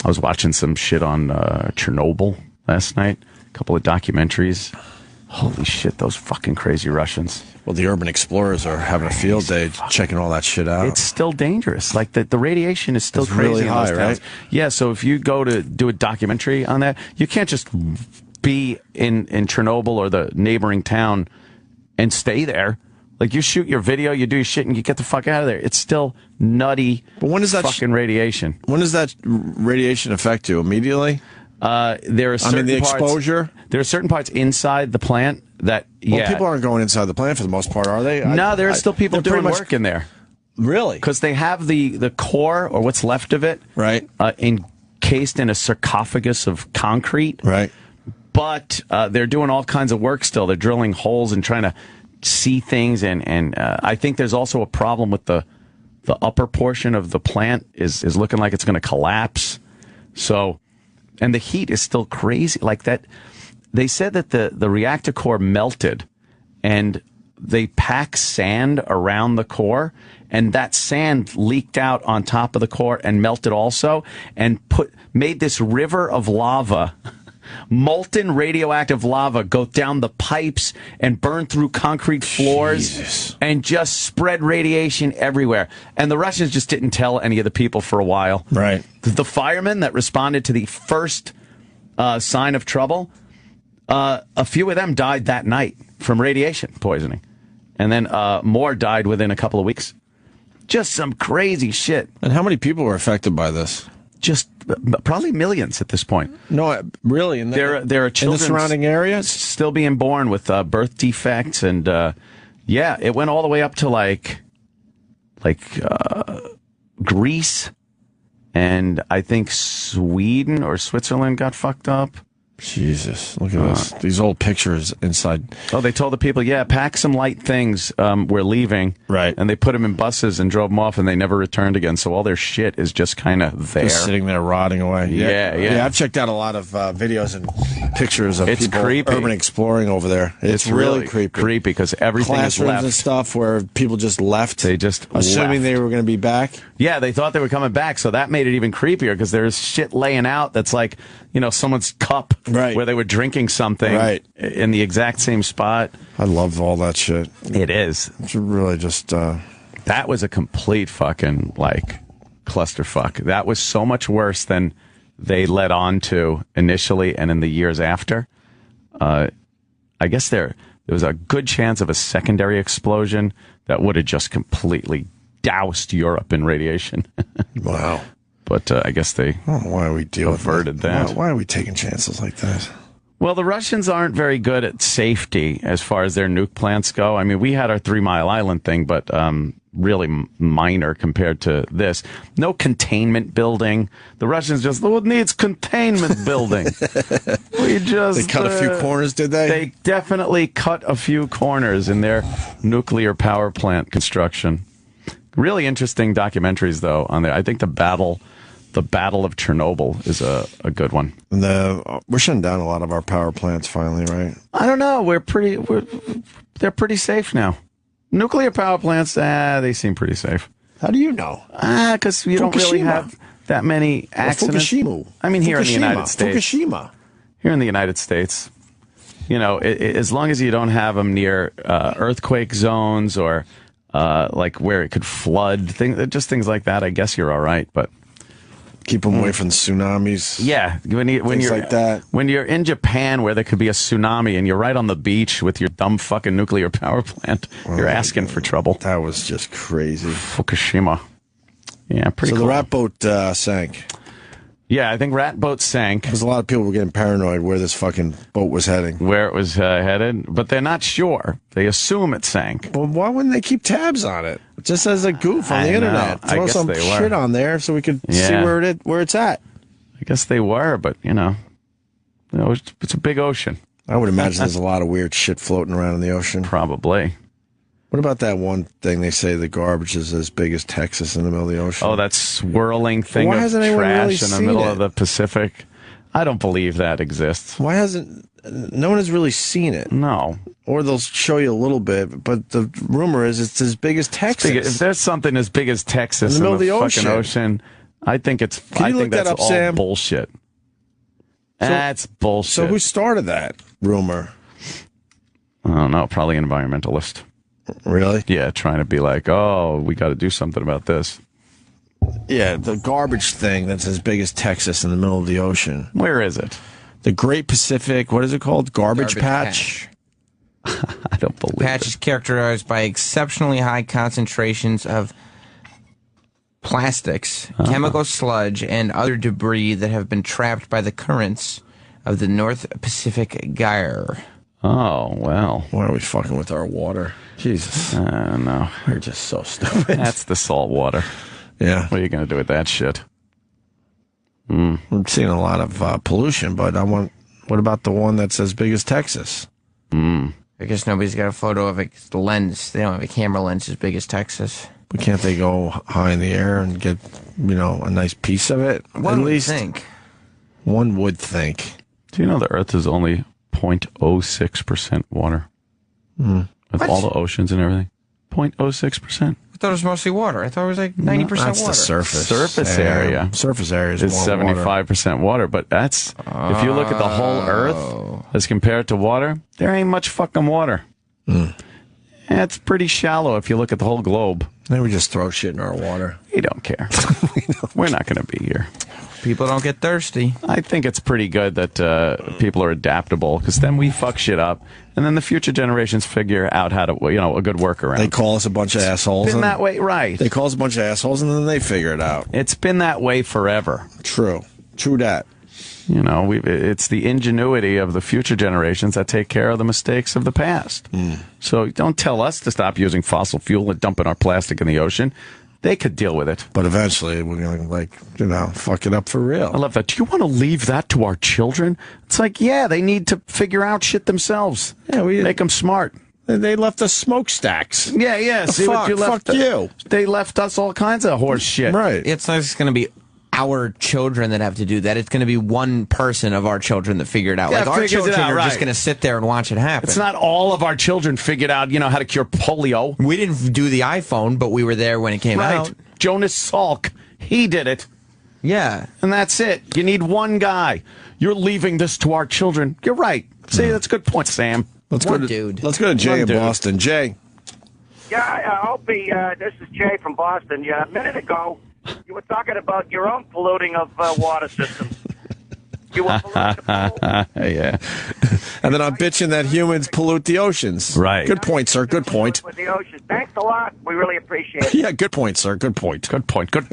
I was watching some shit on Chernobyl last night. A couple of documentaries. Holy shit, those fucking crazy Russians. Well, the urban explorers are having a field day checking all that shit out. It's still dangerous. Like, the radiation is still It's crazy really in those high, towns. right? Yeah, so if you go to do a documentary on that, you can't just be in Chernobyl or the neighboring town and stay there. Like, you shoot your video, you do your shit, and you get the fuck out of there. It's still nutty fucking radiation. When does that radiation affect you? Immediately? There are certain the parts, exposure? There are certain parts inside the plant that, Well, people aren't going inside the plant for the most part, are they? No, there are still people they're doing pretty much- work in there. Really? Because they have the core, or what's left of it, right, encased in a sarcophagus of concrete. Right. But they're doing all kinds of work still. They're drilling holes and trying to see things. And I think there's also a problem with the upper portion of the plant is looking like it's going to collapse. So, and the heat is still crazy. Like that, they said that the reactor core melted, and they pack sand around the core, and that sand leaked out on top of the core and melted also, and made this river of lava, molten radioactive lava, go down the pipes and burn through concrete floors and just spread radiation everywhere. And the Russians just didn't tell any of the people for a while. Right. The firemen that responded to the first sign of trouble, a few of them died that night from radiation poisoning. And then more died within a couple of weeks. Just some crazy shit. And how many people were affected by this? Just probably millions at this point. No, really? There are children in the surrounding areas still being born with birth defects, and yeah, it went all the way up to like Greece, and I think Sweden or Switzerland got fucked up. Jesus, look at this. These old pictures inside. Oh, they told the people, yeah, pack some light things. We're leaving. Right. And they put them in buses and drove them off, and they never returned again. So all their shit is just kind of there. Just sitting there rotting away. Yeah. I've checked out a lot of videos and pictures of people creepy. urban exploring over there. It's really creepy. Creepy because everything is Classrooms left. and stuff where people just left. They just assuming left. they were going to be back. Yeah, they thought they were coming back, so that made it even creepier because there's shit laying out that's like, someone's cup where they were drinking something in the exact same spot. I love all that shit. It is. It's really just... That was a complete fucking, clusterfuck. That was so much worse than they led on to initially and in the years after. I guess there was a good chance of a secondary explosion that would have just completely doused Europe in radiation. Wow. But I guess they why are we averted that. Why are we taking chances like that? Well, the Russians aren't very good at safety as far as their nuke plants go. I mean, we had our 3 Mile Island thing, but really minor compared to this. No containment building. The Russians just, it needs containment building. They cut a few corners, did they? They definitely cut a few corners in their nuclear power plant construction. Really interesting documentaries, though, on there. I think the Battle of Chernobyl is a good one. And we're shutting down a lot of our power plants finally, right? I don't know. They're pretty safe now. Nuclear power plants, they seem pretty safe. How do you know? Because you don't really have that many accidents. Fukushima. I mean, here in the United States. Fukushima. Here in the United States, as long as you don't have them near earthquake zones or where it could flood, things like that, I guess you're all right, but keep them away from the tsunamis. Yeah, when you're like that. When you're in Japan where there could be a tsunami and you're right on the beach with your dumb fucking nuclear power plant, you're asking for trouble. That was just crazy. Fukushima. Yeah, pretty cool. So the rat boat sank. Yeah, I think rat boat sank. Because a lot of people were getting paranoid where this fucking boat was heading. Where it was headed, but they're not sure. They assume it sank. Well, why wouldn't they keep tabs on it? Just as a goof on the internet. Throw some shit on there so we could see where it's at. I guess they were, but, it's a big ocean. I would imagine there's a lot of weird shit floating around in the ocean. Probably. What about that one thing they say the garbage is as big as Texas in the middle of the ocean? Oh, that swirling thing of trash in the middle of the Pacific? I don't believe that exists. Why hasn't... No one has really seen it. No. Or they'll show you a little bit, but the rumor is it's as big as Texas. If there's something as big as Texas in the middle of the fucking ocean, I think that's all Sam? Bullshit. That's bullshit. So who started that rumor? I don't know. Probably an environmentalist. Really? Yeah, trying to be like, oh, we got to do something about this. Yeah, the garbage thing that's as big as Texas in the middle of the ocean. Where is it? The Great Pacific, what is it called? Garbage Patch? I don't believe it. Patch is characterized by exceptionally high concentrations of plastics, chemical sludge, and other debris that have been trapped by the currents of the North Pacific Gyre. Oh, well. Why are we fucking with our water? Jesus. I don't know. We're just so stupid. That's the salt water. Yeah. What are you going to do with that shit? I'm seeing a lot of pollution, but what about the one that's as big as Texas? I guess nobody's got a photo of it. The lens, they don't have a camera lens as big as Texas. But can't they go high in the air and get, a nice piece of it? One would think. One would think. Do you know the Earth is only 0.06% water? With all the oceans and everything? 0.06%. I thought it was mostly water. I thought it was like 90% water. That's the surface. Surface area. Surface area is 75% water. But that's, if you look at the whole Earth as compared to water, there ain't much fucking water. It's pretty shallow if you look at the whole globe. Then we just throw shit in our water. We don't care. We're not going to be here. People don't get thirsty. I think it's pretty good that people are adaptable, because then we fuck shit up, and then the future generations figure out how to, a good workaround. They call us a bunch of assholes. It's been that way, right? They call us a bunch of assholes, and then they figure it out. It's been that way forever. True that. It's the ingenuity of the future generations that take care of the mistakes of the past. So don't tell us to stop using fossil fuel and dumping our plastic in the ocean. They could deal with it. But eventually, we're going to, fuck it up for real. I love that. Do you want to leave that to our children? It's like, yeah, they need to figure out shit themselves. Yeah, make them smart. They left us smokestacks. Yeah. See what you left. Fuck you. They left us all kinds of horse shit. Right. It's not just going to be our children that have to do that. It's going to be one person of our children that figured it out. Yeah, our children are right. just going to sit there and watch it happen. It's not all of our children figured out, how to cure polio. We didn't do the iPhone, but we were there when it came out. Jonas Salk, he did it. Yeah. And that's it. You need one guy. You're leaving this to our children. You're right. See, that's a good point, Sam. Let's go to Jay in Boston. Jay. Yeah, Opie, this is Jay from Boston. Yeah, a minute ago, you were talking about your own polluting of water systems. You were polluting the pool. Yeah. And then I'm bitching that humans pollute the oceans. Right. Good point, sir. Good point. With the ocean. Thanks a lot. We really appreciate it. Yeah, good point, sir. Good point. Good point. Good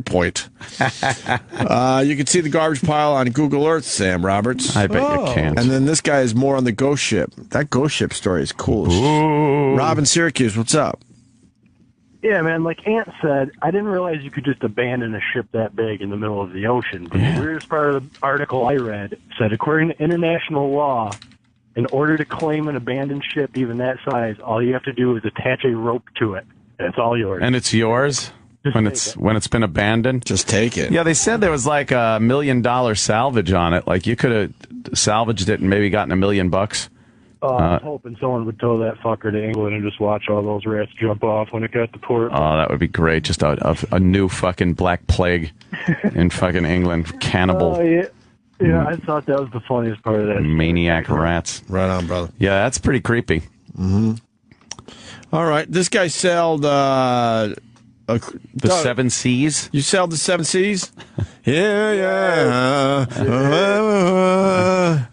point. You can see the garbage pile on Google Earth, Sam Roberts. I bet you can't. And then this guy is more on the ghost ship. That ghost ship story is cool. Robin Syracuse, what's up? Yeah, man, like Ant said, I didn't realize you could just abandon a ship that big in the middle of the ocean. But the weirdest part of the article I read said, according to international law, in order to claim an abandoned ship even that size, all you have to do is attach a rope to it. And it's all yours. And it's yours? When it's been abandoned? Just take it. Yeah, they said there was like $1 million salvage on it. Like you could have salvaged it and maybe gotten $1 million. I was hoping someone would tow that fucker to England and just watch all those rats jump off when it got to port. Oh, that would be great. Just a new fucking black plague in fucking England. Cannibal. Oh, yeah, I thought that was the funniest part of that. Maniac rats. Right on, brother. Yeah, that's pretty creepy. Mm-hmm. All right, this guy sailed the 7 Seas. You sailed the 7 Seas? Yeah.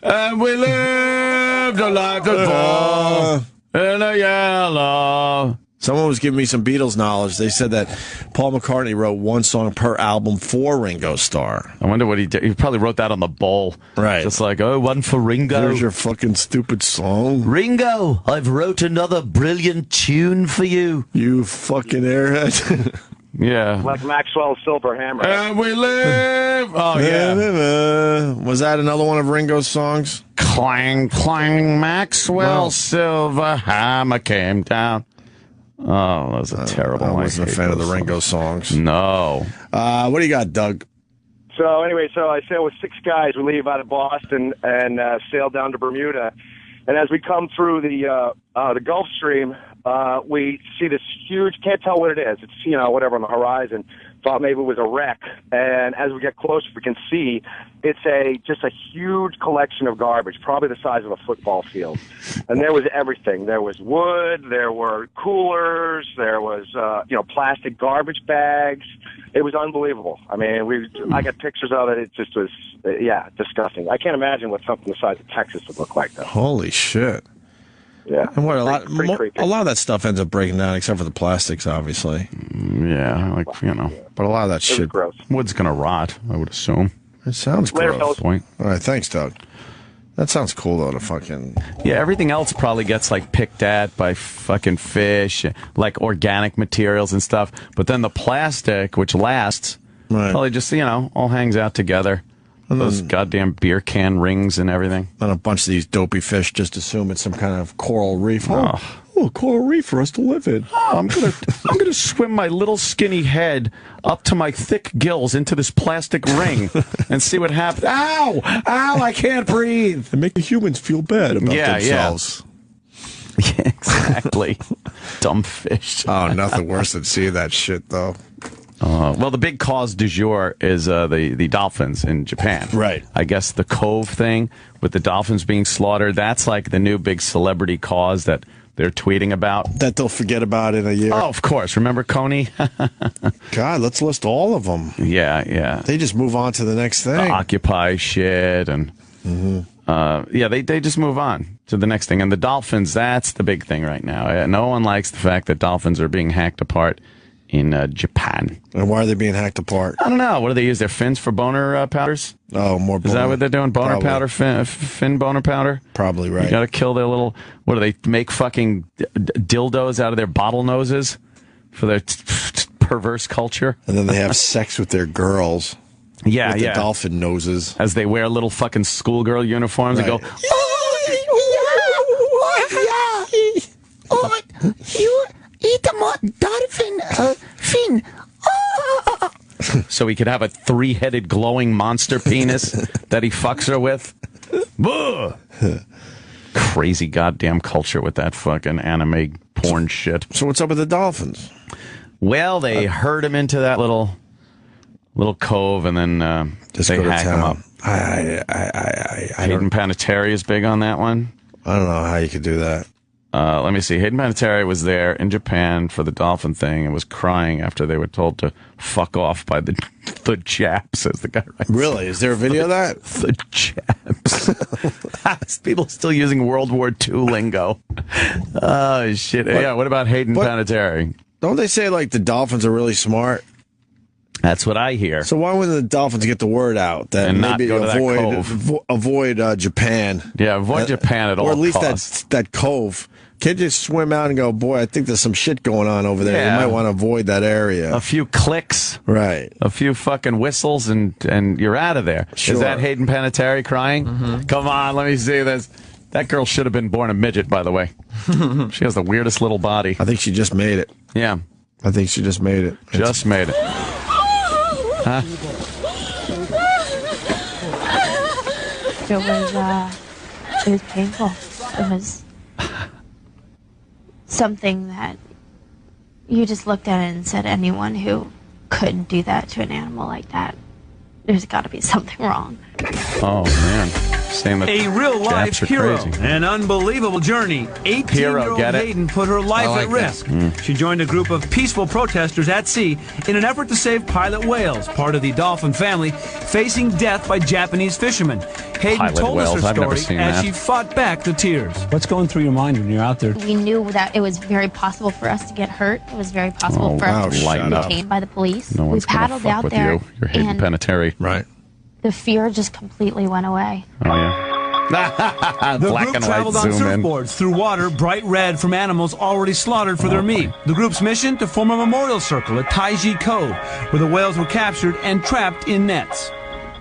And we lived a life of full in a yellow. Someone was giving me some Beatles knowledge. They said that Paul McCartney wrote one song per album for Ringo Starr. I wonder what he did. He probably wrote that on the bowl. Right. Just like, one for Ringo. There's your fucking stupid song. Ringo, I've wrote another brilliant tune for you. You fucking airhead. Yeah. Like Maxwell's Silver Hammer. And we live. Oh, yeah. Was that another one of Ringo's songs? Clang, clang, Maxwell's silver hammer came down. Oh, that was a terrible one. I wasn't a fan of the Ringo songs. No. What do you got, Doug? So anyway, I sailed with 6 guys. We leave out of Boston and sail down to Bermuda. And as we come through the Gulf Stream, we see this huge, can't tell what it is. It's, whatever on the horizon. Thought maybe it was a wreck. And as we get closer, we can see it's just a huge collection of garbage, probably the size of a football field. And there was everything. There was wood, there were coolers, there was, plastic garbage bags. It was unbelievable. I mean, I got pictures of it. It just was, disgusting. I can't imagine what something the size of Texas would look like, though. Holy shit. Yeah. And what, a lot of that stuff ends up breaking down, except for the plastics, obviously. Yeah, But a lot of that shit. Gross. Wood's going to rot, I would assume. It sounds Later, gross. Point. All right, thanks, Doug. That sounds cool, though, to fucking... Yeah, everything else probably gets, picked at by fucking fish, like organic materials and stuff. But then the plastic, which lasts, probably just, all hangs out together. And those goddamn beer can rings and everything. And a bunch of these dopey fish just assume it's some kind of coral reef. Oh, coral reef for us to live in. Oh, I'm gonna swim my little skinny head up to my thick gills into this plastic ring and see what happens. Ow! I can't breathe. And make the humans feel bad about themselves. Yeah, exactly. Dumb fish. Oh, nothing worse than seeing that shit, though. Well, the big cause du jour is the dolphins in Japan. Right. I guess the Cove thing with the dolphins being slaughtered, that's like the new big celebrity cause that they're tweeting about. That they'll forget about in a year. Oh, of course. Remember Coney? God, let's list all of them. Yeah. They just move on to the next thing. The Occupy shit and... they just move on to the next thing. And the Dolphins, that's the big thing right now. No one likes the fact that Dolphins are being hacked apart in Japan. And why are they being hacked apart? I don't know. What do they use? Their fins for boner powders? Oh, more boner. Is that what they're doing? Boner Probably. powder, fin boner powder? Probably right. You got to kill their little... What do they make fucking dildos out of their bottle noses for their perverse culture? And then they have sex with their girls. Yeah, with the dolphin noses. As they wear little fucking schoolgirl uniforms and go... Oh, you eat the dolphin fin. So he could have a 3-headed glowing monster penis that he fucks her with. Crazy goddamn culture with that fucking anime porn shit. So what's up with the Dolphins? Well, they herd him into that little cove, and then just they go to hack him town. up. Hayden Panettiere is big on that one. I don't know how you could do that. Let me see. Hayden Panettiere was there in Japan for the dolphin thing and was crying after they were told to fuck off by the Japs, as the guy writes. Really? Is there a video of that? The Japs. People still using World War II lingo. Oh, shit. Yeah, what about Hayden Panettiere? Don't they say, like, the Dolphins are really smart? That's what I hear. So why wouldn't the Dolphins get the word out that and maybe not go to avoid Japan? Yeah, avoid Japan at all costs. Or at least that cove. Can't just swim out and go, boy, I think there's some shit going on over there. Yeah. You might want to avoid that area. A few clicks. Right. A few fucking whistles and you're out of there. Sure. Is that Hayden Panettiere crying? Mm-hmm. Come on, let me see this. That girl should have been born a midget, by the way. She has the weirdest little body. I think she just made it. Yeah. I think she just made it. Just made it. Huh? It was painful. It was something that you just looked at it and said, anyone who could do that to an animal like that, there's got to be something wrong. Oh, man. Saying that a real-life Japs are hero, crazy. an unbelievable journey. 18-year-old get it? Hayden put her life at risk. She joined a group of peaceful protesters at sea in an effort to save pilot whales, part of the dolphin family, facing death by Japanese fishermen. Hayden Pilot told whales, us her I've never story seen as that. she fought back the tears. What's going through your mind when you're out there? We knew that it was very possible for us to get hurt. It was very possible for us to be lighten up. detained by the police. No We one's going to paddled fuck out with there, you. You're Hayden and Panettiere. Right. the fear just completely went away. Oh, yeah. The Black group and traveled white on zoom in. surfboards through water bright red from animals already slaughtered for their meat. The group's mission to form a memorial circle at Taiji Cove, where the whales were captured and trapped in nets.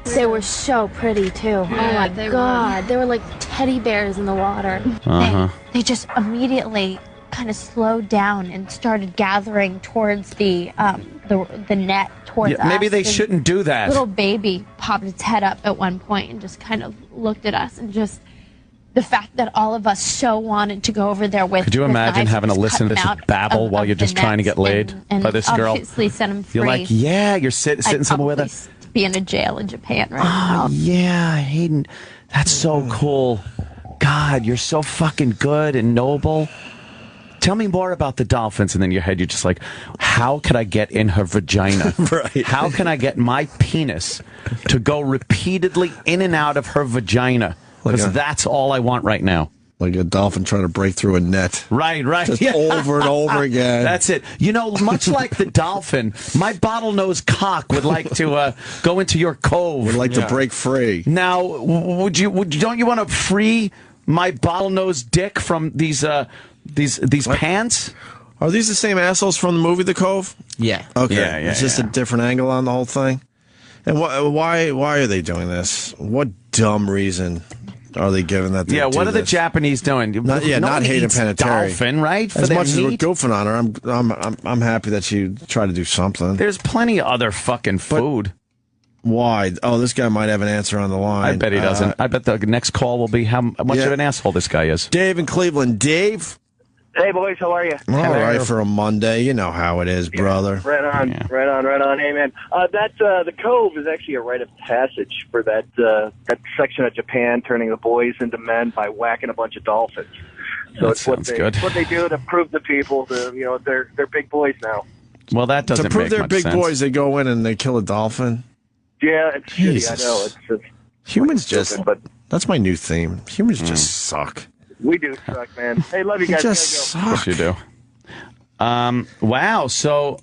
They were so pretty too. Oh my God, they were like teddy bears in the water. Uh-huh. They just immediately kind of slowed down and started gathering towards the net towards us. Maybe they The shouldn't do that. Little baby popped its head up at one point and just kind of looked at us, and just the fact that all of us so wanted to go over there with. Could you with imagine knives having to and just listen to cut this them out babble of- while of you're the just trying to nets get laid and by this girl? Obviously set them free. You're like, yeah, you're sitting somewhere with her. Be in a jail in Japan right Oh, now. yeah, Hayden. That's so cool. God, you're so fucking good and noble. Tell me more about the Dolphins. And then in your head, you're just like, how could I get in her vagina? Right. How can I get my penis to go repeatedly in and out of her vagina? Because that's all I want right now. Like a dolphin trying to break through a net. Right. Just over and over again. That's it. You know, much like the dolphin, my bottlenose cock would like to go into your cove. Would like to break free. Now, don't you want to free my bottlenose dick from these pants? Are these the same assholes from the movie The Cove? Yeah. Okay. Yeah, it's just a different angle on the whole thing. And why are they doing this? What dumb reason are they giving that? Yeah, what are the Japanese doing? Not Hayden Panettiere. Dolphin, right? For As their much as we're meat? goofing on her, I'm happy that you try to do something. There's plenty of other fucking food. Why? Oh, this guy might have an answer on the line. I bet he doesn't. I bet the next call will be how much of an asshole this guy is. Dave in Cleveland. Dave? Hey, boys, how are you? All right for a Monday. You know how it is, brother. Right on, right on. Hey, man. The Cove is actually a rite of passage for that section of Japan turning the boys into men by whacking a bunch of dolphins. That it's what sounds they good. it's what they do to prove to people that they're big boys now. Well, that doesn't to prove make they're much big sense. boys, they go in and they kill a dolphin. Yeah, it's shitty. Jesus. I know. It's just Humans just. stupid, but That's my new theme. Humans just suck. we do suck, man. Hey, love you They guys. just Gotta go. suck. Yes, you do. Wow. So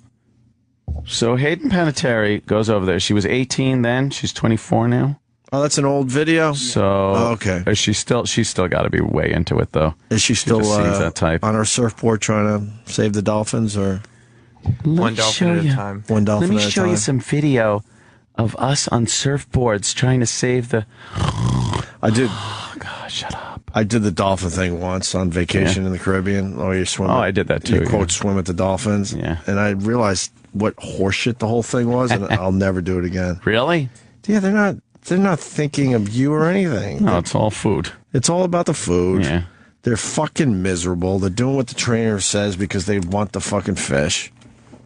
Hayden Panettiere goes over there. She was 18 then. She's 24 now. Oh, that's an old video. So okay. Is she's still got to be way into it though. Is she still just seems that type. on her surfboard trying to save the dolphins, or One dolphin at a time. one dolphin Let me at a show time? you some video of us on surfboards trying to save the. I did. Oh God, shut up! I did the dolphin thing once on vacation in the Caribbean. Oh, you swim. Oh, I did that too, You yeah. quote swim with the dolphins. Yeah. And I realized what horseshit the whole thing was, and I'll never do it again. Really? Yeah, they're not thinking of you or anything. No, it's all food. It's all about the food. Yeah. They're fucking miserable. They're doing what the trainer says because they want the fucking fish.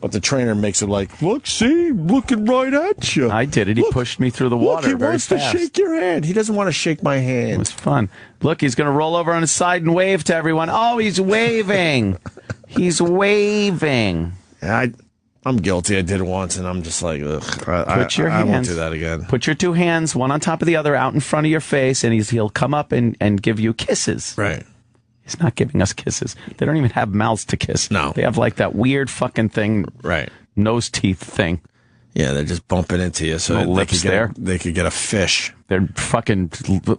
But the trainer makes it like, look, see, looking right at you. I did it. He pushed me through the water. Look, he very wants fast. to shake your hand. He doesn't want to shake my hand. It was fun. Look, he's going to roll over on his side and wave to everyone. Oh, he's waving. He's waving. I'm guilty. I did it once, and I'm just like, ugh. Put your I hands. won't do that again. Put your two hands, one on top of the other, out in front of your face, and he'll come up and give you kisses. Right. He's not giving us kisses. They don't even have mouths to kiss. No. They have like that weird fucking thing. Right. Nose teeth thing. Yeah, they're just bumping into you, so No lips there. They could get a fish. They're fucking.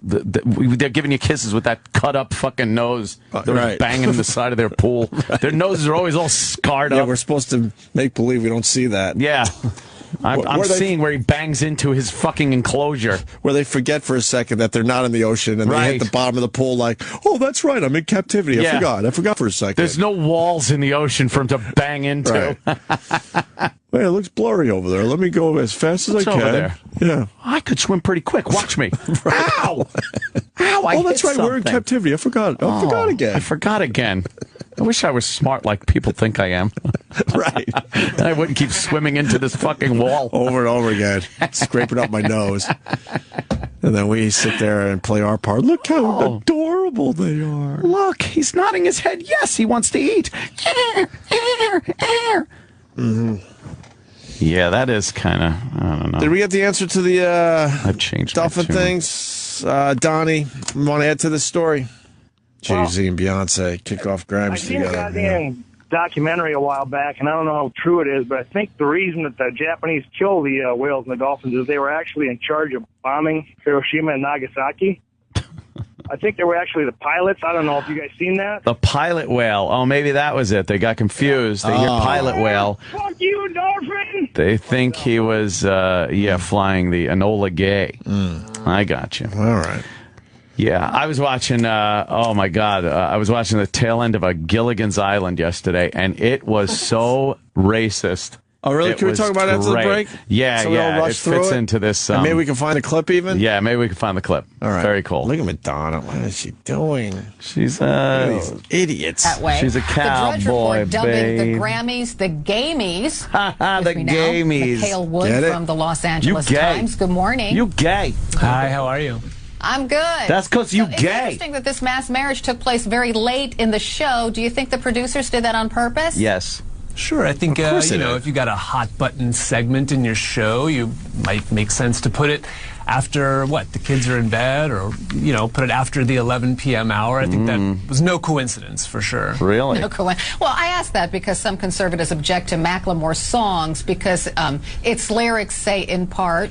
They're giving you kisses with that cut up fucking nose. They're right. banging the side of their pool. Their noses are always all scarred Yeah, up. we're supposed to make believe we don't see that. Yeah. I'm Where they- seeing where he bangs into his fucking enclosure. Where they forget for a second that they're not in the ocean, and they Right. hit the bottom of the pool like, oh, that's right, I'm in captivity. Yeah. I forgot for a second. There's no walls in the ocean for him to bang into. Right. Wait, it looks blurry over there. Let me go as fast as What's I can. over there? Yeah. I could swim pretty quick. Watch me. Ow! Ow! Oh, that's right. We're in captivity. I forgot. I forgot again. I forgot again. I wish I was smart like people think I am. Right. Then I wouldn't keep swimming into this fucking wall. Over and over again. Scraping up my nose. And then we sit there and play our part. Look how adorable they are. Look, he's nodding his head. Yes, he wants to eat. Mm-hmm. Yeah, that is kind of, I don't know. Did we get the answer to the I've changed my dolphin tune. things? Donnie, you want to add to this story? Jay-Z and Beyonce kick off I Grammys seen a together. goddamn documentary a while back, and I don't know how true it is, but I think the reason that the Japanese killed the whales and the dolphins is they were actually in charge of bombing Hiroshima and Nagasaki. I think they were actually the pilots. I don't know if you guys seen that. The pilot whale. Oh, maybe that was it. They got confused. They hear pilot whale. Fuck you, dolphin! They think he was, flying the Enola Gay. I got you. All right. Yeah, I was watching, oh my God, I was watching the tail end of a Gilligan's Island yesterday, and it was so racist. Oh, really? It Can we was talk about it after the great. break? Yeah, So we all yeah. rush It through fits it? into this. And maybe we can find a clip even? Yeah, maybe we can find the clip. All right. Very cool. Look at Madonna. What is she doing? She's Look at these idiots. That way. She's a The Drudge cowboy, Report dubbing the babe. Grammys the Gamies. The Gamies. Mikhail Wood Get it? from the Los Angeles You gay. Times. Good morning. You gay. Hi, how are you? I'm good. That's 'cause you It's gay. interesting that this mass marriage took place very late in the show. Do you think the producers did that on purpose? Yes. Sure, I think, Of course you it know, is. if you got a hot button segment in your show, you might make sense to put it after, the kids are in bed, or, put it after the 11 p.m. hour. I think that was no coincidence, for sure. Really? No coincidence. Well, I ask that because some conservatives object to Macklemore's songs because its lyrics say in part,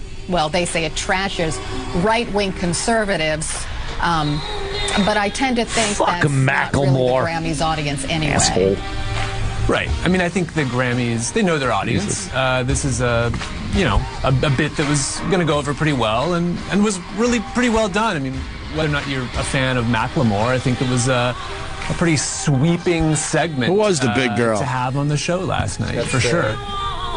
they say it trashes right-wing conservatives. But I tend to think that's not really the Macklemore. Grammys audience anyway. Asshole. Right. I mean, I think the Grammys, they know their audience. This is a bit that was going to go over pretty well and was really pretty well done. I mean, whether or not you're a fan of Macklemore, I think it was a pretty sweeping segment. Who was the big girl? To have on the show last night, for sure.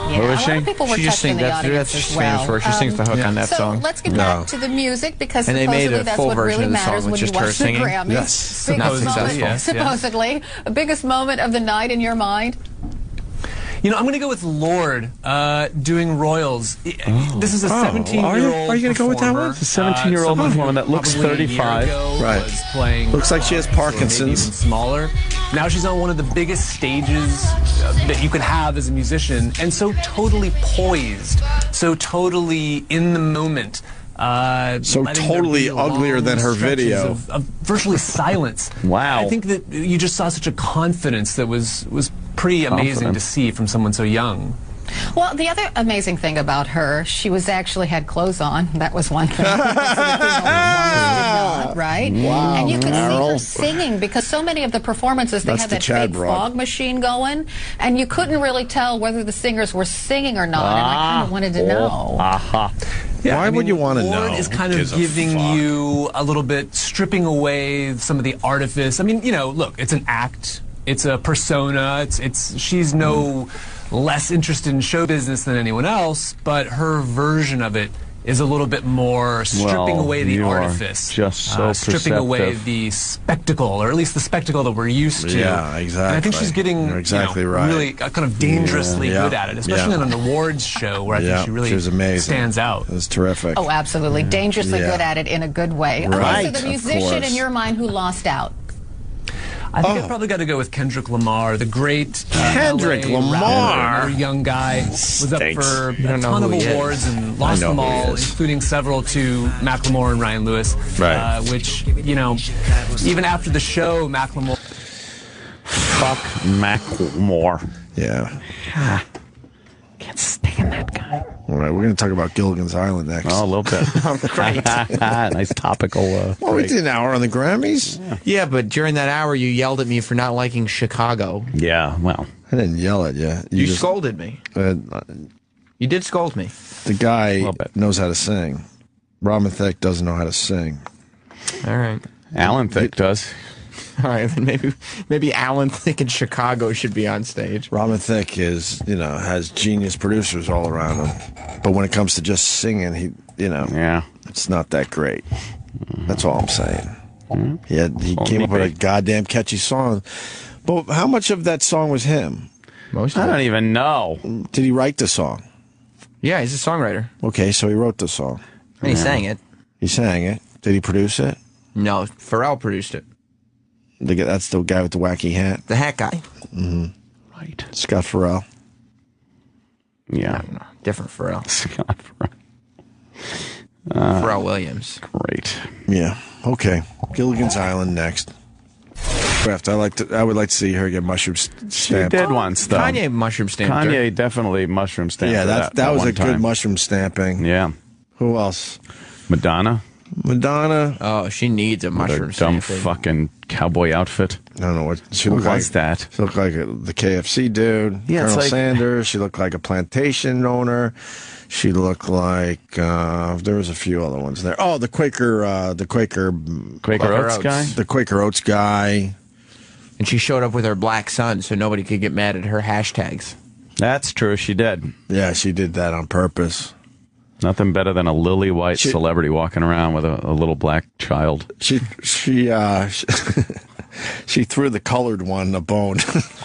Yeah, Who is a lot she? of people were She just touched in sings- the that's- audience that's as famous well. for her. She sings the hook on that so song. let's get No. back to the music because And they made supposedly a that's full what version really of the song matters with when you just her watch the singing. Grammys. Yes. Biggest Not moment, successful. Yes, yeah. supposedly, the biggest moment of the night in your mind. You know, I'm going to go with Lorde doing Royals. This is a 17-year-old. Are you going to go with that one? It's a 17-year-old woman that looks 35. Right. Playing, looks like she has Parkinson's. Maybe even smaller. Now she's on one of the biggest stages that you could have as a musician, and so totally poised, so totally in the moment. So totally uglier than her video. Of virtually silence. Wow. I think that you just saw such a confidence that was pretty amazing to see from someone so young. Well, the other amazing thing about her, she was actually had clothes on. That was one thing. Right? Wow. And you could see her singing because so many of the performances, they That's had the that Chad fake broad. fog machine going, and you couldn't really tell whether the singers were singing or not, and I kind of wanted to know. Yeah, Why would you want to Lorde know? is kind of giving you a little bit, stripping away some of the artifice. I mean, you know, look, it's an act, it's a persona, she's no less interested in show business than anyone else, but her version of it is a little bit more stripping away the artifice. Just so stripping away perceptive. the spectacle, or at least the spectacle that we're used to. Yeah, exactly. And I think she's getting really kind of dangerously good at it, especially on an awards show where I think she really stands out. It was terrific. Oh, absolutely. Dangerously good at it in a good way. Right. Okay, so the musician in your mind who lost out. I think I've probably got to go with Kendrick Lamar, the great Kendrick LA Lamar. rapper, another young guy, was up for a ton of awards and lost them all, including several to Macklemore and Ryan Lewis. Right. Which, you know, even after the show, Macklemore. Fuck Macklemore. Yeah. Can't stand that guy. All right, we're going to talk about Gilligan's Island next. Oh, a little bit. Great. Nice topical. Well, we did an hour on the Grammys. Yeah, but during that hour, you yelled at me for not liking Chicago. Yeah, well. I didn't yell at you. You scolded me. You did scold me. The guy knows how to sing. Robin Thicke doesn't know how to sing. All right. Alan Thicke does. All right, then maybe Alan Thicke in Chicago should be on stage. Robin Thicke is, has genius producers all around him. But when it comes to just singing, it's not that great. That's all I'm saying. He came up with a goddamn catchy song. But how much of that song was him? Most of I don't even know. Did he write the song? Yeah, he's a songwriter. Okay, so he wrote the song. And he sang it. He sang it. Did he produce it? No, Pharrell produced it. That's the guy with the wacky hat? The hat guy. Mm-hmm. Right. Scott Pharrell. Yeah. No, different Pharrell. Scott Pharrell. Pharrell Williams. Great. Yeah. Okay. Gilligan's Island next. I would like to see her get mushroom stamped. She did once, though. Kanye mushroom stamped her. Kanye definitely mushroom stamped Yeah, her that was one a good time. mushroom stamping. Yeah. Who else? Madonna. Oh, she needs a mushroom With her dumb stamping. fucking cowboy outfit. I don't know what she Who looked was like. that? She looked like the KFC dude. Yeah, it's Colonel like- Sanders. She looked like a plantation owner. She looked like there was a few other ones there. Oh, the Quaker Oats guy? The Quaker Oats guy. And she showed up with her black son so nobody could get mad at her hashtags. That's true. She did. Yeah, she did that on purpose. Nothing better than a lily white celebrity walking around with a little black child. She threw the colored one a bone.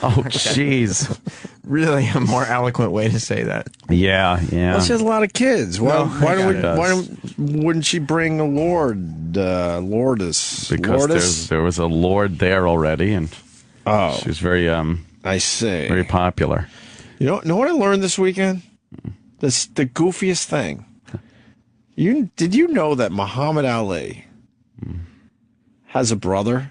Oh, jeez. Really a more eloquent way to say that. Yeah. Well, she has a lot of kids. Why wouldn't she bring a Lourdes? Because there was a Lorde there already, and she was very I see. very popular. You know what I learned this weekend? The goofiest thing. Did you know that Muhammad Ali has a brother?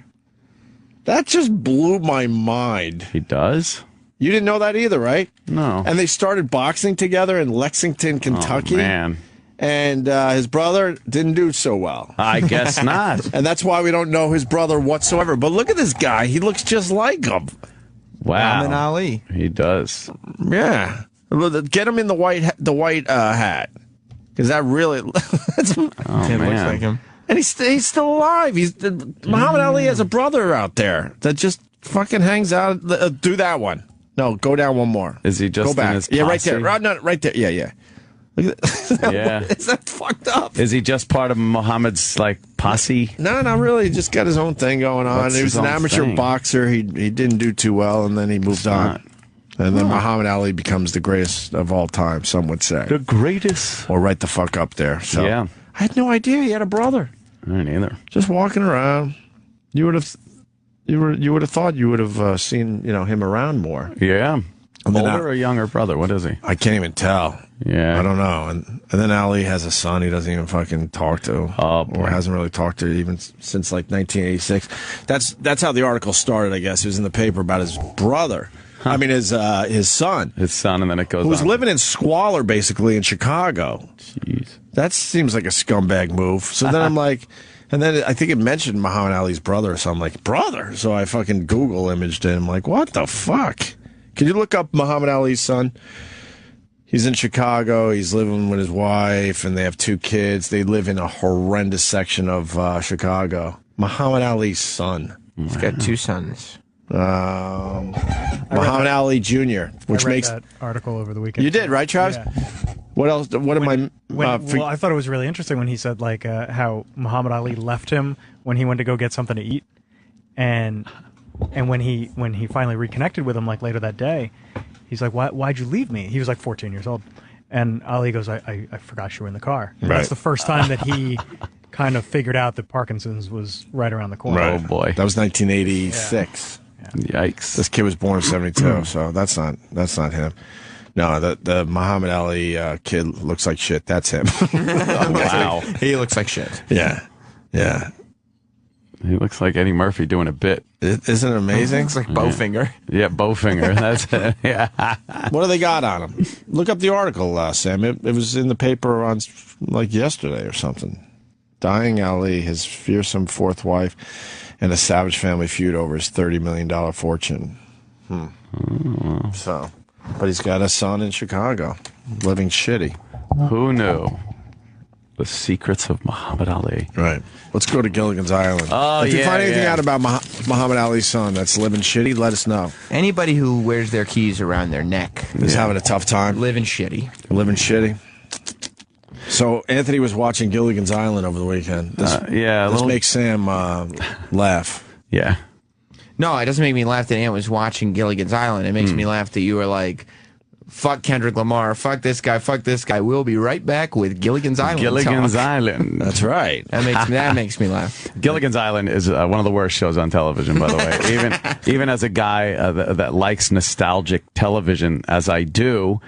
That just blew my mind. He does? You didn't know that either, right? No. And they started boxing together in Lexington, Kentucky. Oh, man. And his brother didn't do so well. I guess not. And that's why we don't know his brother whatsoever. But look at this guy. He looks just like him. Wow. Muhammad Ali. He does. Yeah. Get him in the white hat. Because that really... It looks like him. And he's still alive. Muhammad Ali has a brother out there that just fucking hangs out. Do that one. No, go down one more. Is he just go back? in his Yeah, right there. posse? No, right there. Yeah. Look at that. Yeah. Is that fucked up? Is he just part of Muhammad's posse? No, not really. He just got his own thing going on. What's he was his an own amateur thing? boxer. He didn't do too well, and then he moved on. And then Muhammad Ali becomes the greatest of all time, some would say. The greatest. Or right the fuck up there. So yeah. I had no idea he had a brother. I didn't either. Just walking around. You would have thought you would have seen him around more. Yeah. Older or younger brother? What is he? I can't even tell. Yeah. I don't know. And then Ali has a son he doesn't even fucking talk to. Oh, boy. Or hasn't really talked to even since like 1986. That's how the article started, I guess. It was in the paper about his brother. I mean, his son. His son, and then it goes Who was on. living in squalor, basically, in Chicago. Jeez. That seems like a scumbag move. So then I'm like... And then I think it mentioned Muhammad Ali's brother, so I'm like, brother? So I fucking Google imaged it. I'm like, what the fuck? Can you look up Muhammad Ali's son? He's in Chicago. He's living with his wife, and they have 2 kids. They live in a horrendous section of Chicago. Muhammad Ali's son. He's got 2 sons. Muhammad Ali Jr., which I read makes that article over the weekend. You did, right, Travis? Yeah. What else? What am I? Well, I thought it was really interesting when he said how Muhammad Ali left him when he went to go get something to eat, and when he finally reconnected with him later that day, he's like, why'd you leave me? He was 14 years old, and Ali goes, I forgot you were in the car. And that's the first time that he kind of figured out that Parkinson's was right around the corner. Right. Oh boy, that was 1986. Yeah. Yikes! This kid was born in 72, so that's not him. No, the Muhammad Ali kid looks like shit. That's him. Wow. He looks like shit. Yeah. Yeah. He looks like Eddie Murphy doing a bit. Isn't it amazing? Looks like Bowfinger. Yeah, Bowfinger. That's it. Yeah. What do they got on him? Look up the article, Sam. It was in the paper on yesterday or something. Dying Ali, his fearsome 4th wife, and a savage family feud over his $30 million fortune. So... But he's got a son in Chicago, living shitty. Who knew the secrets of Muhammad Ali? Right. Let's go to Gilligan's Island. Oh, if you find anything out about Muhammad Ali's son that's living shitty, let us know. Anybody who wears their keys around their neck is having a tough time. Living shitty. Living shitty. So Anthony was watching Gilligan's Island over the weekend. This makes Sam laugh. Yeah. No, it doesn't make me laugh that Ant was watching Gilligan's Island. It makes me laugh that you were like, fuck Kendrick Lamar, fuck this guy. We'll be right back with Gilligan's Island. Gilligan's Island. That's right. That makes me laugh. Gilligan's Island is one of the worst shows on television, by the way. Even as a guy that likes nostalgic television, as I do,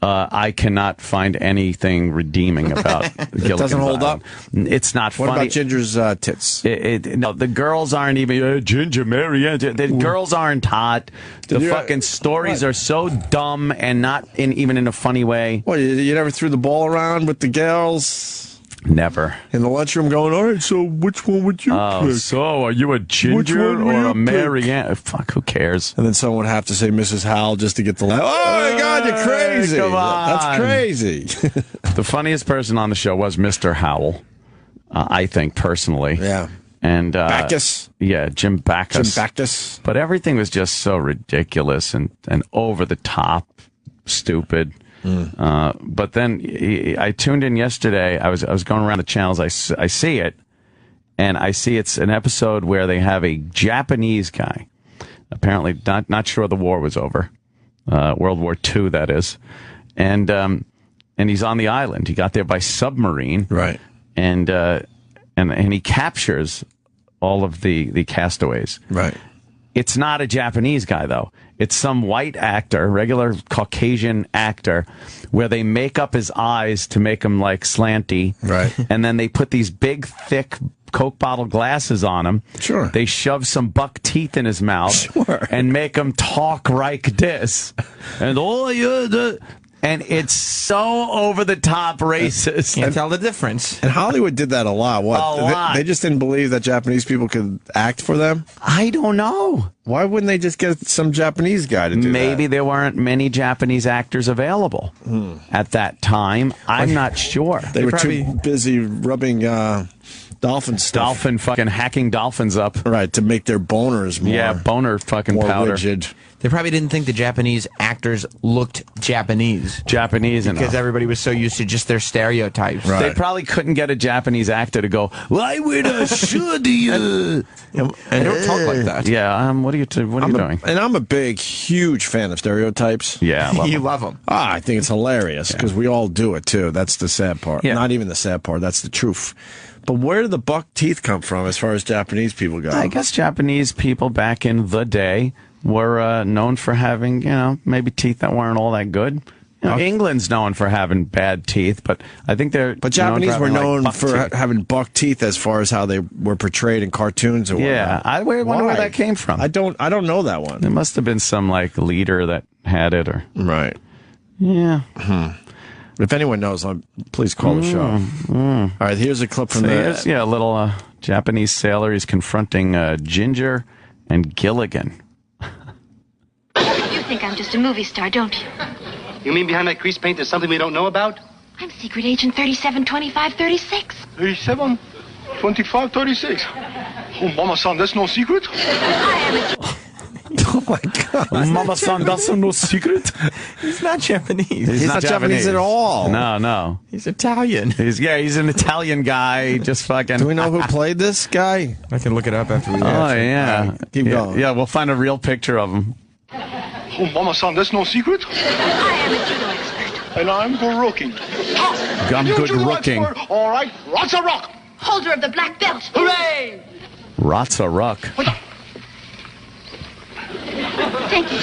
I cannot find anything redeeming about Gilligan's It doesn't hold Island. It's not funny. What about Ginger's tits? No, the girls aren't even Ginger, Mary Ann. The girls aren't hot. The fucking stories are so dumb and not even in a funny way. What, you never threw the ball around with the girls? Never. In the lunchroom going, all right, so which one would you pick? So are you a Ginger or a Mary Ann? Fuck, who cares? And then someone would have to say Mrs. Howell just to get the laugh. Oh, my God, you're crazy. Come on. That's crazy. The funniest person on the show was Mr. Howell, I think, personally. Yeah. And Bacchus. Yeah, Jim Bacchus. Jim Bacchus. But everything was just so ridiculous and over the top, stupid. But then I tuned in yesterday. I was going around the channels. I see it, and I see it's an episode where they have a Japanese guy. Apparently, not sure the war was over, World War II, that is, and he's on the island. He got there by submarine, right? And he captures all of the castaways, right? It's not a Japanese guy, though. It's some white actor, regular Caucasian actor, where they make up his eyes to make him like slanty. Right. And then they put these big, thick Coke bottle glasses on him. Sure. They shove some buck teeth in his mouth. Sure. And make him talk like this. And and it's so over the top racist. Can't tell the difference. And Hollywood did that a lot. What? A lot. They just didn't believe that Japanese people could act for them? I don't know. Why wouldn't they just get some Japanese guy to do that? Maybe there weren't many Japanese actors available at that time. I'm not sure. They were too busy rubbing dolphin stuff. Dolphin fucking hacking dolphins up. Right, to make their boners more. Yeah, boner fucking more powder. rigid. They probably didn't think the Japanese actors looked Japanese. Japanese enough. Because everybody was so used to just their stereotypes. They probably couldn't get a Japanese actor to go, why would I should you? And don't talk like that. Yeah, what are you doing? And I'm a big, huge fan of stereotypes. Yeah, I love You them. love them. I think it's hilarious because we all do it too. That's the sad part. Yeah. Not even the sad part. That's the truth. But where did the buck teeth come from as far as Japanese people go? I guess Japanese people back in the day were known for having, maybe teeth that weren't all that good. England's known for having bad teeth, but I think they're. But Japanese were known for teeth. having buck teeth as far as how they were portrayed in cartoons or whatnot. Yeah, I wonder where that came from. I don't know that one. There must have been some leader that had it, or right. Yeah. If anyone knows, please call the show. All right, here's a clip from a little Japanese sailor. He's confronting Ginger and Gilligan. You think I'm just a movie star, don't you? You mean behind that grease paint there's something we don't know about? I'm Secret Agent 372536. 37, 25, 36. Oh, Mama-san, that's no secret? Oh my God. Mama-san, that's no secret? He's not Japanese. He's not Japanese at all. No. He's Italian. He's an Italian guy. Just fucking. Do we know who played this guy? I can look it up after we yeah. Right, keep going. Yeah, we'll find a real picture of him. Oh, Mama-san, that's no secret? I am a judo expert. And I'm good rooking. I'm good rooking. All right, lots of rock. Holder of the black belt. Hooray! Ratsa Ruck. Thank you.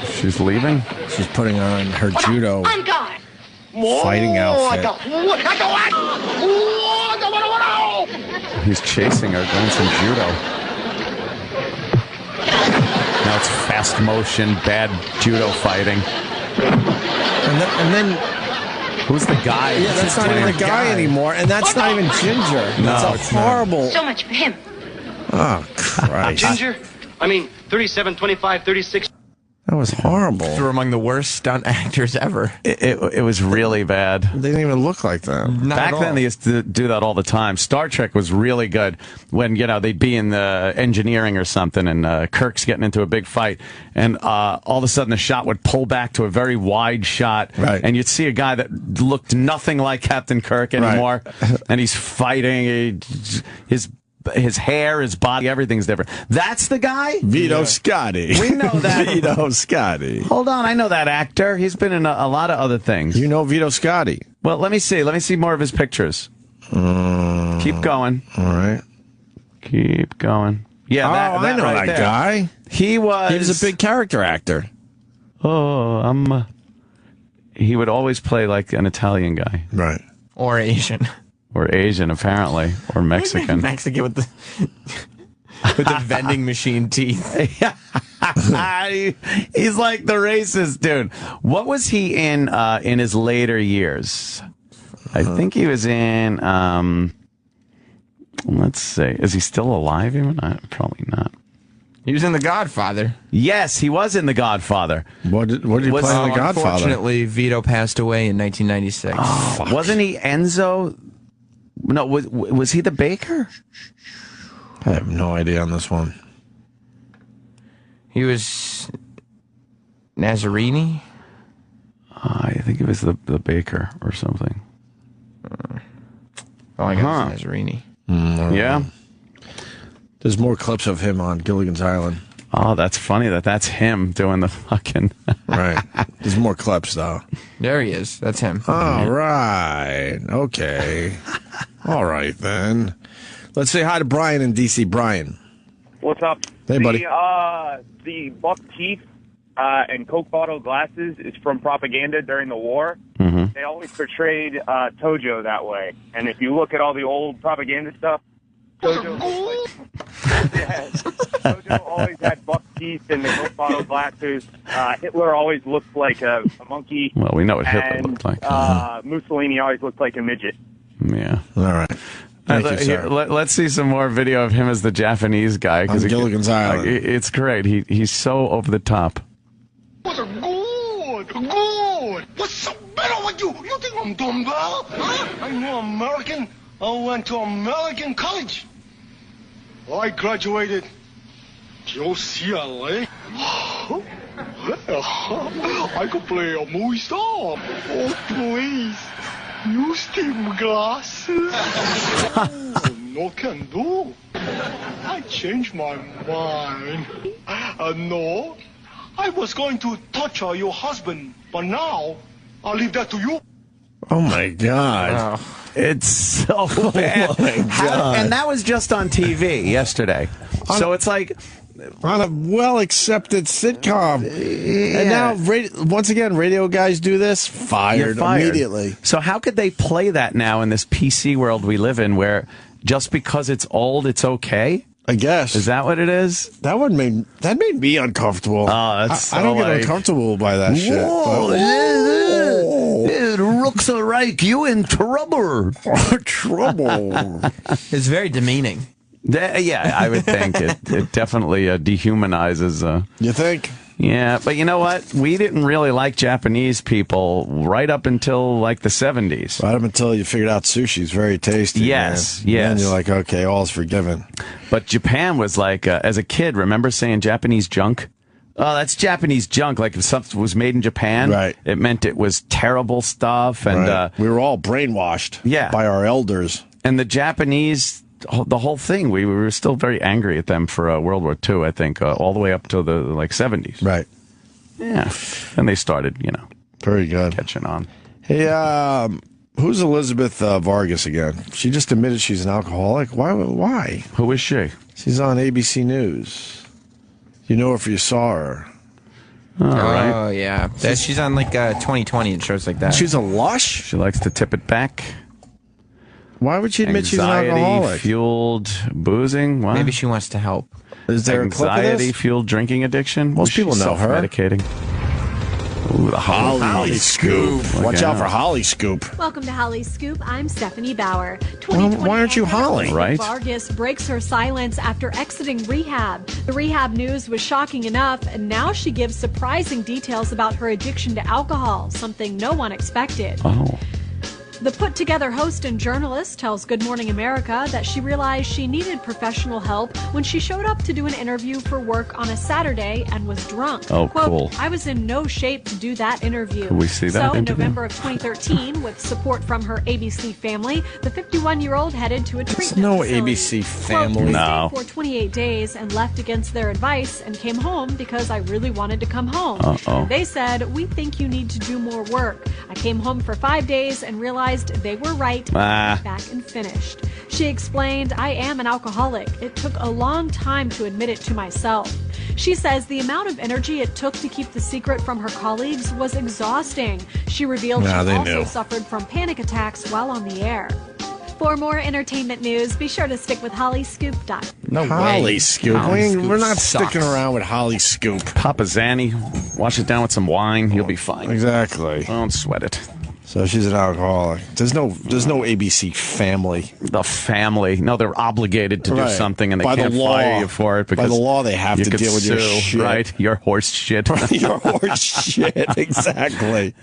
She's leaving? She's putting on her judo On guard. fighting outfit. He's chasing her, doing some judo. Now it's fast motion, bad judo fighting. And then who's the guy? Yeah, that's not even the guy anymore, and that's not even Ginger. No, it's horrible. So much for him. Oh, Christ. Ginger? I mean, 37, 25, 36. That was horrible. They were among the worst stunt actors ever. It was really bad. They didn't even look like that. Back then, they used to do that all the time. Star Trek was really good when, they'd be in the engineering or something, and Kirk's getting into a big fight, and all of a sudden the shot would pull back to a very wide shot, right. And you'd see a guy that looked nothing like Captain Kirk anymore, right. And he's fighting. His hair, his body, everything's different. That's the guy? Vito Scotti. We know that. Vito Scotti. Hold on, I know that actor. He's been in a lot of other things. You know Vito Scotti? Well, let me see. Let me see more of his pictures. Keep going. All right. Keep going. Yeah, I know right that there. guy. He was a big character actor. He would always play like an Italian guy. Right. Or Asian. Or Asian, apparently. Or Mexican. Mexican with the vending machine teeth. He's like the racist dude. What was he in his later years? I think he was in, let's see. Is he still alive even? Probably not. He was in The Godfather. Yes, he was in The Godfather. What did he play in The Godfather? Unfortunately, Vito passed away in 1996. Oh, wasn't he Enzo? No, was he the baker? I have no idea on this one. He was Nazzarini? I think he was the baker or something. I guess Nazzarini. Yeah. There's more clips of him on Gilligan's Island. Oh, that's funny that's him doing the fucking... Right. There's more clips, though. There he is. That's him. All right. Okay. All right, then. Let's say hi to Brian in D.C. Brian. What's up? Hey, buddy. The buck teeth and Coke bottle glasses is from propaganda during the war. Mm-hmm. They always portrayed Tojo that way. And if you look at all the old propaganda stuff, Tojo always had buck teeth and the Coke bottle glasses. Hitler always looked like a monkey. Well, we know what Hitler looked like. Mussolini always looked like a midget. Yeah. All right. Let's see some more video of him as the Japanese guy. On Gilligan's Island. It's great. He's so over the top. What's good? What's so better with you? You think I'm dumb, girl? Huh? I'm no American. I went to American college. I graduated UCLA. I could play a movie star. Oh, please. Use them glasses. Oh, no can do. I changed my mind. No, I was going to torture your husband, but now I'll leave that to you. Oh, my God. Oh. It's so bad. And that was just on TV yesterday. So it's like... on a well-accepted sitcom. And now, once again, radio guys do this, fired immediately. So how could they play that now in this PC world we live in where just because it's old, it's okay? I guess. Is that what it is? That made me uncomfortable. Oh, that's I don't get uncomfortable by that shit. It looks like you in trouble. Trouble. It's very demeaning. Yeah, I would think it definitely dehumanizes. You think? Yeah, but you know what? We didn't really like Japanese people right up until like the 70s. Right up until you figured out sushi's very tasty. Yes, man. yes. And then you're like, okay, all's forgiven. But Japan was like, as a kid, remember saying Japanese junk? Oh, that's Japanese junk. Like if something was made in Japan, right. It meant it was terrible stuff. And right. We were all brainwashed by our elders. And the Japanese... the whole thing, we were still very angry at them for World War II, I think, all the way up to the 70s. Right. Yeah. And they started, very good, catching on. Hey, who's Elizabeth Vargas again? She just admitted she's an alcoholic. Why? Who is she? She's on ABC News. You know her if you saw her. Right. Oh, yeah. She's on like 2020 and shows like that. She's a lush? She likes to tip it back. Why would she admit she's an alcoholic? Anxiety-fueled boozing? What? Maybe she wants to help. Is there a clip of this? Anxiety-fueled drinking addiction? Most people know her. Self-medicating. Ooh, the Holly Scoop. Watch out for Holly Scoop. Welcome to Holly Scoop. I'm Stephanie Bauer. Why aren't you Holly? Right. Vargas breaks her silence after exiting rehab. The rehab news was shocking enough, and now she gives surprising details about her addiction to alcohol, something no one expected. Oh. The put-together host and journalist tells Good Morning America that she realized she needed professional help when she showed up to do an interview for work on a Saturday and was drunk. Oh, Quote, cool. I was in no shape to do that interview. Can we see that So in interview? November of 2013, with support from her ABC family, the 51-year-old headed to a treatment no facility. ABC Quote, family. I stayed for 28 days and left against their advice and came home because I really wanted to come home. Uh-oh. They said, we think you need to do more work. I came home for 5 days and realized they were right. Back and finished. She explained, I am an alcoholic. It took a long time to admit it to myself. She says the amount of energy it took to keep the secret from her colleagues was exhausting. She revealed she also suffered from panic attacks while on the air. For more entertainment news, be sure to stick with hollyscoop.com. No Holly Scoop. We're not sticking around with Holly Scoop. Papa Zanny, wash it down with some wine. You'll be fine. Exactly. Don't sweat it. So she's an alcoholic. There's no ABC family. The family. No, they're obligated to do something, and they can't fire you for it. Because by the law, they have to could deal with your sue, shit. Right? Your horse shit. Your horse shit. Exactly.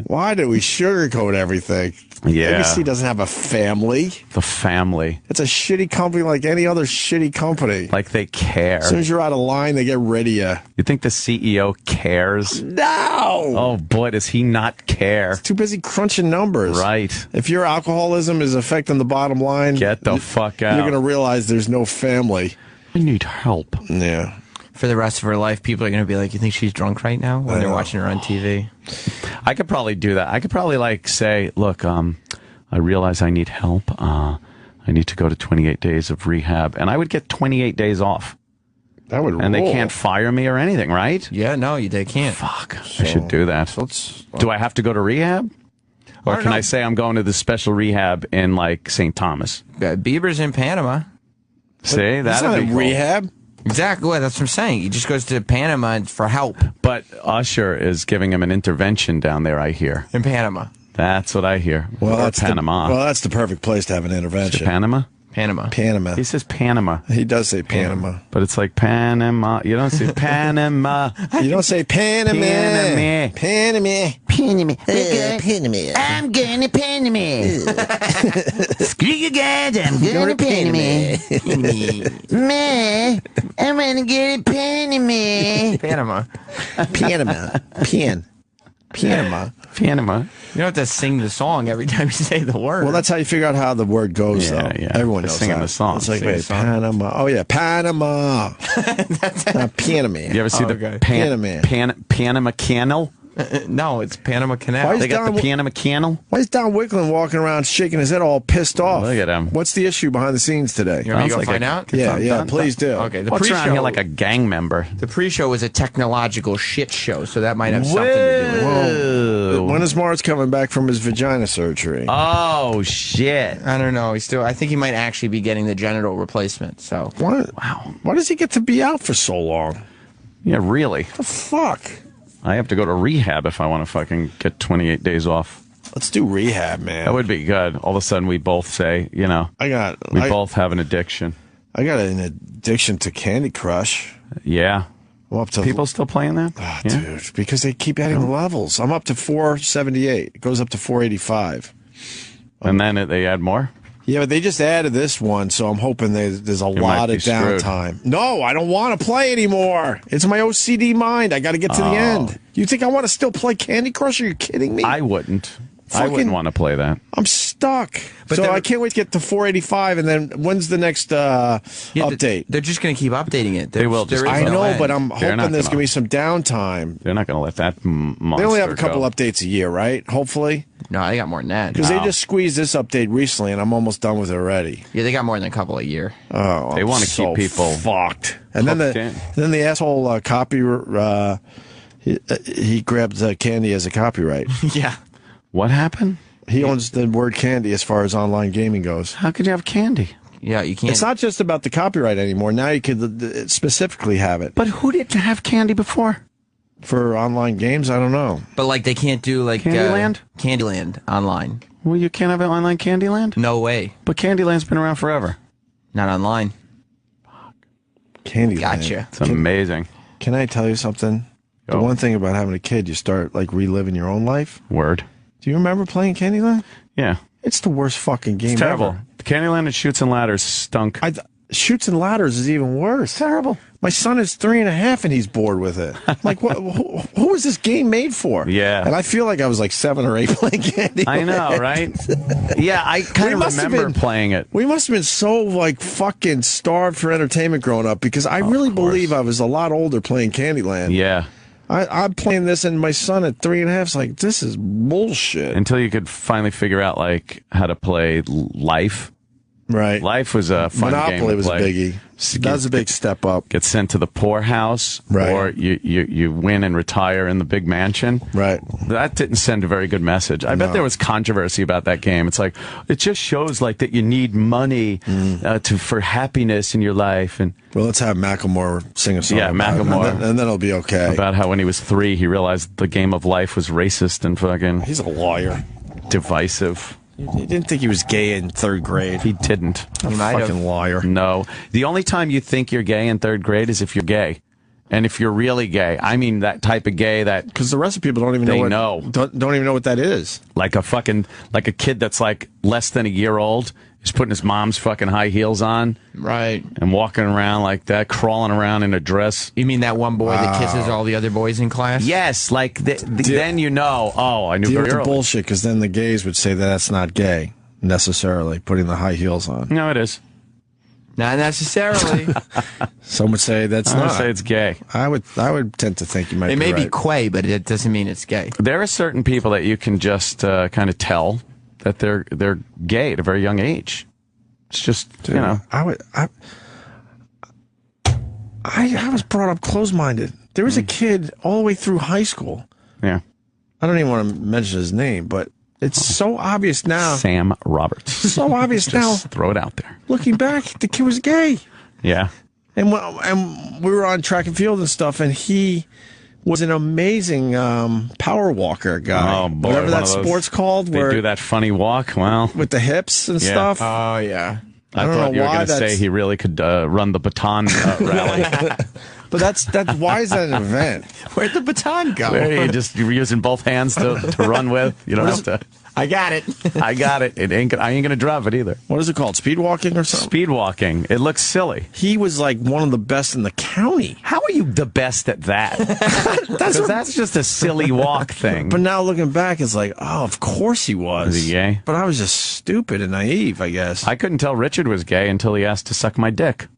Why do we sugarcoat everything? Yeah. ABC doesn't have a family. The family. It's a shitty company like any other shitty company. Like they care. As soon as you're out of line, they get rid of you. You think the CEO cares? No! Oh, boy, does he not care. Too busy crunching numbers. Right. If your alcoholism is affecting the bottom line, get the fuck out. You're going to realize there's no family. I need help. Yeah. For the rest of her life, people are going to be like, you think she's drunk right now? When they're watching her on TV. I could probably do that. I could probably say, look, I realize I need help. I need to go to 28 days of rehab. And I would get 28 days off. That would And they can't fire me or anything, right? Yeah, no, they can't. Fuck. I should do that. Do I have to go to rehab? Or can I say I'm going to the special rehab in, like, St. Thomas? Bieber's in Panama. See? That'd be cool. Rehab? Exactly. Well, that's what I'm saying. He just goes to Panama for help. But Usher is giving him an intervention down there, I hear. In Panama. That's what I hear. Well, or that's Panama. that's the perfect place to have an intervention. Panama? Panama. Panama. He says Panama. He does say Panama. But it's like Panama. You don't say Panama. You don't say Panama. Panama. Panama. Panama. Panama. I'm going to Panama. Screw you guys, I'm going to Panama. Ma, I want to go to Panama. Panama. Panama. Panama. Panama. You don't have to sing the song every time you say the word. Well, that's how you figure out how the word goes, though. Yeah. Everyone Just knows singing that. the song. It's like, Sing the wait, song. Panama. Oh, yeah, Panama. Panama. You ever see the Panama Canal? No, it's Panama Canal. They got the Panama Canal. Why is Don Wicklund walking around shaking his head all pissed off? Look at him. What's the issue behind the scenes today? You want me to go find out? Yeah, please do. Okay, the What's around pre-show here like a gang member? The pre-show was a technological shit show, so that might have something to do with it. When is Mars coming back from his vagina surgery? Oh shit! I don't know. I think he might actually be getting the genital replacement. So Wow. Why does he get to be out for so long? Yeah, really. The fuck? I have to go to rehab if I want to fucking get 28 days off. Let's do rehab, man. That would be good. All of a sudden, we both say, we both have an addiction. I got an addiction to Candy Crush. Yeah. I'm up to People still playing that? Dude, because they keep adding levels. I'm up to 478. It goes up to 485. And then they add more? Yeah, but they just added this one, so I'm hoping there's a lot of downtime. No, I don't want to play anymore. It's my OCD mind. I got to get to the end. You think I want to still play Candy Crush? Are you kidding me? I wouldn't. I wouldn't want to play that. I'm stuck. So I can't wait to get to 485, and then when's the next update? They're just going to keep updating it. They will. I know, but I'm hoping there's going to be some downtime. They're not going to let that monster They only have a couple go. updates a year, right? Hopefully. No, they got more than that. Because they just squeezed this update recently, and I'm almost done with it already. Yeah, they got more than a couple a year. Oh, They want to keep people fucked. And then the asshole he grabbed candy as a copyright. Yeah. What happened? He owns the word candy as far as online gaming goes. How could you have candy? Yeah, you can't. It's not just about the copyright anymore. Now you could specifically have it. But who didn't have candy before? For online games, I don't know. But like they can't do like Candyland? Candyland online. Well, you can't have an online Candyland? No way. But Candyland's been around forever. Not online. Candyland. Gotcha. It's amazing. Can I tell you something? The one thing about having a kid, you start like reliving your own life. Word. Do you remember playing Candyland? Yeah. It's the worst fucking game It's terrible. ever. Candyland and Shoots and Ladders stunk. Shoots and Ladders is even worse. Terrible. My son is 3.5 and he's bored with it. Like, who was this game made for? Yeah. And I feel like I was like 7 or 8 playing Candyland. I know, right? Yeah, I kind of remember playing it. We must have been so like fucking starved for entertainment growing up because I really believe I was a lot older playing Candyland. Yeah. I'm playing this, and my son at 3.5 is like, this is bullshit. Until you could finally figure out like how to play Life. Right. Life was a fun game. Monopoly was a biggie. That was a big step up. Get sent to the poorhouse, Right. or you win and retire in the big mansion. Right. That didn't send a very good message. I bet there was controversy about that game. It's like it just shows like that you need money for happiness in your life. And well, let's have Macklemore sing a song. Yeah, about it, Macklemore, and then it'll be okay. About how when he was 3, he realized the game of life was racist and fucking. He's a lawyer. Divisive. He didn't think he was gay in 3rd grade. He didn't. Fucking liar. No. The only time you think you're gay in 3rd grade is if you're gay. And if you're really gay, I mean that type of gay that... Because the rest of people don't even know don't even know what that is. Like a kid that's like less than a year old is putting his mom's fucking high heels on. Right. And walking around like that, crawling around in a dress. You mean that one boy that kisses all the other boys in class? Yes, like then you know, I knew very early. Bullshit, because then the gays would say that that's not gay, necessarily, putting the high heels on. No, it is. Not necessarily. Some would say that's I would not. say it's gay. I would tend to think you might It be may right. be quay, but it doesn't mean it's gay. There are certain people that you can just kind of tell that they're gay at a very young age. It's just, Dude, I was brought up closed-minded. There was a kid all the way through high school. Yeah. I don't even want to mention his name, but it's so obvious now. Sam Roberts. So obvious now. Just throw it out there. Looking back, the kid was gay. Yeah. And we were on track and field and stuff, and he was an amazing power walker guy. Oh, boy. Whatever One that of those- sport's called. They do that funny walk. Well, with the hips and Yeah. stuff. Oh, yeah. I thought you were going to say he really could run the baton rally. But that's why is that an event? Where'd the baton go? Where you're using both hands to run with. You don't have to. I got it. I got it. I ain't going to drop it either. What is it called? Speed walking or something? Speed walking. It looks silly. He was like one of the best in the county. How are you the best at that? That's just a silly walk thing. But now looking back, it's like, oh, of course he was. Was he gay? But I was just stupid and naive, I guess. I couldn't tell Richard was gay until he asked to suck my dick.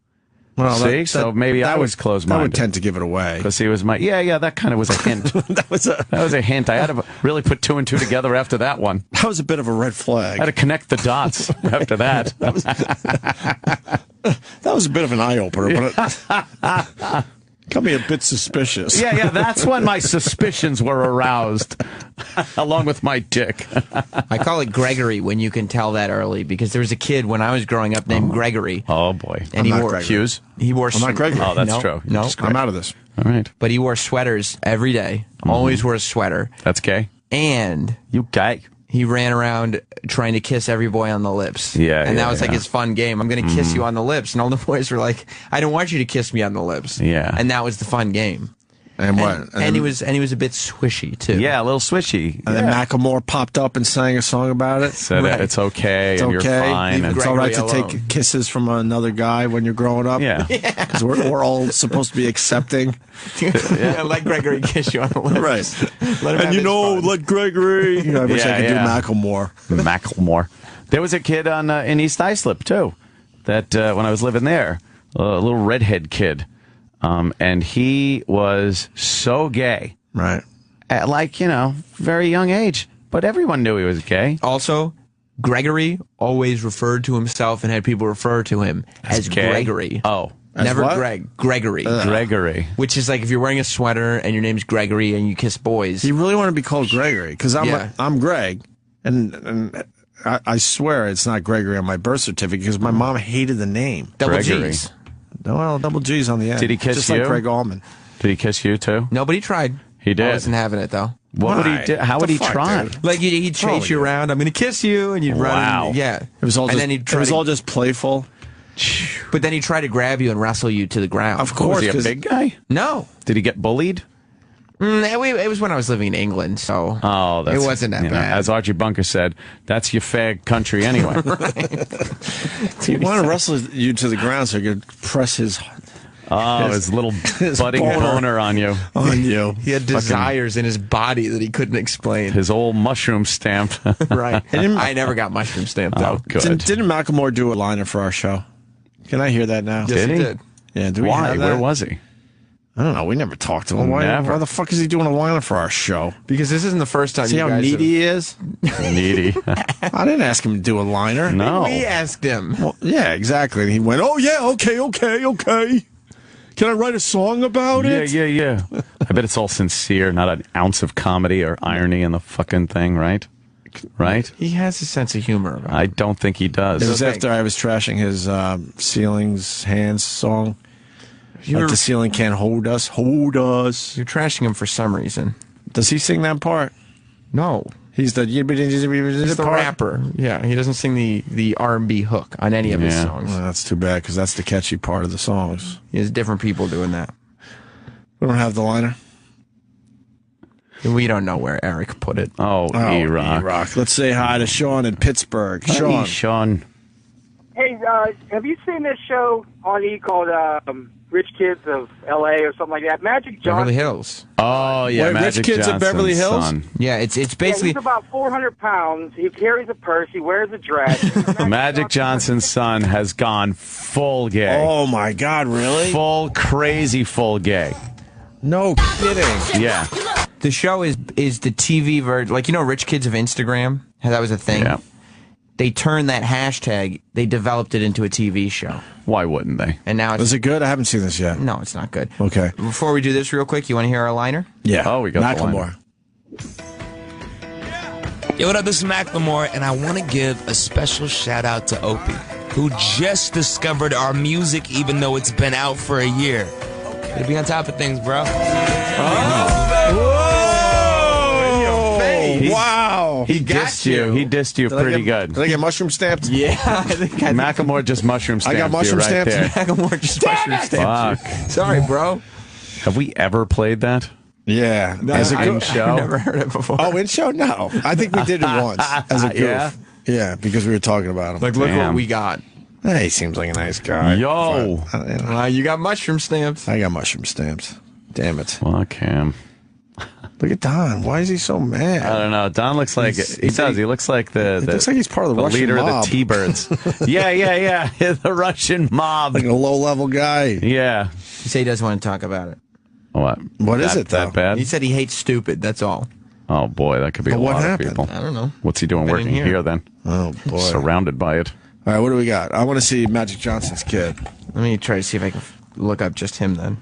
Well, see, so maybe I was closed-minded. That would tend to give it away. Because he was that kind of was a hint. that was a hint. I had to really put 2 and 2 together after that one. That was a bit of a red flag. I had to connect the dots after that. That was a bit of an eye-opener, but got me a bit suspicious. Yeah, that's when my suspicions were aroused, along with my dick. I call it Gregory when you can tell that early, because there was a kid when I was growing up named Gregory. Oh, boy. And he wore Hughes? He wore I'm not Gregory. Oh, that's true. No, I'm out of this. All right. But he wore sweaters every day. Always wore a sweater. That's gay. And you gay. He ran around trying to kiss every boy on the lips. Yeah, and that was like his fun game. I'm going to kiss you on the lips. And all the boys were like, I don't want you to kiss me on the lips. Yeah. And that was the fun game. And what? And he was a bit swishy too. Yeah, a little swishy. And then Macklemore popped up and sang a song about it. Said it's okay. It's and okay. You're fine. It's all right to take kisses from another guy when you're growing up. Yeah. Because we're all supposed to be accepting. Yeah, let Gregory kiss you on the lips. Right. Let him have let Gregory. I wish I could do Macklemore. Macklemore. There was a kid in East Islip too. That when I was living there, a little redhead kid. And he was so gay. Right. At very young age. But everyone knew he was gay. Also, Gregory always referred to himself and had people refer to him as gay? Gregory. Oh. Never what? Greg. Gregory. Gregory. Which is like if you're wearing a sweater and your name's Gregory and you kiss boys. You really want to be called Gregory? Because I'm Greg. And I swear it's not Gregory on my birth certificate because my mom hated the name. Double Gregory. G's. Well, double G's on the end. Did he kiss Just you? like Greg Allman. Did he kiss you too? Nobody tried. He did. I wasn't having it though. What would he do? How would he try? Dude? Like he'd chase you around. I'm going to kiss you, and you'd run. Wow. Yeah. It was all and just, then he'd try it was all just playful. But then he'd try to grab you and wrestle you to the ground. Of course. Was he a big guy? No. Did he get bullied? It was when I was living in England, so it wasn't that bad. As Archie Bunker said, that's your fag country anyway. He wanted to wrestle you to the ground so he could press his little budding boner on you. He had desires in his body that he couldn't explain. His old mushroom stamp. Right. I never got mushroom stamped though. Good. Didn't Macklemore do a liner for our show? Can I hear that now? Yes, Did he? did. Yeah. Do we Why? have that? Where was he? I don't know. We never talked to him. Why the fuck is he doing a liner for our show? Because this isn't the first time. See how needy he is? Needy. I didn't ask him to do a liner. No. We asked him. Well, yeah, exactly. And he went, oh, yeah, okay. Can I write a song about it? Yeah. I bet it's all sincere, not an ounce of comedy or irony in the fucking thing, right? Right? He has a sense of humor about it. I don't think he does. It was after I was trashing his Ceiling's Hands song. Like the ceiling can't hold us. You're trashing him for some reason. Does he sing that part? No. He's the rapper. Yeah, he doesn't sing the R&B hook on any of his songs. Well, that's too bad because that's the catchy part of the songs. He has different people doing that. We don't have the liner. We don't know where Eric put it. Oh, E-Rock. Let's say hi to Sean in Pittsburgh. Sean. Hey, Sean. Hey, have you seen this show on E called Rich Kids of L.A. or something like that? Magic Johnson. Beverly Hills. Oh, yeah, Magic Rich Kids Johnson's of Beverly Hills? son. Yeah, it's basically... he's about 400 pounds. He carries a purse. He wears a dress. Magic Johnson's son has gone full gay. Oh, my God, really? Full, crazy full gay. No kidding. Yeah. The show is the TV version. Like, Rich Kids of Instagram? How that was a thing? Yeah. They turned that hashtag, they developed it into a TV show. Why wouldn't they? And now Is it good? I haven't seen this yet. No, it's not good. Okay. Before we do this real quick, you want to hear our liner? Yeah. Oh, we got Macklemore. Yo, what up? This is Macklemore, and I want to give a special shout out to Opie, who just discovered our music even though it's been out for a year. Gotta be on top of things, bro. Wow. He dissed you. He dissed you pretty good. Did I get mushroom stamped? Yeah, I think Macklemore just mushroom stamped. I got mushroom you right stamps. there. Macklemore just mushroom stamped. Fuck. Sorry, bro. Have we ever played that? Yeah. As a good show? I've never heard it before. Oh, in show? No. I think we did it once as a goof. Yeah? Yeah, because we were talking about him. Like, look what we got. Hey, he seems like a nice guy. Yo. You got mushroom stamps. I got mushroom stamps. Damn it. Fuck him. Look at Don. Why is he so mad? I don't know. Don looks like he does. He looks like the looks like he's part of the Russian leader mob. of the T-Birds. yeah. The Russian mob. Like a low-level guy. Yeah. He said he doesn't want to talk about it. What? What is it, though? That bad? He said he hates stupid. That's all. Oh boy, that could be But a what lot happened? of people. I don't know. What's he doing Been working in here then? Oh boy. Surrounded by it. All right, what do we got? I want to see Magic Johnson's kid. Let me try to see if I can look up just him then.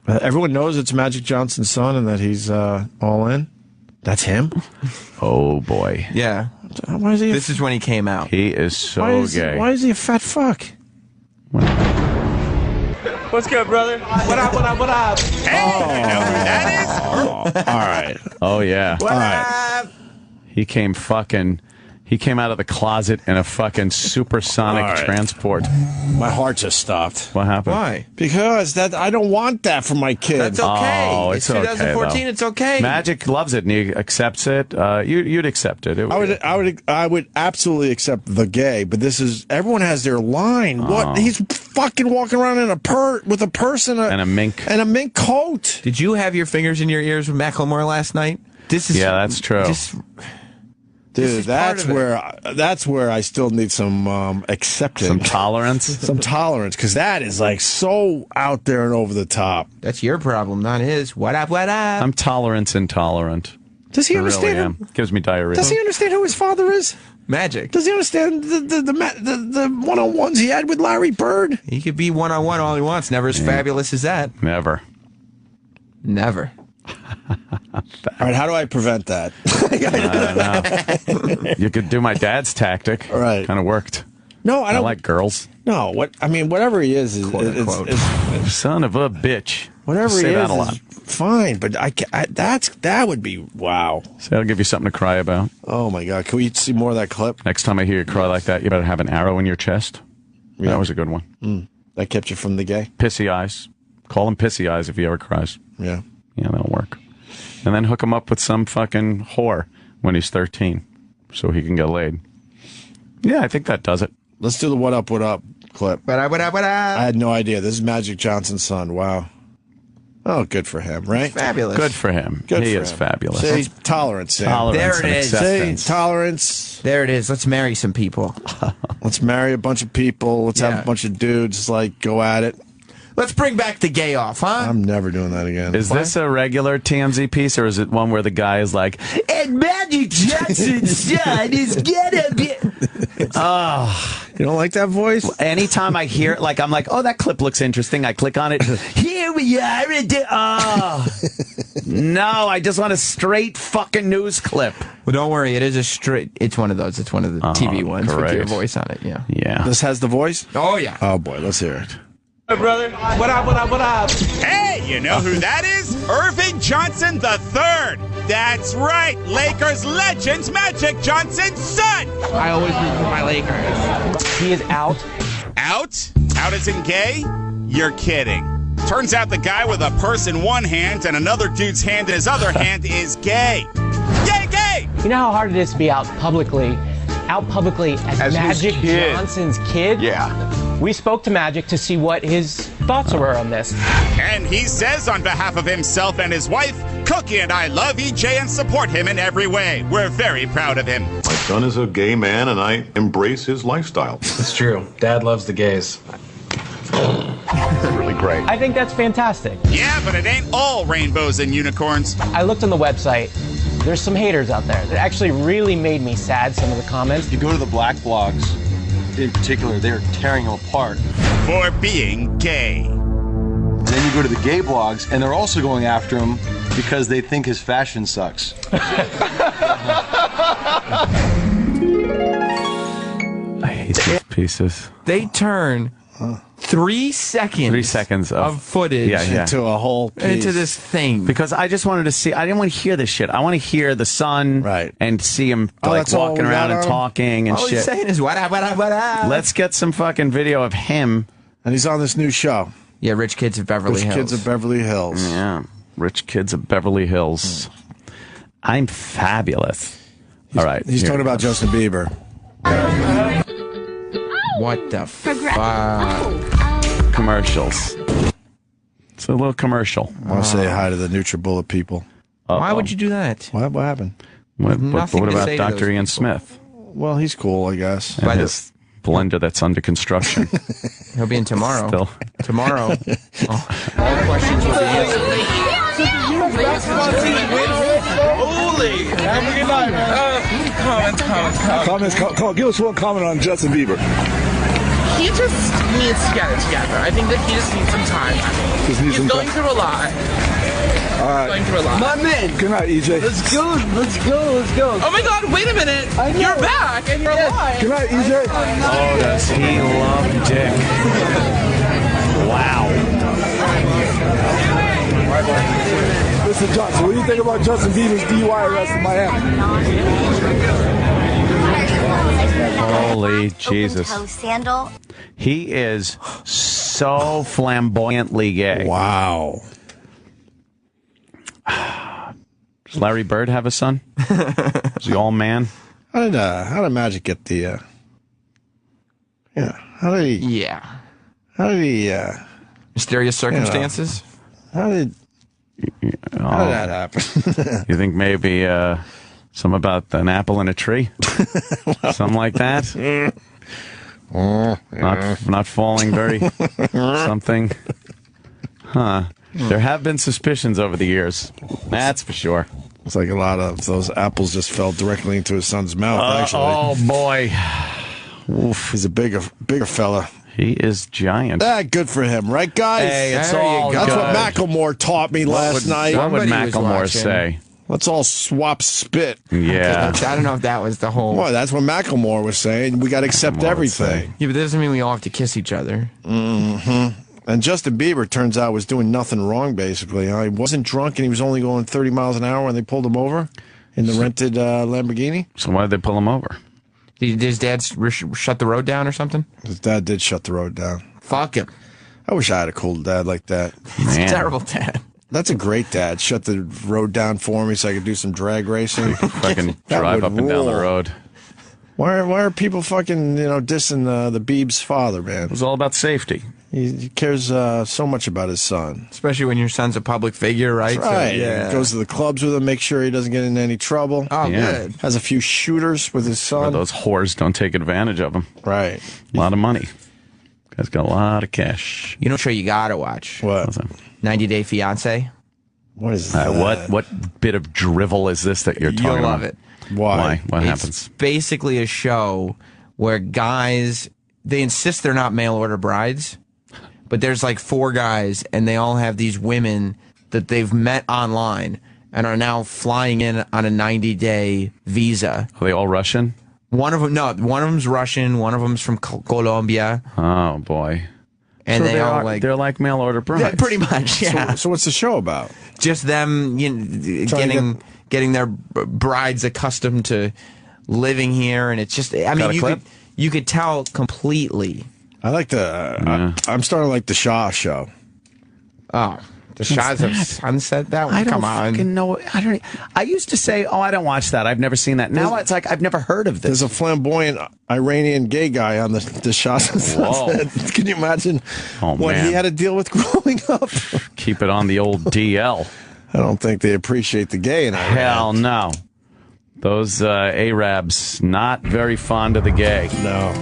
Everyone knows it's Magic Johnson's son and that he's all in. That's him? Oh boy. Yeah. Why is he? This is when he came out. He is so gay. Why is he a fat fuck? What's good, brother? What up, what up, what up? Hey, you know who that is? All right. Oh yeah. What All right. up? He came out of the closet in a fucking supersonic All right. transport. My heart just stopped. What happened? Why? Because I don't want that for my kid. That's okay. Oh, it's okay, 2014. though. It's okay. Magic loves it and he accepts it. You'd accept it. I would absolutely accept the gay, but this is everyone has their line. What? He's fucking walking around in with a purse and a mink coat. Did you have your fingers in your ears with Macklemore last night? This is that's true. Dude, that's where I still need some acceptance, some tolerance, because that is like so out there and over the top. That's your problem, not his. What up? What up? I'm tolerance intolerant. Does he I understand? really am. Gives me diarrhea. Does he understand who his father is? Magic. Does he understand the one-on-ones he had with Larry Bird? He could be one-on-one all he wants. Never as fabulous as that. Never. All right, how do I prevent that? I don't know. You could do my dad's tactic. All right. Kind of worked. No, I don't like girls. No, whatever he is it's son of a bitch. Whatever Say he that is a lot. Fine, but that would be wow. So that'll give you something to cry about. Oh my God, can we see more of that clip? Next time I hear you cry like that, you better have an arrow in your chest. Yeah. That was a good one. That kept you from the gay? Pissy eyes. Call him Pissy eyes if he ever cries. Yeah. Yeah, that'll work. And then hook him up with some fucking whore when he's 13 so he can get laid. Yeah, I think that does it. Let's do the what up clip. What up? I had no idea. This is Magic Johnson's son. Wow. Oh, good for him, right? Fabulous. Good for him. He is fabulous. See, tolerance, Sam. Tolerance There it and is. acceptance. See, tolerance. There it is. Let's marry some people. Let's marry a bunch of people. Let's have a bunch of dudes, go at it. Let's bring back the gay off, huh? I'm never doing that again. Is this a regular TMZ piece, or is it one where the guy is like, and Magic Johnson's son is gonna be... Oh. You don't like that voice? Anytime I hear it, I'm like, oh, that clip looks interesting. I click on it. Here we are. No, I just want a straight fucking news clip. Well, don't worry. It is it's one of those. It's one of the TV ones with your great. voice on it. Yeah. Yeah. This has the voice? Oh, yeah. Oh, boy. Let's hear it. Hey, brother. What up, what up, what up? Hey, you know who that is? Irving Johnson III. That's right, Lakers legends Magic Johnson's son. I always root for my Lakers. He is out. Out? Out as in gay? You're kidding. Turns out the guy with a purse in one hand and another dude's hand in his other hand is gay. Yay, gay! You know how hard it is to be out publicly as Magic Johnson's kid? Yeah. We spoke to Magic to see what his thoughts were on this. And he says on behalf of himself and his wife, Cookie and I love EJ and support him in every way. We're very proud of him. My son is a gay man and I embrace his lifestyle. It's true. Dad loves the gays. It's really great. I think that's fantastic. Yeah, but it ain't all rainbows and unicorns. I looked on the website. There's some haters out there. It actually really made me sad, some of the comments. You go to the black blogs, in particular, they're tearing him apart. For being gay. And then you go to the gay blogs, and they're also going after him because they think his fashion sucks. I hate these pieces. They turn 3 seconds. 3 seconds of footage into a whole piece. into this thing. Because I just wanted to see. I didn't want to hear this shit. I want to hear the son, and see him like walking around and talking and all shit. he's saying is what up, what up, what up. Let's get some fucking video of him. And he's on this new show. Yeah, Rich Kids of Beverly Hills. Rich Kids of Beverly Hills. Yeah, Rich Kids of Beverly Hills. I'm fabulous. All right. He's talking about Justin Bieber. What the fuck? Commercials. It's a little commercial. I want to say hi to the NutriBullet people. Why would you do that? What happened? What Nothing to about say to Dr. those Ian people. Smith? Well, he's cool, I guess. And his blender that's under construction. He'll be in tomorrow. Still. Tomorrow. All the questions will be answered. Holy! Have a good night, man. Comments. Come on, give us one comment on Justin Bieber. He just needs to get it together. I think that he just needs some time. He's going through a lot. All right. Going through a lot. My man. Good night, EJ. Let's go. Oh my God! Wait a minute. You're back and you're alive. Good night, EJ. Oh, does he love dick? Wow. Listen, Johnson, what do you think about Justin Bieber's DUI arrest in Miami? Holy Jesus. Open-toe sandal. He is so flamboyantly gay. Wow. Does Larry Bird have a son? Is he all man? How did Magic get the? How did he? Yeah. How did he? Mysterious circumstances. How did that happen? You think maybe some about an apple in a tree? Something like that? Not falling very something? Huh. There have been suspicions over the years. That's for sure. It's like a lot of those apples just fell directly into his son's mouth, actually. Oh, boy. Oof, he's a bigger fella. He is giant. Good for him, right, guys? Hey, it's there all you go. That's good. what Macklemore taught me last night. What would Macklemore say? Let's all swap spit. Yeah. I don't know if that was the whole... Well, that's what Macklemore was saying. We got to accept everything. Yeah, but that doesn't mean we all have to kiss each other. Mm-hmm. And Justin Bieber, turns out, was doing nothing wrong, basically. He wasn't drunk, and he was only going 30 miles an hour when they pulled him over in the rented Lamborghini. So why did they pull him over? Did his dad shut the road down or something? His dad did shut the road down. Fuck him. I wish I had a cool dad like that. He's a terrible dad. That's a great dad. Shut the road down for me so I could do some drag racing. Fucking drive up and down the road. Why are people fucking, dissing the Beeb's father, man? It was all about safety. He cares so much about his son. Especially when your son's a public figure, right? That's right. So, yeah. He goes to the clubs with him, make sure he doesn't get into any trouble. Oh, good. Has a few shooters with his son. Where those whores don't take advantage of him. Right. A lot of money. Guy's got a lot of cash. You know what show you gotta watch? What? 90 Day Fiancé. What is that? What bit of drivel is this that you're talking about? You'll love it. Why? What It's happens? basically a show where guys, they insist they're not mail order brides, but there's like 4 guys and they all have these women that they've met online and are now flying in on a 90-day visa. Are they all Russian? One of them's Russian, one of them's from Colombia. Oh, boy. And So they all like... They're like mail order brides. Yeah, pretty much, yeah. So what's the show about? Just them getting their brides accustomed to living here, and it's just... I mean, you could tell completely. I like the... I'm starting to like the Shaw show. Oh, the Shaws of Sunset? That one? I don't Come on. fucking know. I used to say, I don't watch that. I've never seen that. Now it's like, I've never heard of this. There's a flamboyant Iranian gay guy on the Shaws of Sunset. Can you imagine what he had to deal with growing up? Keep it on the old DL. I don't think they appreciate the gay in Iran. Hell no. Those Arabs, not very fond of the gay. No.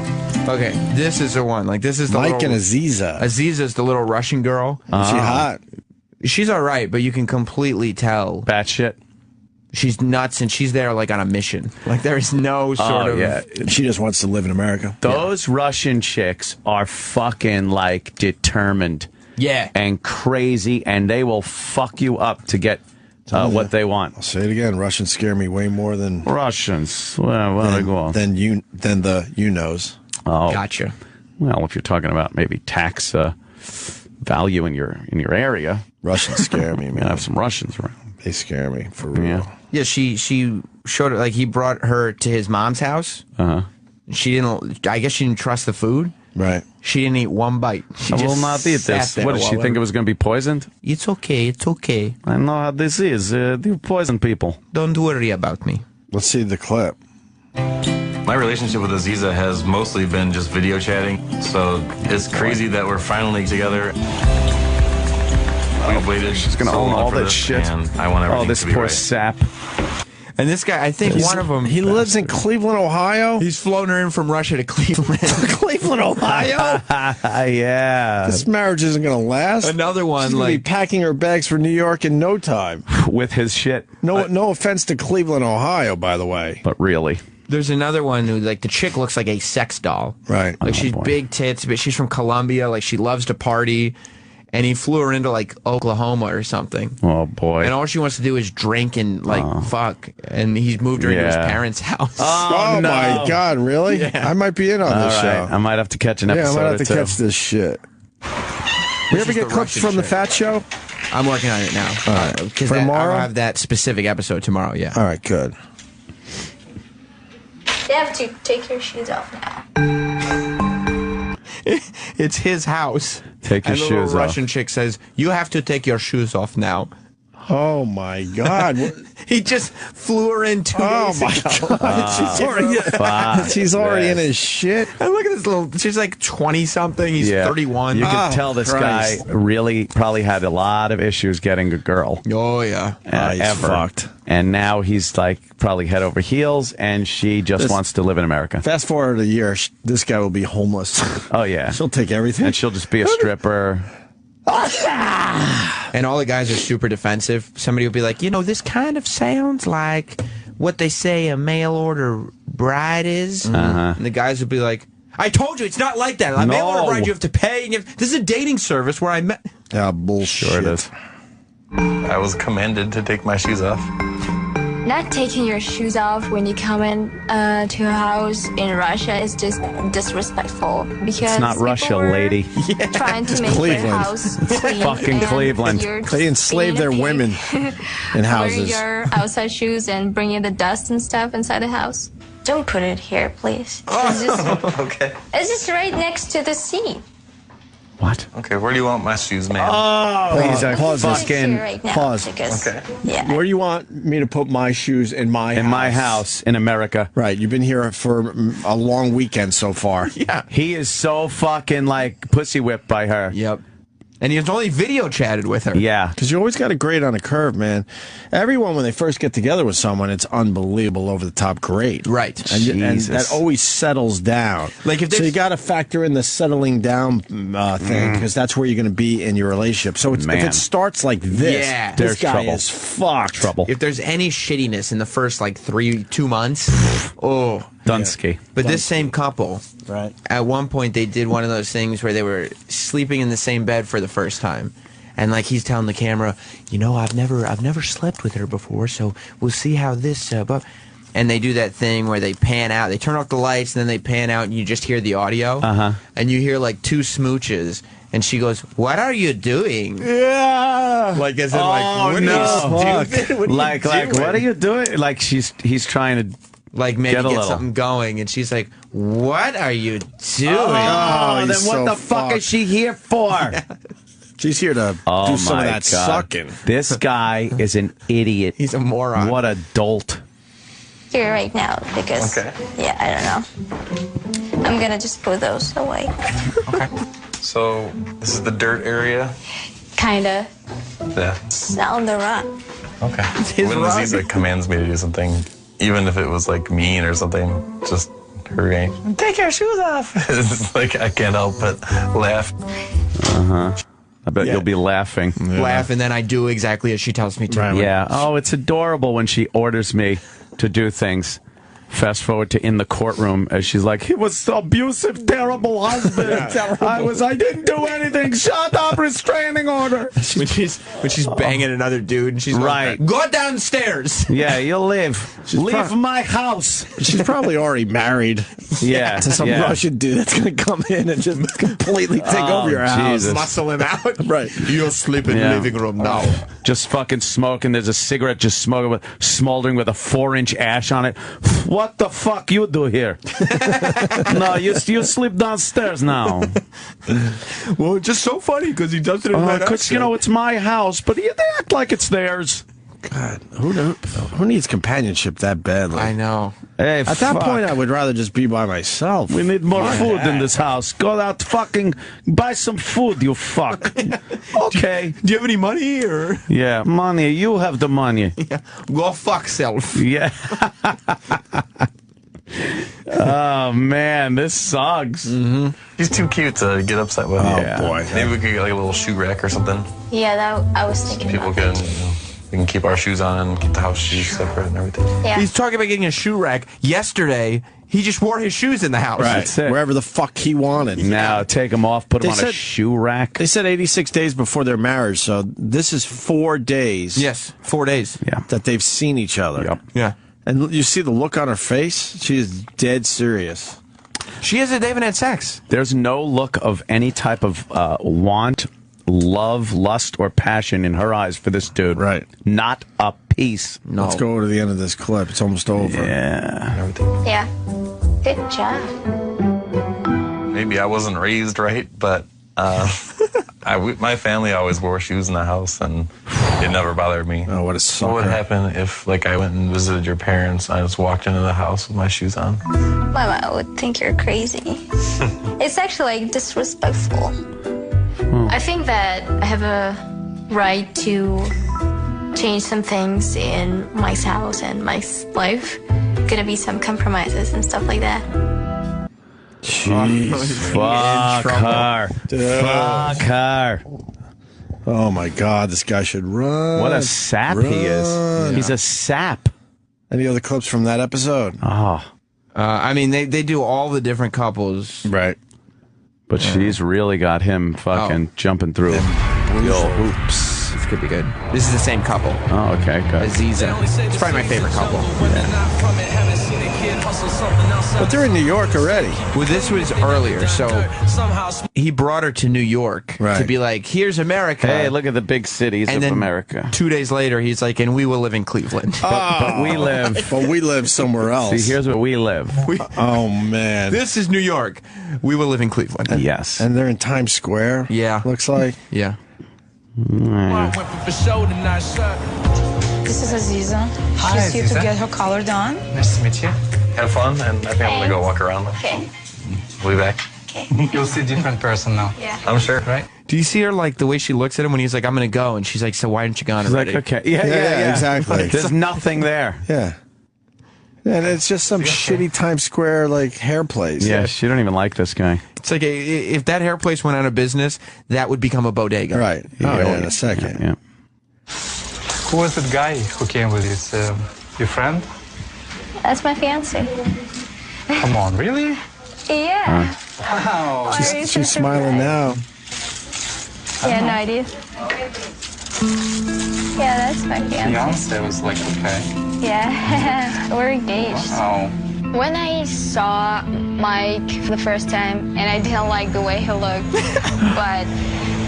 Okay, this is the one. Like, this is the Mike little, and Aziza. Aziza's the little Russian girl. Is she hot? She's all right, but you can completely tell. Batshit. She's nuts, and she's there, like, on a mission. Like, there is no sort of... Yeah. She just wants to live in America. Those Russian chicks are fucking, like, determined. Yeah. And crazy, and they will fuck you up to get what they want. I'll say it again. Russians scare me way more than... Russians. Well, they go on. Than the you-knows. Oh. Gotcha. Well, if you're talking about maybe tax value in your area, Russians scare me, man. I have some Russians around. They scare me for real. Yeah, she showed it, like he brought her to his mom's house. She didn't. I guess she didn't trust the food. Right. She didn't eat one bite. She I will just not eat sat this. there What did she while think it was going to be poisoned? It's okay. It's okay. I know how this is. You poison people. Don't worry about me. Let's see the clip. My relationship with Aziza has mostly been just video chatting, so it's crazy that we're finally together. We've waited. She's going to so own long all for that shit. And I want everything this to be poor right. sap. And this guy, I think one of them. He lives in Cleveland, Ohio. He's flown her in from Russia to Cleveland. Cleveland, Ohio. Yeah. This marriage isn't going to last. Another one, She's gonna like be packing her bags for New York in no time. With his shit. No offense to Cleveland, Ohio, by the way. But really. There's another one who, like, the chick looks like a sex doll. Right. Like, she's big tits, but she's from Colombia. Like, she loves to party. And he flew her into, like, Oklahoma or something. Oh, boy. And all she wants to do is drink and, like, fuck. And he's moved her into his parents' house. Oh, no. my God, really? Yeah. I might be in on this show. I might have to catch an episode. Yeah, I might have to or two. catch this shit. We ever is get the clips Russian from the chick. Fat Show? I'm working on it now. All right. Because For tomorrow? I'll have that specific episode tomorrow, yeah. All right, good. You have to take your shoes off now. It's his house. Take your and the shoes little off. Russian chick says, you have to take your shoes off now. Oh, my God. He just flew her in 2 days ago. She's already in his shit. And look at this little, she's like 20-something. He's 31. You can tell this Christ. guy really probably had a lot of issues getting a girl. Oh, yeah. He's ever. fucked. And now he's like probably head over heels, and she just wants to live in America. Fast forward a year, this guy will be homeless. Oh, yeah. She'll take everything. And she'll just be a stripper. And all the guys are super defensive. Somebody will be like, you know, this kind of sounds like what they say a mail order bride is. And the guys will be like, I told you it's not like that. A mail order bride, you have to pay. And this is a dating service where I met. Yeah, bullshit. Sure it is. I was commanded to take my shoes off. Not taking your shoes off when you come in to a house in Russia is just disrespectful. Because It's not Russia, people are lady. trying to make Cleveland. their house clean. Fucking and Cleveland. you're They enslave their being a women pig. in houses. Wear your outside shoes and bring in the dust and stuff inside the house. Don't put it here, please. Okay. It's just right next to the seat. What? Okay, where do you want my shoes, ma'am? Please, Pause this fucking right now, pause. because- Okay. Yeah. Where do you want me to put my shoes in my house? In my house in America. Right, you've been here for a long weekend so far. Yeah. He is so fucking like pussy whipped by her. Yep. And he's only video chatted with her. Yeah. Because you always got to grade on a curve, man. Everyone, when they first get together with someone, it's unbelievable, over the top grade. Right. And that always settles down. Like if so they- you got to factor in the settling down thing, because that's where you're going to be in your relationship. So if Man. it starts like this, Yeah. this There's guy trouble. is fucked. Trouble. If there's any shittiness in the first, like, 2 months, oh. Dunsky. But this same couple, Right. at one point they did one of those things where they were sleeping in the same bed for the first time. And like he's telling the camera, you know, I've never slept with her before, so we'll see how this and they do that thing where they pan out, they turn off the lights and then they pan out and you just hear the audio. And you hear like 2 smooches and she goes, "What are you doing?" Yeah. Like as in like, what are you stupid? What are you Like doing? what are you doing? Like he's trying to Like maybe Get a get little. something going, and she's like, "What are you doing?" Oh, then he's what so the fuck fucked. is she here for? She's here to Oh do some of my that God. sucking. This guy is an idiot. He's a moron. What a dolt. Here right now, because Okay. yeah, I don't know. I'm gonna just put those away. Okay. So this is the dirt area. Kinda. Yeah. It's on the run. Okay. his When rug. Aziza commands me to do something, even if it was like mean or something, just her going, "Take your shoes off." It's like I can't help but laugh. I bet you'll be laughing. Laugh, and then I do exactly as she tells me to. Yeah. Oh, it's adorable when she orders me to do things. Fast forward to in the courtroom as she's like, he was so abusive, terrible husband. I didn't do anything. Shut up, restraining order. When she's banging another dude and she's like, go downstairs. Yeah, you'll leave. Leave my house. She's probably already married. Yeah. To some Russian dude that's going to come in and just completely take over your house. Muscle him out. Right. You'll sleep in the living room now. Just fucking smoking. There's a cigarette just smoldering with a 4-inch ash on it. What the fuck you do here? No, you sleep downstairs now. Well, it's just so funny because he does it in that because, it's my house, but they act like it's theirs. God, who needs companionship that badly? I know. Hey, at that point, I would rather just be by myself. We need more food in this house. Go out, fucking buy some food, you fuck. Okay. Do you have any money or? Yeah, money. You have the money. Yeah. Go fuck self. Yeah. Oh man, this sucks. Mm-hmm. He's too cute to get upset with. Oh boy. Maybe we could get like a little shoe rack or something. Yeah, I was thinking. People can. We can keep our shoes on and keep the house shoes separate and everything. Yeah. He's talking about getting a shoe rack. Yesterday, he just wore his shoes in the house. Right. Wherever the fuck he wanted. Now take them off, put them on a shoe rack. They said 86 days before their marriage, so this is 4 days. Yes, 4 days. Yeah. That they've seen each other. Yep. Yeah. And you see the look on her face? She is dead serious. They haven't had sex. There's no look of any type of want, love, lust, or passion in her eyes for this dude. Right. Not a piece. No. Let's go to the end of this clip. It's almost over. Yeah. Yeah. Good job. Maybe I wasn't raised right, but my family always wore shoes in the house, and it never bothered me. Oh, what a sucker. What would happen if, I went and visited your parents, and I just walked into the house with my shoes on? My mom would think you're crazy. It's actually, disrespectful. I think that I have a right to change some things in Mike's house and Mike's life. Gonna be some compromises and stuff like that. Jeez. Fuck her. Fuck her. Oh my God, this guy should run. What a sap he is. He's a sap. Any other clips from that episode? Oh. I mean, they do all the different couples. Right. But she's really got him fucking jumping through. Yo, oops. This could be good. This is the same couple. Oh, okay, good. Aziza. It's probably my favorite couple. But they're in New York already. Well, this was earlier, so he brought her to New York to be like, here's America. Hey, look at the big cities of America. 2 days later, he's like, and we will live in Cleveland. But we live. But we live somewhere else. See, here's where we live. Oh, man. This is New York. We will live in Cleveland. Yes. And they're in Times Square. Yeah. Looks like. Yeah. This is Aziza. Hi, She's here Aziza. to get her color done. Nice to meet you. Have fun, and I think I'm going to go walk around. Okay. We'll be back. You'll see a different person now. Yeah. I'm sure. Right? Do you see her, the way she looks at him when he's like, I'm going to go? And she's like, so why aren't you gone She's already? like, okay. Yeah, exactly. There's nothing there. Yeah. And it's just some shitty Times Square, hair place. Yeah, she don't even like this guy. It's like, if that hair place went out of business, that would become a bodega. Right. In a second. Yeah. Who was that guy who came with this? Your friend? That's my fiancé. Come on, really? Yeah. Wow. She's smiling now. Yeah, no idea. Yeah, that's my fiancé. Fiancé was okay. Yeah, we're engaged. Wow. When I saw Mike for the first time, and I didn't like the way he looked, but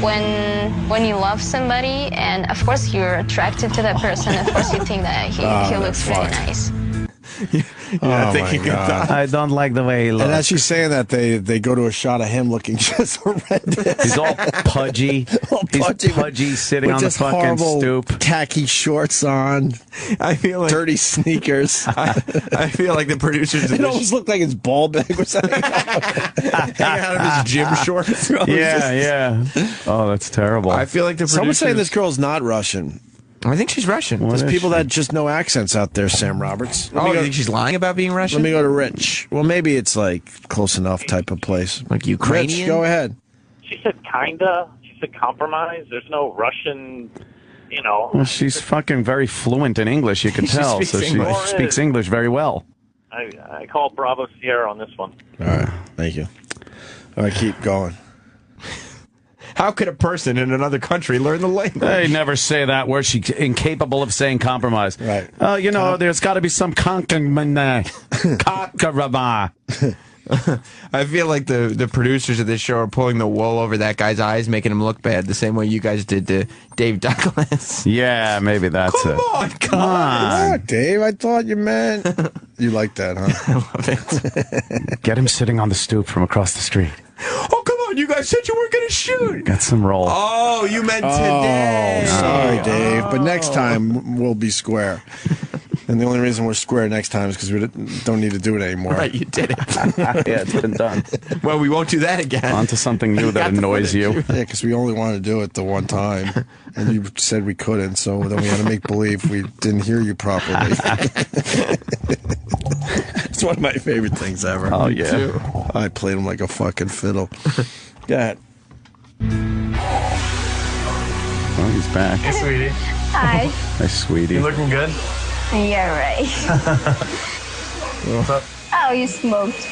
when you love somebody, and of course you're attracted to that person, of course you think that he looks really nice. I think he could. I don't like the way he looks. And as she's saying that, they go to a shot of him looking just horrendous. He's all pudgy. He's pudgy, sitting on the fucking stoop. Khaki shorts on. I feel like dirty sneakers. I feel like the producers. It almost looked like his ball bag was hanging out of his gym shorts. Yeah. Oh, that's terrible. I feel like the producers. Someone's saying this girl's not Russian. I think she's Russian. There's people that just know accents out there, Sam Roberts. You think she's lying about being Russian? Let me go to Rich. Well, maybe it's close enough type of place. Like Ukrainian? Rich, go ahead. She said kinda. She said compromise. There's no Russian, Well, she's fucking very fluent in English, you can tell. So she speaks English very well. I call Bravo Sierra on this one. All right, thank you. All right, keep going. How could a person in another country learn the language? They never say that word. She's incapable of saying compromise. Right. There's got to be some I feel like the producers of this show are pulling the wool over that guy's eyes, making him look bad, the same way you guys did to Dave Douglas. Yeah, maybe that's it. Come on. Oh, Dave, I thought you meant... You like that, huh? I love it. Get him sitting on the stoop from across the street. Oh, come on, you guys said you weren't going to shoot. Got some roll. Oh, you meant today. Oh, sorry, Dave. But next time, we'll be square. And the only reason we're square next time is because we don't need to do it anymore. Right, you did it. Yeah, it's been done. Well, we won't do that again. On to something new that annoys you. Yeah, because we only wanted to do it the one time. And you said we couldn't, so then we had to make believe we didn't hear you properly. It's one of my favorite things ever. Oh, yeah. Too. I played him like a fucking fiddle. Go ahead. Oh, he's back. Hey, sweetie. Hi. Hi, sweetie. You looking good? Yeah, right. What's up? Oh, you smoked.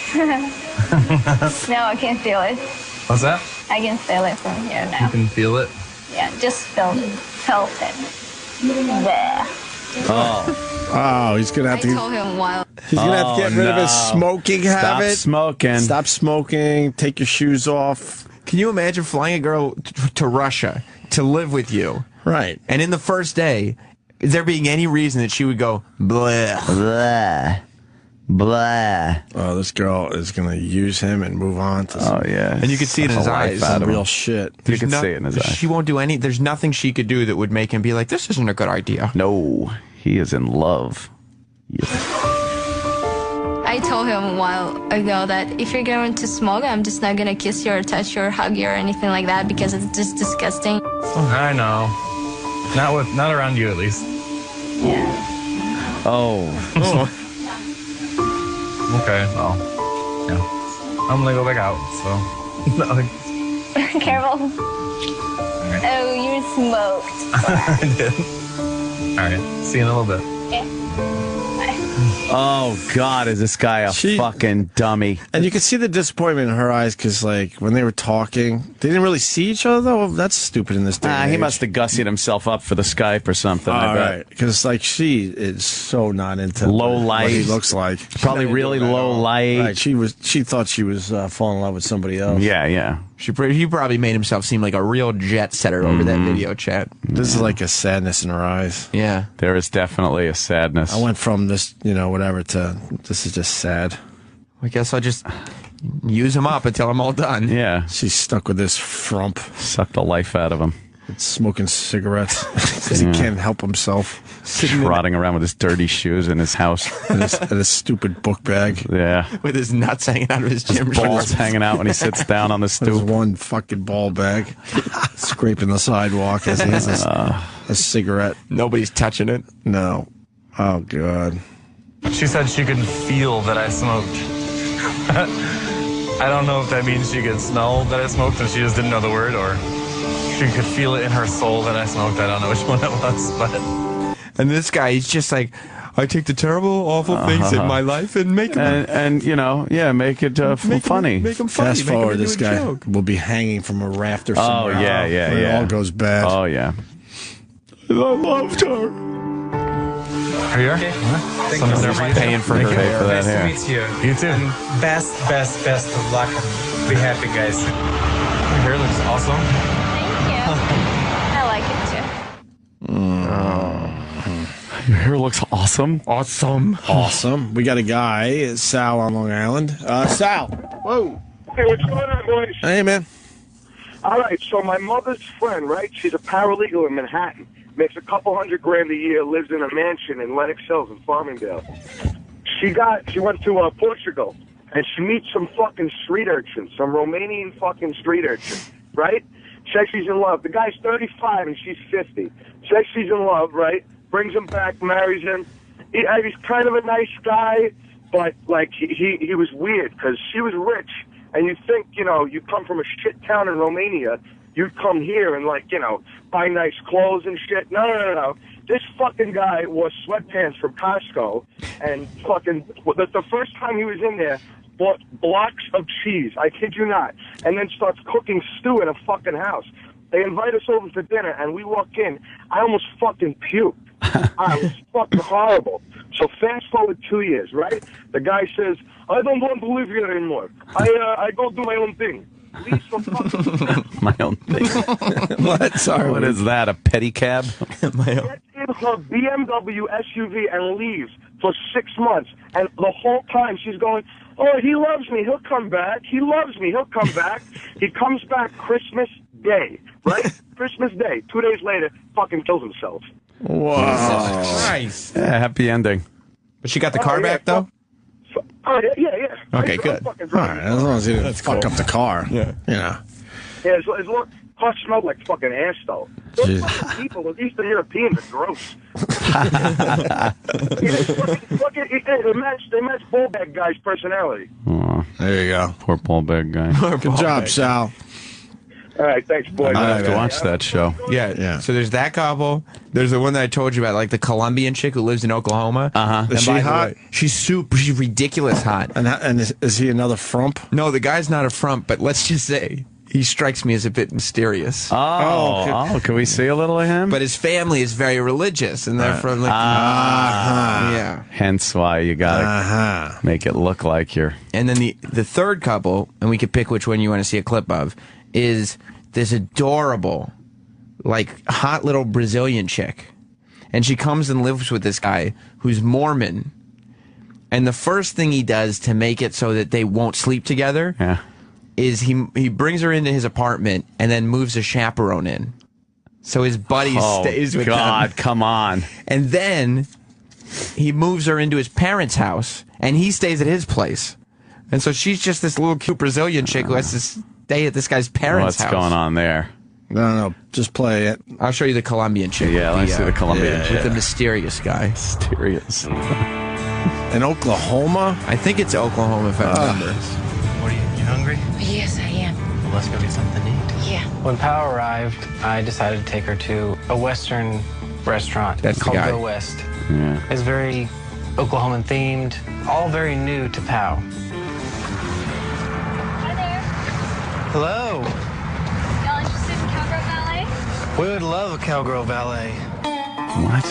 No, I can feel it. What's that? I can feel it from here You now. can feel it? Yeah, just felt it. There. Oh, he's going to have I to... told him while. He's going to have to get rid of his smoking habit. Stop smoking. Take your shoes off. Can you imagine flying a girl to Russia to live with you? Right. And in the first day, is there being any reason that she would go, blah, Blah. Blah. Oh, this girl is going to use him and move on to some, and you could see it in his eyes. some real shit. You can see it in his eyes. She won't do any, there's nothing she could do that would make him be like, this isn't a good idea. No, he is in love. I told him a while ago that if you're going to smoke, I'm just not going to kiss you or touch you or hug you or anything like that because it's just disgusting. I know. Not around you, at least. Yeah. Oh. Okay, well, yeah. I'm gonna go back out, so. Careful. Right. Oh, you smoked. I did. Alright, see you in a little bit. Okay. Bye. Oh, God, is this guy a fucking dummy? And you could see the disappointment in her eyes because, like, when they were talking, they didn't really see each other, though. That's stupid in this day and He age. must have gussied himself up for the Skype or something. I bet. Right. Because, like, she is so not into Low what light. he looks like. Probably really low light. Right. She thought she was falling in love with somebody else. Yeah. He probably made himself seem like a real jet setter over that video chat. This is like a sadness in her eyes. Yeah. There is definitely a sadness. I went from this, whatever, to this is just sad. I guess I'll just use him up until I'm all done. Yeah. She's stuck with this frump. Suck the life out of him. It's smoking cigarettes because he can't help himself. Trotting around with his dirty shoes in his house. and his stupid book bag. Yeah. With his nuts hanging out of his gym Balls shorts. hanging out when he sits down on the There's stoop. one fucking ball bag scraping the sidewalk as he has a cigarette. Nobody's touching it. No. Oh, God. She said she could feel that I smoked. I don't know if that means she could smell that I smoked and she just didn't know the word, or she could feel it in her soul that I smoked. I don't know which one it was, but... And this guy, he's just like, I take the terrible, awful things in my life and make them... make it funny. Make them funny. Fast forward, this guy will be hanging from a rafter Oh, somewhere. yeah. Where it all goes bad. Oh, yeah. I loved her. Are you here? Someone's there paying for her hair. For that hair. Nice to meet you. You too. And best of luck and be happy, guys. Your hair looks awesome. Thank you. I like it too. Your hair looks awesome. Awesome. We got a guy, Sal on Long Island. Sal. Whoa. Hey, what's going on, boys? Hey, man. All right, so my mother's friend, right? She's a paralegal in Manhattan. Makes a couple $100,000 a year, lives in a mansion in Lenox Hills in Farmingdale. She went to Portugal, and she meets some fucking street urchins, some Romanian fucking street urchins, right? Says she's in love. The guy's 35 and she's 50. Says she's in love, right? Brings him back, marries him. He's kind of a nice guy, but like he was weird because she was rich, and you think, you come from a shit town in Romania, you'd come here and, like, you know, buy nice clothes and shit. No. This fucking guy wore sweatpants from Costco, and fucking, the first time he was in there, bought blocks of cheese, I kid you not, and then starts cooking stew in a fucking house. They invite us over for dinner, and we walk in. I almost fucking puked. I was fucking horrible. So fast forward 2 years, right? The guy says, I don't want to live here anymore. I go do my own thing. Leave some fucking My own thing. What? Sorry. What is that? A pedicab? Gets in her BMW SUV and leaves for 6 months. And the whole time she's going, oh, he loves me. He'll come back. He loves me. He'll come back. He comes back Christmas Day, right? Christmas Day. 2 days later, fucking kills himself. Wow. Nice. Yeah, happy ending. But she got the car back, though? Oh, yeah. Okay, good. All right, as long as he didn't fuck up the car. Yeah. Yeah. Yeah, as long car smelled like fucking ass, though. Those fucking people, at Eastern Europeans, are gross. They match ball bag guy's personality. Oh, there you go. Poor ball bag guy. Good job, Sal. All right, thanks, boys. I have to watch that show. Yeah. So there's that couple. There's the one that I told you about, like the Colombian chick who lives in Oklahoma. Is she hot? She's ridiculous hot. And is he another frump? No, the guy's not a frump, but let's just say he strikes me as a bit mysterious. Can we see a little of him? But his family is very religious, and they're from like yeah. Hence why you gotta make it look like you're. And then the third couple, and we could pick which one you want to see a clip of, is this adorable, like, hot little Brazilian chick. And she comes and lives with this guy who's Mormon. And the first thing he does to make it so that they won't sleep together is he brings her into his apartment and then moves a chaperone in. So his buddy stays with them. Come on. And then he moves her into his parents' house, and he stays at his place. And so she's just this little cute Brazilian chick who has to stay at this guy's parents' house. What's going on there? No, just play it. I'll show you the Colombian chick. Yeah, let's see the Colombian chick. With the mysterious guy. Mysterious. In Oklahoma? I think it's Oklahoma, if I remember. What are you hungry? Yes, I am. Well, let's go get something to eat. Yeah. When Pao arrived, I decided to take her to a Western restaurant. That's called the guy. Go West. Yeah. It's very Oklahoman themed, all very new to Pao. Hi there. Hello. Y'all interested in cowgirl ballet? We would love a cowgirl ballet. What?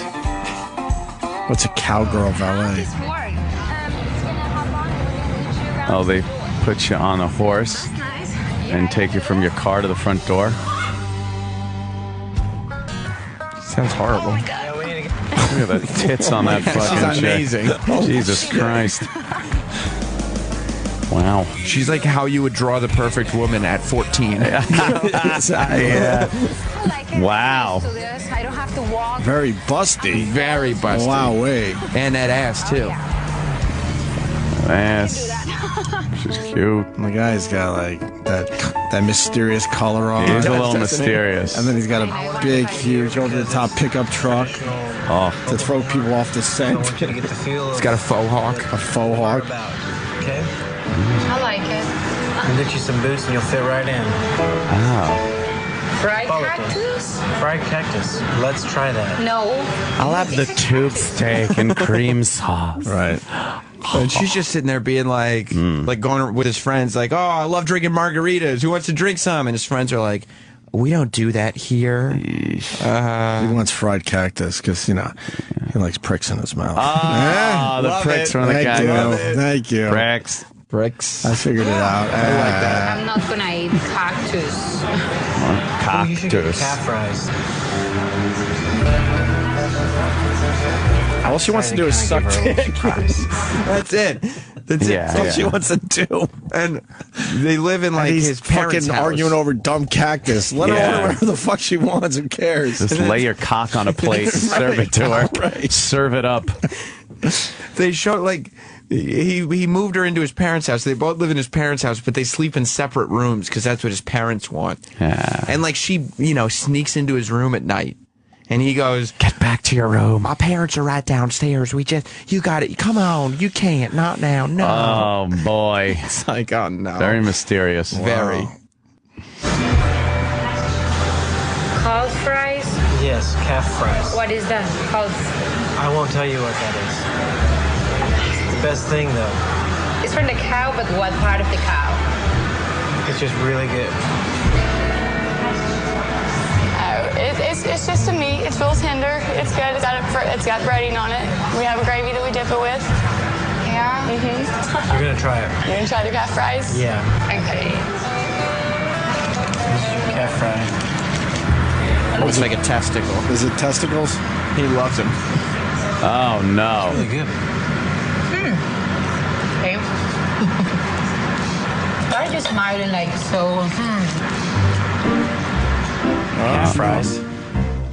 What's a cowgirl valet? It's gonna hop on and we're gonna lead you around. Oh, they put you on a horse Nice. and take you from your car to the front door? Sounds horrible. Look at the tits on that fucking She's amazing. chick. Jesus Christ. Wow. She's like how you would draw the perfect woman at 14. Yeah. Wow. So this, I don't have to walk. Very busty. Very busty. Wow, wait. And that ass, too. Ass. She's cute. The guy's got like that mysterious color on. He's a little mysterious. And then he's got a big, huge, over-the-top pickup truck to throw people off the scent. He's got a faux hawk. A faux hawk. Okay? I like it. I'll get you some boots and you'll fit right in. Wow. Fried Follow me. cactus? Fried cactus. Let's try that. No. I'll have the tube steak and cream sauce. Right. And she's just sitting there being like, like going with his friends, like, oh, I love drinking margaritas. Who wants to drink some? And his friends are like, we don't do that here. He wants fried cactus because, you know, he likes pricks in his mouth. Oh, the pricks from the guy. Thank you. Pricks. Bricks. I figured it out. I like that. I'm not gonna eat cactus. Oh, you should get Cactus. calf fries. All she wants to do is suck dick. That's it. That's Yeah, it. All she wants to do. And they live in like He's his parents' fucking house. arguing over dumb cactus. Let her Yeah. order whatever the fuck she wants. Who cares? Just lay your cock on a plate, serve it to her, serve it up. They show like he moved her into his parents' house. They both live in his parents' house, but they sleep in separate rooms because that's what his parents want. Yeah. And like she, you know, sneaks into his room at night, and he goes, Get back to your room. "My parents are right downstairs. You got it. Come on, you can't. Not now. No." Oh, boy. It's like, oh no. Very mysterious. Very. Yes, calf fries. What is that called? I won't tell you what that is. It's the best thing, though. It's from the cow, but what part of the cow? It's just really good. It's just a meat. It's real tender. It's good. It's got breading on it. We have a gravy that we dip it with. Yeah. Mm-hmm. You're gonna try it. You're gonna try the calf fries? Yeah. Okay. Calf fry. Looks like a testicle. Is it testicles? He loves them. Oh, no. It's really good. Okay. Why are you smiling like so? Calf fries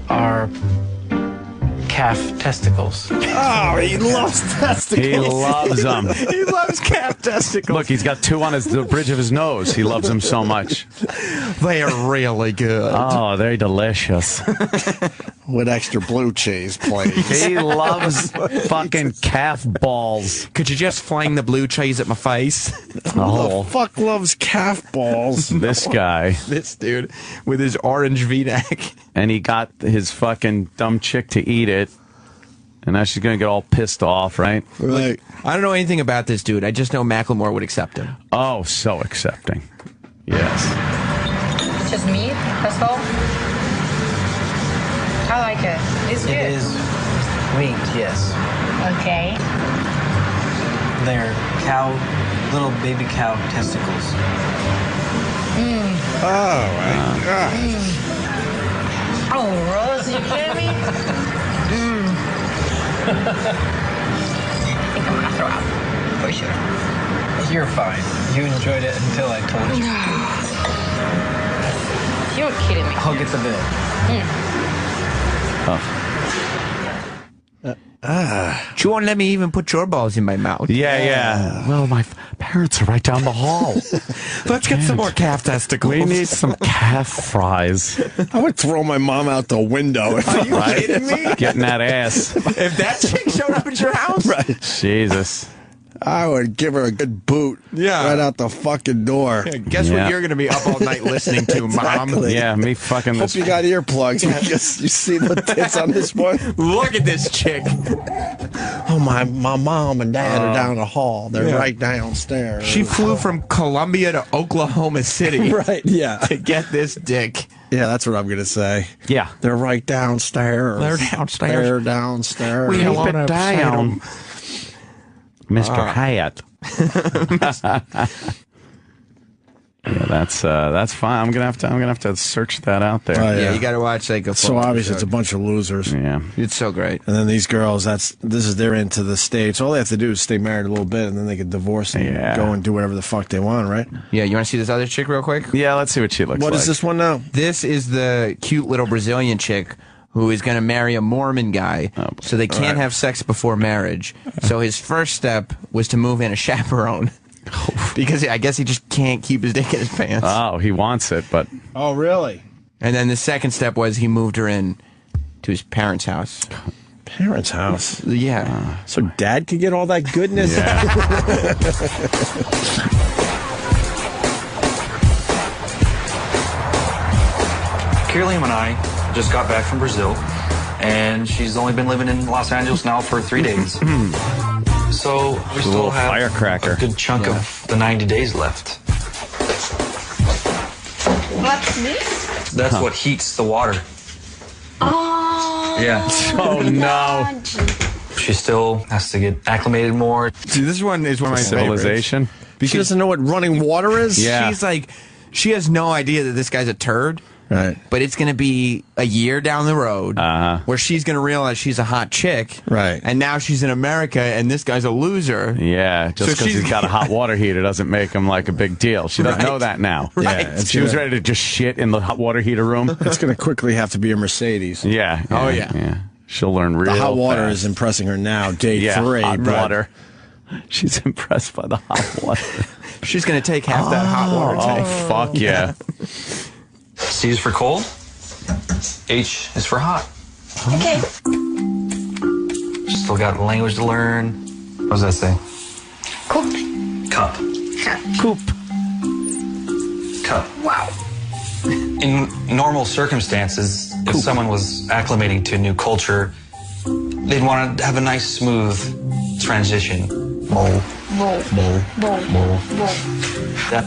are calf testicles. Oh, he loves testicles. He loves them. He loves calf testicles. Look, he's got two on the bridge of his nose. He loves them so much. They are really good. Oh, they're delicious. With extra blue cheese, please. He loves fucking calf balls. Could you just fling the blue cheese at my face? Who the fuck loves calf balls? This guy. This dude with his orange V-neck. And he got his fucking dumb chick to eat it. And now she's going to get all pissed off, right? Right. I don't know anything about this dude. I just know Macklemore would accept him. Oh, so accepting. Yes. It's just meat, that's all. I like it. It's good. It is meat, yes. Okay. They're little baby cow testicles. Oh, my God. Oh, Rose, you kidding me? I think I'm gonna throw up. For sure. You're fine. You enjoyed it until I told you. You're kidding me. I'll get the bill. You won't let me even put your balls in my mouth. Yeah. Well, my parents are right down the hall. Let's get some more calf testicles. We need some calf fries. I would throw my mom out the window. Are you kidding me? Getting that ass. If that chick showed up at your house? Right. Jesus. I would give her a good boot right out the fucking door. Yeah, guess what you're going to be up all night listening to, Mom? Yeah, me fucking Hope this. you got earplugs because you see the tits on this one. Look at this chick. Oh, my mom and dad are down the hall. They're right downstairs. She flew from Colombia to Oklahoma City. Right, yeah. To get this dick. Yeah, that's what I'm going to say. Yeah. They're right downstairs. They're downstairs. They're downstairs. We Keep it down. Mr. Hyatt. Yeah, that's fine. I'm gonna have to search that out there. Oh, Yeah, you got to watch like a so full obvious episode. it's a bunch of losers. Yeah. It's so great. And then these girls, they're into the States. All they have to do is stay married a little bit, and then they can divorce and go and do whatever the fuck they want, right? Yeah, you want to see this other chick real quick? Yeah, let's see what she looks like. What is this one now? This is the cute little Brazilian chick who is going to marry a Mormon guy, so they can't have sex before marriage. So his first step was to move in a chaperone. Because I guess he just can't keep his dick in his pants. Oh, he wants it, but... Oh, really? And then the second step was he moved her in to his parents' house. Parents' house? Yeah. So dad could get all that goodness? Yeah. Caroline and I just got back from Brazil, and she's only been living in Los Angeles now for 3 days. So we still have firecracker. a good chunk of the 90 days left. What's this? That's what heats the water. Oh. Yeah. Oh, no. She still has to get acclimated more. See, this one is one of my Civilization. favorites. She doesn't know what running water is? Yeah. She's like, she has no idea that this guy's a turd. Right. But it's going to be a year down the road where she's going to realize she's a hot chick. Right. And now she's in America and this guy's a loser. Yeah, just because he's got a hot water heater doesn't make him like a big deal. She doesn't know that now. Right. Yeah, she was ready to just shit in the hot water heater room. It's going to quickly have to be a Mercedes. Yeah. Oh, yeah. She'll learn real The hot water fast. is impressing her now, day 3. hot but water. She's impressed by the hot water. She's going to take half that hot water tank. Oh, fuck yeah. C is for cold. H is for hot. Okay. Still got language to learn. What does that say? Coop. Cup. Coop. Cup. Wow. In normal circumstances, if someone was acclimating to a new culture, they'd want to have a nice, smooth transition. Mole. That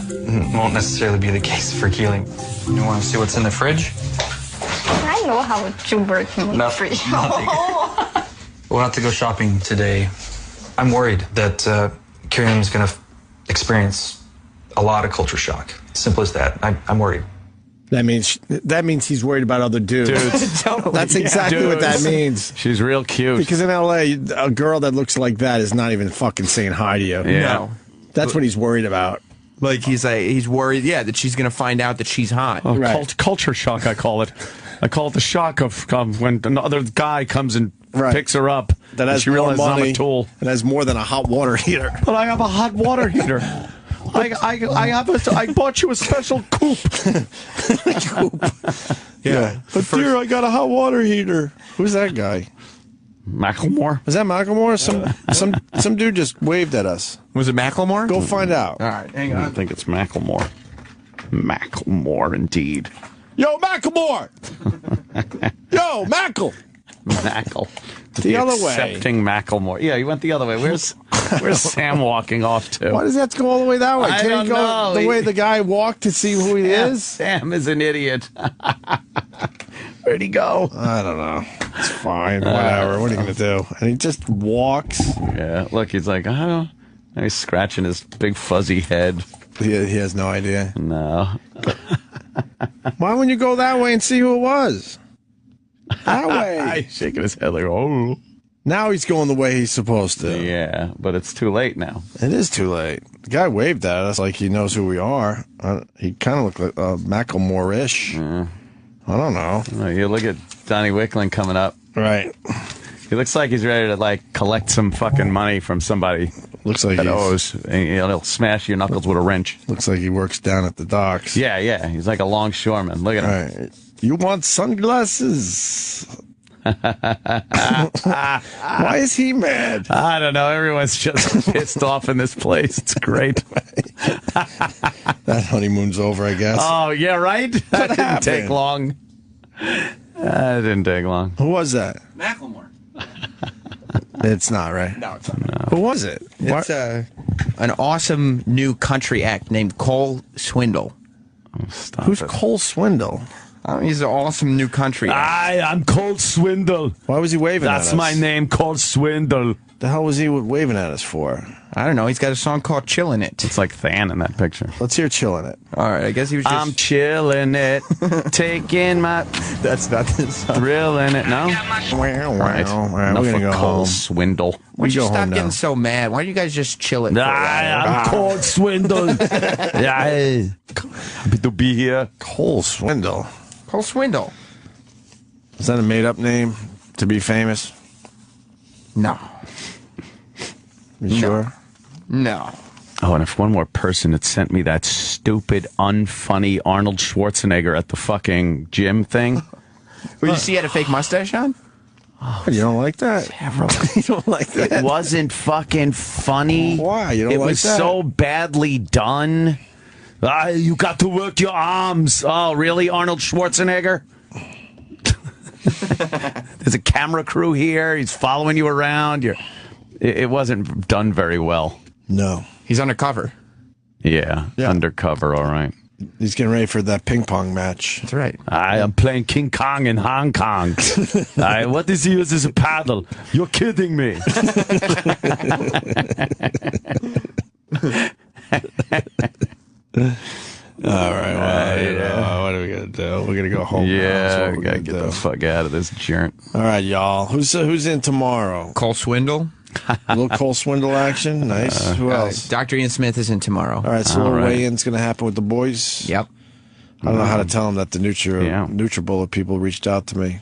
won't necessarily be the case for Keeling. You want to see what's in the fridge? I know how to work in the fridge. We'll have to go shopping today. I'm worried that Keering's going to experience a lot of culture shock. Simple as that. I'm worried. That means he's worried about other dudes. Totally. That's exactly what that means. She's real cute. Because in L.A., a girl that looks like that is not even fucking saying hi to you. Yeah. No. That's what he's worried about. Like he's worried, that she's going to find out that she's hot. Oh, culture shock, I call it. I call it the shock of when another guy comes and picks her up. That has she more realizes money. I'm a tool. It has more than a hot water heater. But I have a hot water heater. I bought you a special coupe. Yeah. But dear, I got a hot water heater. Who's that guy? Macklemore? Was that Macklemore? Some dude just waved at us. Was it Macklemore? Go find out. All right, hang on. I think it's Macklemore. Macklemore, indeed. Yo, Macklemore! Yo, Mackle! The other way. Accepting Macklemore. Yeah, he went the other way. Where's Sam walking off to? Why does he have to go all the way that way? I Can't don't he go know. the way the guy walked to see who he is? Sam is an idiot. Where'd he go? I don't know. It's fine. Whatever. What are you going to do? And he just walks. Yeah, look, he's like, I don't know. He's scratching his big fuzzy head. He has no idea. No. Why wouldn't you go that way and see who it was? That way. He's shaking his head like, oh. Now he's going the way he's supposed to. Yeah, but it's too late now. It is too late. The guy waved at us like he knows who we are. He kind of looked like Macklemore-ish. I don't know. You look at Donnie Wickling coming up. Right. He looks like he's ready to collect some fucking money from somebody. Looks like that owes. And, he'll smash your knuckles with a wrench. Looks like he works down at the docks. Yeah. He's like a longshoreman. Look at him. Right. You want sunglasses? Why is he mad? I don't know. Everyone's just pissed off in this place. It's great. That honeymoon's over, I guess. Oh, yeah, right? That didn't take long. That didn't take long. Who was that? Macklemore. It's not, right? No, it's not. No. Who was it? It's an awesome new country act named Cole Swindle. Who's Cole Swindle? He's an awesome new country act. I'm Cole Swindle. Why was he waving at us? That's my name, Cole Swindle. The hell was he waving at us for? I don't know. He's got a song called Chillin' It. It's like Than in that picture. Let's hear Chillin' It. All right, I guess he was just... I'm chillin' it, taking my... That's not the song. Thrilling it, no? All right, we're going to go Cole home. Swindle. Why don't you go stop home getting now. so mad? Why don't you guys just chill it? I'm Cole Swindle. Happy to be here. Cole Swindle. Cole Swindle. Is that a made-up name to be famous? No. You sure? No. Oh, and if one more person had sent me that stupid, unfunny Arnold Schwarzenegger at the fucking gym thing. Well, you see he had a fake mustache on? Oh, you don't like that? You don't like that? It wasn't fucking funny. Why? You don't it like was that? so badly done. You got to work your arms. Oh, really, Arnold Schwarzenegger? There's a camera crew here. He's following you around. It wasn't done very well. No. He's undercover. Yeah, undercover, all right. He's getting ready for that ping pong match. That's right. I am playing King Kong in Hong Kong. What does he use as a paddle? You're kidding me. All right, well, what are we going to do? We're going to go home. Yeah, we got to get the fuck out of this joint. All right, y'all. Who's in tomorrow? Cole Swindle. A little Cole Swindle action. Nice. Who else? Dr. Ian Smith is in tomorrow. All right, so a little weigh-in's going to happen with the boys. Yep. I don't know how to tell them that the NutriBullet people reached out to me.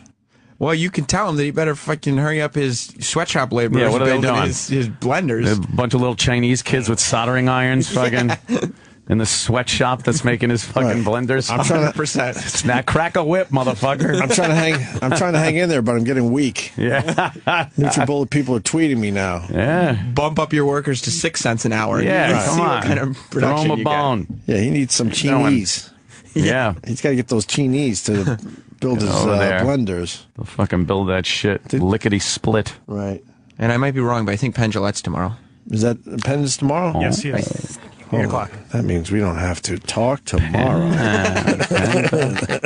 Well, you can tell him that he better fucking hurry up his sweatshop laborers. Yeah, what are they building doing? His blenders. A bunch of little Chinese kids with soldering irons fucking in the sweatshop that's making his fucking blenders. I'm trying to 100%. Now crack a whip, motherfucker. I'm trying to hang in there, but I'm getting weak. Yeah. NutriBullet people are tweeting me now. Yeah. Bump up your workers to 6 cents an hour. Yeah, and come see on. what kind of Throw production him a you bone. Yeah, he needs some Chinese. Yeah. He's got to get those Chinese to build his blenders. They'll fucking build that shit. Lickety split. Right. And I might be wrong, but I think Penn Jillette's tomorrow. Is that Penn's tomorrow? Oh. Yes, yes. 8 o'clock. That means we don't have to talk tomorrow.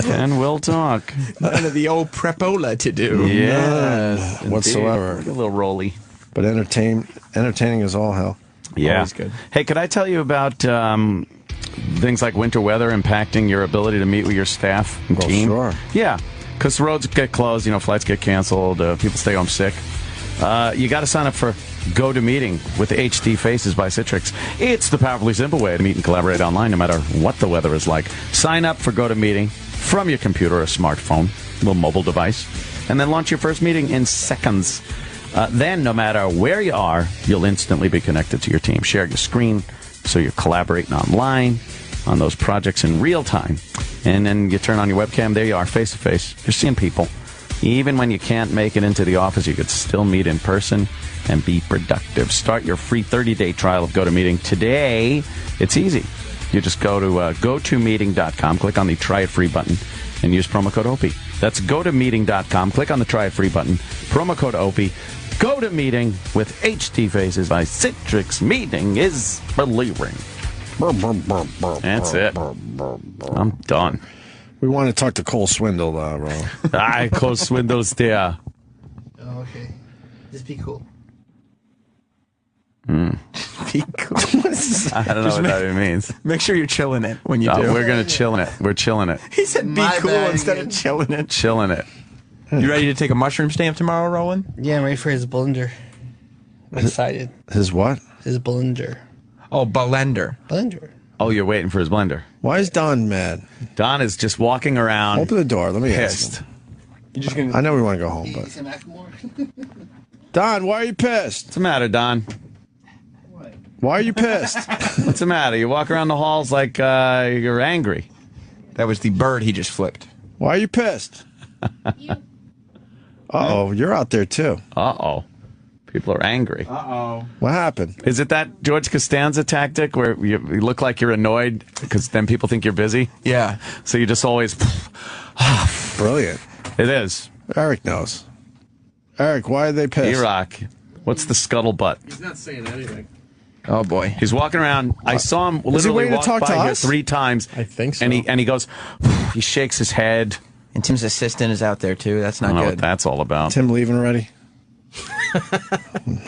And we'll talk. None of the old prepola to do. Yes. Whatsoever. A little rolly. But entertaining is all hell. Yeah. Always good. Hey, could I tell you about things like winter weather impacting your ability to meet with your staff and team? Sure. Yeah. Because roads get closed, flights get canceled, people stay home sick. You got to sign up for GoToMeeting with HD Faces by Citrix. It's the powerfully simple way to meet and collaborate online no matter what the weather is like. Sign up for GoToMeeting from your computer or smartphone, little mobile device, and then launch your first meeting in seconds. Then, no matter where you are, you'll instantly be connected to your team. Share your screen so you're collaborating online on those projects in real time. And then you turn on your webcam, there you are, face to face. You're seeing people. Even when you can't make it into the office, you could still meet in person and be productive. Start your free 30-day trial of GoToMeeting today. It's easy. You just go to gotomeeting.com, click on the Try It Free button, and use promo code Opie. That's gotomeeting.com. Click on the Try It Free button, promo code Opie. GoToMeeting with HD Faces by Citrix. Meeting is believing. That's it. I'm done. We want to talk to Cole Swindle, Ron. Cole Swindle's there. Oh, okay. Just be cool. Be cool. I don't know what that even means. Make sure you're chilling it when you do. We're going to chill it. We're chilling it. He said be cool instead of chilling it. Chilling it. You ready to take a mushroom stamp tomorrow, Roland? Yeah, I'm ready for his blender. I'm excited. His what? His blender. Oh, blender. Blender. Oh, you're waiting for his blender. Why is Don mad? Don is just walking around. Open the door. Let me pissed. ask him. I know we want to go home, but Don, why are you pissed? What's the matter, Don? Why are you pissed? What's the matter? You walk around the halls like you're angry. That was the bird he just flipped. Why are you pissed? Uh-oh, you're out there too. Uh-oh. People are angry. Uh-oh. What happened? Is it that George Costanza tactic where you look like you're annoyed because then people think you're busy? Yeah. So you just always... Brilliant. It is. Eric knows. Eric, why are they pissed? E-Rock, what's the scuttlebutt? He's not saying anything. Oh, boy. He's walking around. I saw him literally walk by here 3 times. I think so. And he goes, he shakes his head. And Tim's assistant is out there, too. That's not I don't know good. what that's all about. Tim leaving already?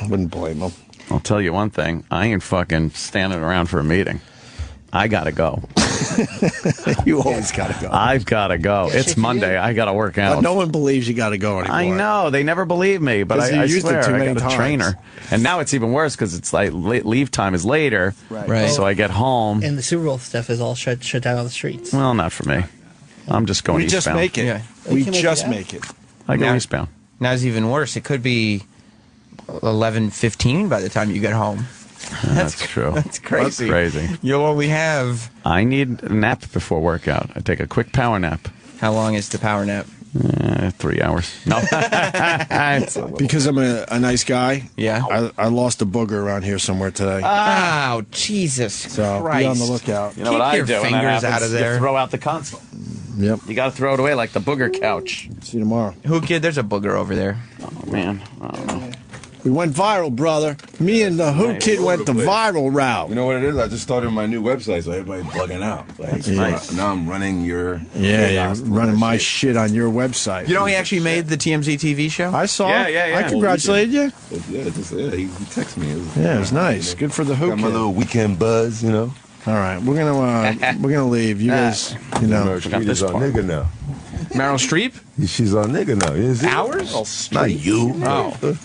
Wouldn't blame him. I'll tell you one thing. I ain't fucking standing around for a meeting. I gotta go. You always gotta go. I've gotta go. It's Monday. I gotta work out. No one believes you gotta go anymore. I know. They never believe me, but I swear too I many got a times. trainer. And now it's even worse because it's like leave time is later. Right. So I get home. And the Super Bowl stuff is all shut down on the streets. Well, not for me. I'm just going We just eastbound. make it. Yeah. We can make just it make it. I go Now- eastbound. Now it's even worse. It could be 11:15 by the time you get home. That's true. That's crazy. That's crazy. You'll only have... I need a nap before workout. I take a quick power nap. How long is the power nap? 3 hours. No. Because I'm a nice guy. Yeah. I lost a booger around here somewhere today. Oh, Jesus So Christ. be on the lookout. You know Keep what I your do when that fingers happens? out of there. You throw out the console. Yep. You got to throw it away like the booger couch. See you tomorrow. Who, kid? There's a booger over there. Oh, man. I don't know. We went viral, brother. Me and the Who Kid went the viral route. You know what it is? I just started my new website, so everybody's bugging out. Like, nice. Now I'm running your Yeah, running my shit on your website. You know he actually made the TMZ TV show? I saw. Yeah. I congratulated you. Yeah, he texted me. Yeah, it was nice. Good for the Who Got my Kid. little weekend buzz, you know. All right, we're gonna leave. You guys, you know. Meryl Streep is our nigga now. Meryl Streep? She's our nigga now. You see? Ours? Not you. Oh.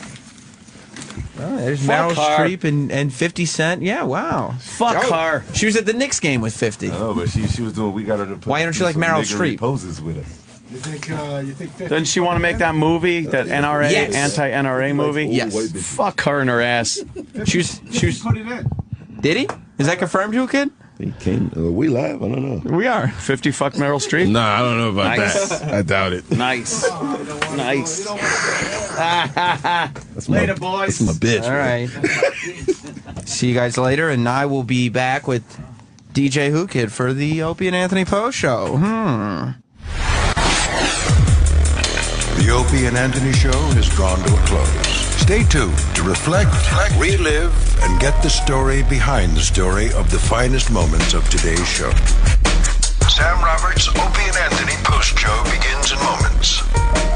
There's Meryl Streep and 50 Cent. Yeah, wow. Fuck her. She was at the Knicks game with 50. Oh, but she was doing. We got her to. Why don't you like Meryl Streep? Poses with us. You think? Doesn't she want to make that movie, that NRA, Yes. anti-NRA movie? Yes. Fuck her and her ass. She was. Put it in. Did he? Is that confirmed, Who Kid? He came. We live. I don't know. We are. 50 fuck Meryl Streep? Nah, I don't know about Nice. that. I doubt it. Nice. Nice. Later, boys. That's my bitch. All right. See you guys later, and I will be back with DJ Who Kid for the Opie and Anthony Post Show. Opie and Anthony show has drawn to a close. Stay tuned to reflect, relive, and get the story behind the story of the finest moments of today's show. Sam Roberts' Opie and Anthony post-show begins in moments.